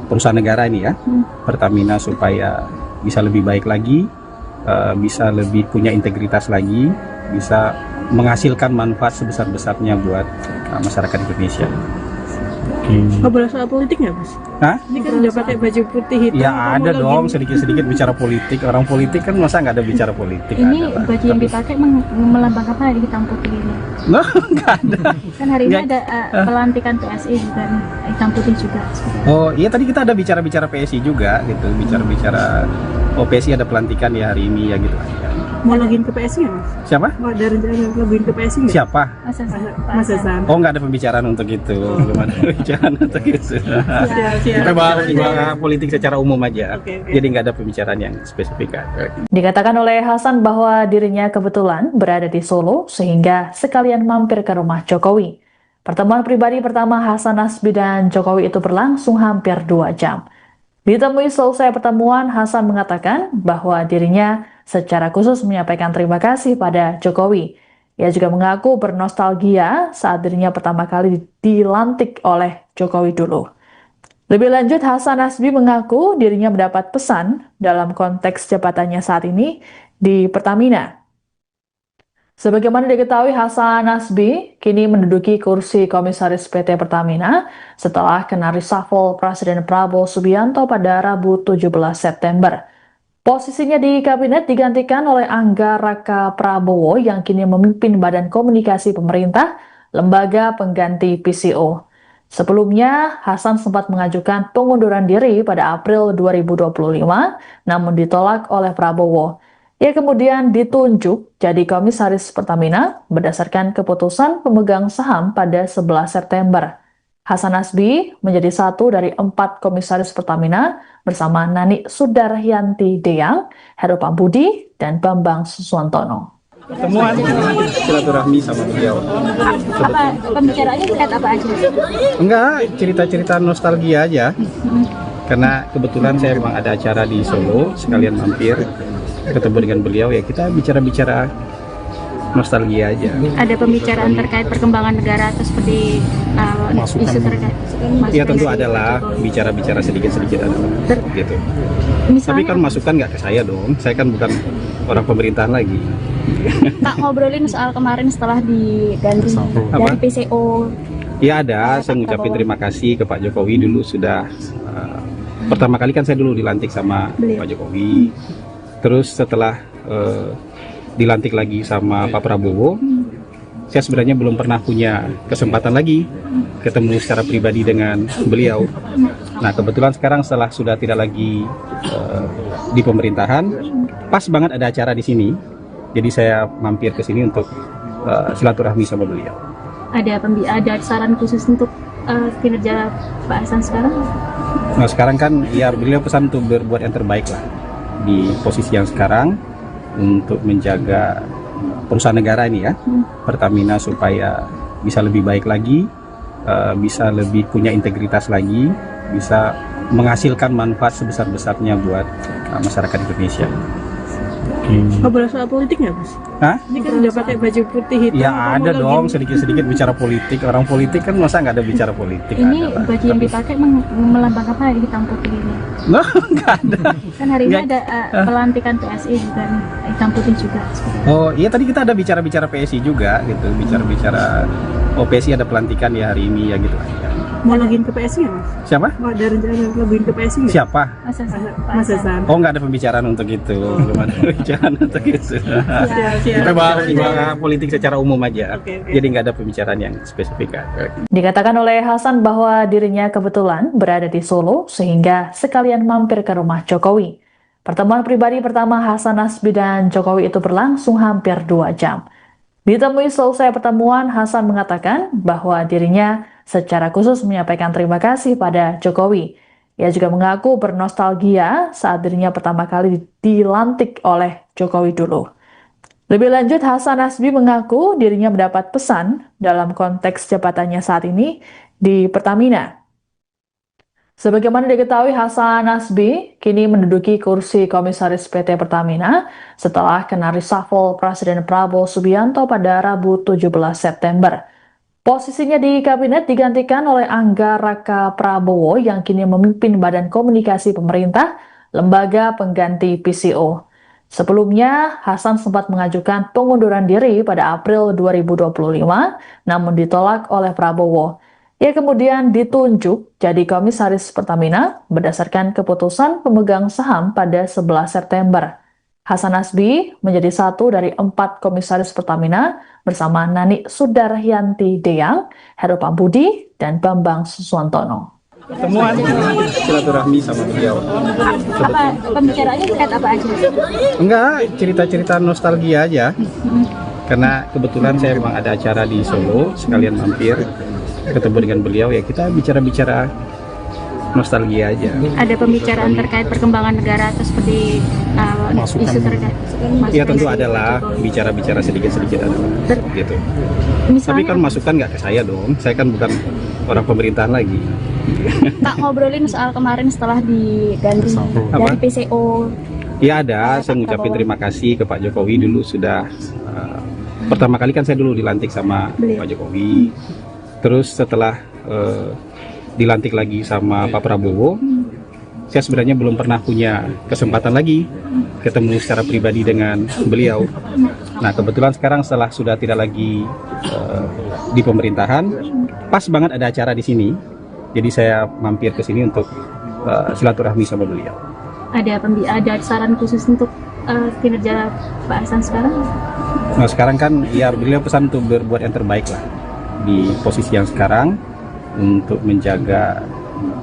perusahaan negara ini ya, Pertamina, supaya bisa lebih baik lagi, bisa lebih punya integritas lagi, bisa menghasilkan manfaat sebesar-besarnya buat masyarakat Indonesia. Ngobrol soal politik nggak, Mas? Hah? Ini kan udah pakai baju putih hitam. Ya kamu ada lagi- dong, sedikit-sedikit bicara politik. Orang politik kan masa nggak ada bicara politik? Ini Ada lah. baju yang dipakai melambangkan apa di hitam putih ini? Nah, nggak ada. Kan hari ini Nggak. ada pelantikan PSI juga nih, hitam putih juga. Oh iya, tadi kita ada bicara-bicara PSI juga gitu, bicara-bicara PSI ada pelantikan ya hari ini ya gitu aja. Mau login ke PSI nggak, Mas? Siapa? Mau ada rencana login ke PSI nggak? Siapa? Mas Hasan. Mas Hasan. Oh nggak ada pembicaraan untuk itu, belum ada pembicaraan untuk itu. Siap. Kita bahas politik secara umum aja, Oke. jadi nggak ada pembicaraan yang spesifik. Dikatakan oleh Hasan bahwa dirinya kebetulan berada di Solo sehingga sekalian mampir ke rumah Jokowi. Pertemuan pribadi pertama Hasan Nasbi dan Jokowi itu berlangsung hampir 2 jam. Ditemui selesai pertemuan, Hasan mengatakan bahwa dirinya secara khusus menyampaikan terima kasih pada Jokowi. Ia juga mengaku bernostalgia saat dirinya pertama kali dilantik oleh Jokowi dulu. Lebih lanjut, Hasan Nasbi mengaku dirinya mendapat pesan dalam konteks jabatannya saat ini di Pertamina. Sebagaimana diketahui, Hasan Nasbi kini menduduki kursi komisaris PT Pertamina setelah kena reshuffle Presiden Prabowo Subianto pada Rabu 17 September. Posisinya di kabinet digantikan oleh Angga Raka Prabowo yang kini memimpin Badan Komunikasi Pemerintah, lembaga pengganti PCO. Sebelumnya, Hasan sempat mengajukan pengunduran diri pada April 2025, namun ditolak oleh Prabowo. Ia kemudian ditunjuk jadi komisaris Pertamina berdasarkan keputusan pemegang saham pada 11 September. Hasan Nasbi menjadi satu dari 4 komisaris Pertamina bersama Nani Sudaryanti Deyang, Heru Pambudi, dan Bambang Suswantono. Pertemuan silaturahmi sama beliau. Apa pembicaraannya terkait apa aja? Enggak, cerita-cerita nostalgia aja. Karena kebetulan saya memang ada acara di Solo, sekalian mampir ketemu dengan beliau, ya kita bicara-bicara nostalgia aja. Ada pembicaraan terkait perkembangan negara atau seperti isu terkait? Ya tentu adalah bicara-bicara sedikit-sedikit ada gitu. Tapi Misalnya, kan masukan nggak ke saya dong, saya kan bukan orang pemerintahan lagi. tak ngobrolin soal kemarin setelah diganti Apa? dari PCO. Ya ada, saya ngucapin terima kasih ke Pak Jokowi dulu sudah pertama kali kan saya dulu dilantik sama Pak Jokowi. Terus setelah dilantik lagi sama Pak Prabowo, saya sebenarnya belum pernah punya kesempatan lagi ketemu secara pribadi dengan beliau. Nah kebetulan sekarang setelah sudah tidak lagi di pemerintahan, pas banget ada acara di sini, jadi saya mampir ke sini untuk silaturahmi sama beliau. Ada saran khusus untuk kinerja Pak Hasan sekarang? Nah sekarang kan ya beliau pesan untuk berbuat yang terbaik lah di posisi yang sekarang untuk menjaga perusahaan negara ini ya, Pertamina, supaya bisa lebih baik lagi, bisa lebih punya integritas lagi, bisa menghasilkan manfaat sebesar-besarnya buat masyarakat Indonesia. Ngobrol soal politik nggak, Mas? Hah? Ini kan udah pakai baju putih hitam. Ya kamu ada lagi- dong, sedikit-sedikit bicara politik. Orang politik kan masa nggak ada bicara politik? Ini Ada lah. baju yang dipakai melambang apa ya, hitam putih ini? Nah, nggak ada. Kan hari ini Nggak. ada pelantikan PSI juga nih, hitam putih juga. Oh iya, tadi kita ada bicara-bicara PSI juga gitu, bicara-bicara PSI ada pelantikan ya hari ini ya gitu aja. Mau login ke PSI nggak, Mas? Siapa? Mau ada rencana login ke PSI nggak? Siapa? Masa Mas Hasan. Oh nggak ada pembicaraan untuk itu, belum ada pembicaraan untuk itu. Siap. Kita bahas politik secara umum aja, Oke. jadi nggak ada pembicaraan yang spesifik. Dikatakan oleh Hasan bahwa dirinya kebetulan berada di Solo sehingga sekalian mampir ke rumah Jokowi. Pertemuan pribadi pertama Hasan Nasbi dan Jokowi itu berlangsung hampir 2 jam. Ditemui selesai pertemuan, Hasan mengatakan bahwa dirinya secara khusus menyampaikan terima kasih pada Jokowi. Ia juga mengaku bernostalgia saat dirinya pertama kali dilantik oleh Jokowi dulu. Lebih lanjut, Hasan Nasbi mengaku dirinya mendapat pesan dalam konteks jabatannya saat ini di Pertamina. Sebagaimana diketahui, Hasan Nasbi kini menduduki kursi komisaris PT Pertamina setelah kena reshuffle Presiden Prabowo Subianto pada Rabu 17 September. Posisinya di kabinet digantikan oleh Angga Raka Prabowo yang kini memimpin Badan Komunikasi Pemerintah, lembaga pengganti PCO. Sebelumnya, Hasan sempat mengajukan pengunduran diri pada April 2025, namun ditolak oleh Prabowo. Ia kemudian ditunjuk jadi komisaris Pertamina berdasarkan keputusan pemegang saham pada 11 September. Hasan Nasbi menjadi satu dari 4 komisaris Pertamina bersama Nani Sudaryanti Deyang, Heru Pambudi, dan Bambang Suswantono. Pertemuan silaturahmi sama beliau. Apa pembicaraannya terkait apa aja? Enggak, cerita-cerita nostalgia aja. Karena kebetulan saya memang ada acara di Solo, sekalian mampir ketemu dengan beliau, ya kita bicara-bicara nostalgia aja. Ada pembicaraan terkait perkembangan negara atau seperti isu terkait Ya tentu adalah bicara-bicara sedikit-sedikit adalah gitu. Tapi Misalnya, kan masukan nggak ke saya dong, saya kan bukan orang pemerintahan lagi. tak ngobrolin soal kemarin setelah diganti Apa? dari PCO. Ya ada, saya mengucapkan terima kasih ke Pak Jokowi dulu sudah pertama kali kan saya dulu dilantik sama Pak Jokowi. Terus setelah dilantik lagi sama Pak Prabowo, saya sebenarnya belum pernah punya kesempatan lagi ketemu secara pribadi dengan beliau. Nah kebetulan sekarang setelah sudah tidak lagi di pemerintahan, pas banget ada acara di sini, jadi saya mampir ke sini untuk silaturahmi sama beliau. Ada saran khusus untuk kinerja Pak Hasan sekarang? Nah sekarang kan ya beliau pesan untuk berbuat yang terbaik lah di posisi yang sekarang untuk menjaga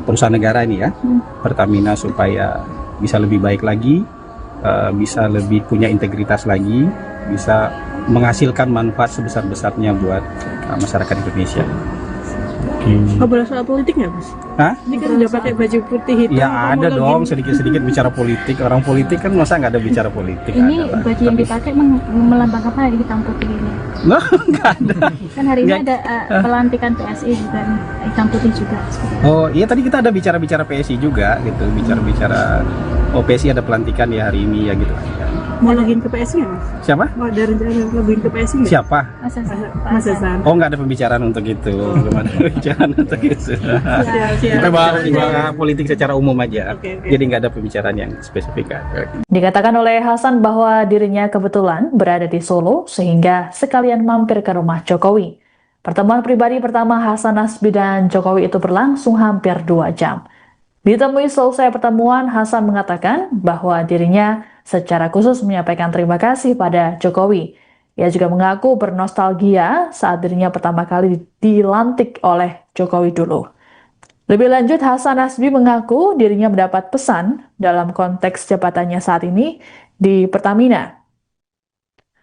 perusahaan negara ini ya, Pertamina, supaya bisa lebih baik lagi, bisa lebih punya integritas lagi, bisa menghasilkan manfaat sebesar-besarnya buat masyarakat Indonesia. Ngobrol soal politik nggak, Mas? Hah? Ini kan udah pakai baju putih hitam. Ya kamu ada login- dong, sedikit-sedikit bicara politik. Orang politik kan masa nggak ada bicara politik? Ini Ada lah. baju yang dipakai melambang apa ya, hitam putih ini? Nah, nggak ada. Kan hari ini Nggak. ada pelantikan PSI juga nih, hitam putih juga. Oh iya, tadi kita ada bicara-bicara PSI juga gitu, bicara-bicara PSI ada pelantikan ya hari ini ya gitu aja. Mau login ke PSI nggak, Mas? Siapa? Mau ada rencana login ke PSI nggak? Siapa? Mas Hasan. Oh nggak ada pembicaraan untuk itu, belum ada pembicaraan untuk itu. Siap. Kita bahas politik secara umum aja, Oke. jadi nggak ada pembicaraan yang spesifik. Dikatakan oleh Hasan bahwa dirinya kebetulan berada di Solo sehingga sekalian mampir ke rumah Jokowi. Pertemuan pribadi pertama Hasan Nasbi dan Jokowi itu berlangsung hampir 2 jam. Ditemui selesai pertemuan, Hasan mengatakan bahwa dirinya secara khusus menyampaikan terima kasih pada Jokowi. Ia juga mengaku bernostalgia saat dirinya pertama kali dilantik oleh Jokowi dulu. Lebih lanjut, Hasan Nasbi mengaku dirinya mendapat pesan dalam konteks jabatannya saat ini di Pertamina.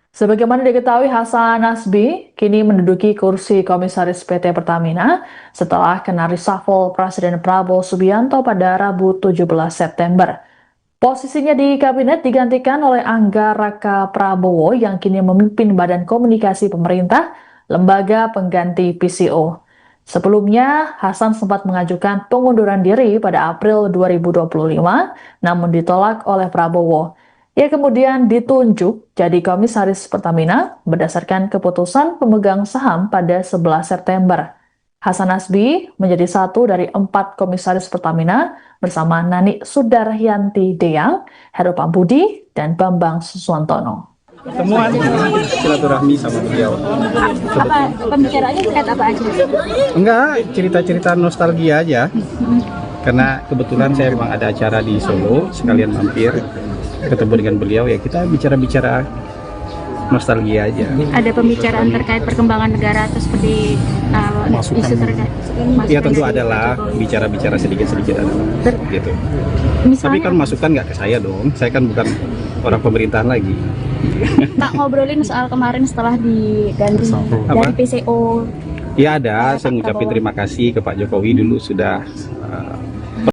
Sebagaimana diketahui, Hasan Nasbi kini menduduki kursi komisaris PT Pertamina setelah kena reshuffle Presiden Prabowo Subianto pada Rabu 17 September. Posisinya di kabinet digantikan oleh Angga Raka Prabowo yang kini memimpin Badan Komunikasi Pemerintah, lembaga pengganti PCO. Sebelumnya, Hasan sempat mengajukan pengunduran diri pada April 2025, namun ditolak oleh Prabowo. Ia kemudian ditunjuk jadi komisaris Pertamina berdasarkan keputusan pemegang saham pada 11 September. Hasan Nasbi menjadi satu dari 4 komisaris Pertamina bersama Nani Sudaryanti Deyang, Heru Pambudi, dan Bambang Suswantono. Pertemuan silaturahmi sama beliau. Apa pembicaraannya terkait apa aja? Enggak, cerita-cerita nostalgia aja. Karena kebetulan saya memang ada acara di Solo, sekalian mampir ketemu dengan beliau, ya kita bicara-bicara nostalgia aja. Ada pembicaraan terkait perkembangan negara atau seperti isu terkait? Ya tentu adalah bicara-bicara sedikit-sedikit ada gitu. Tapi Misalnya, kan masukan nggak ke saya dong, saya kan bukan orang pemerintahan lagi. tak ngobrolin soal kemarin setelah diganti dari PCO. Ya ada, saya ngucapin terima kasih ke Pak Jokowi dulu sudah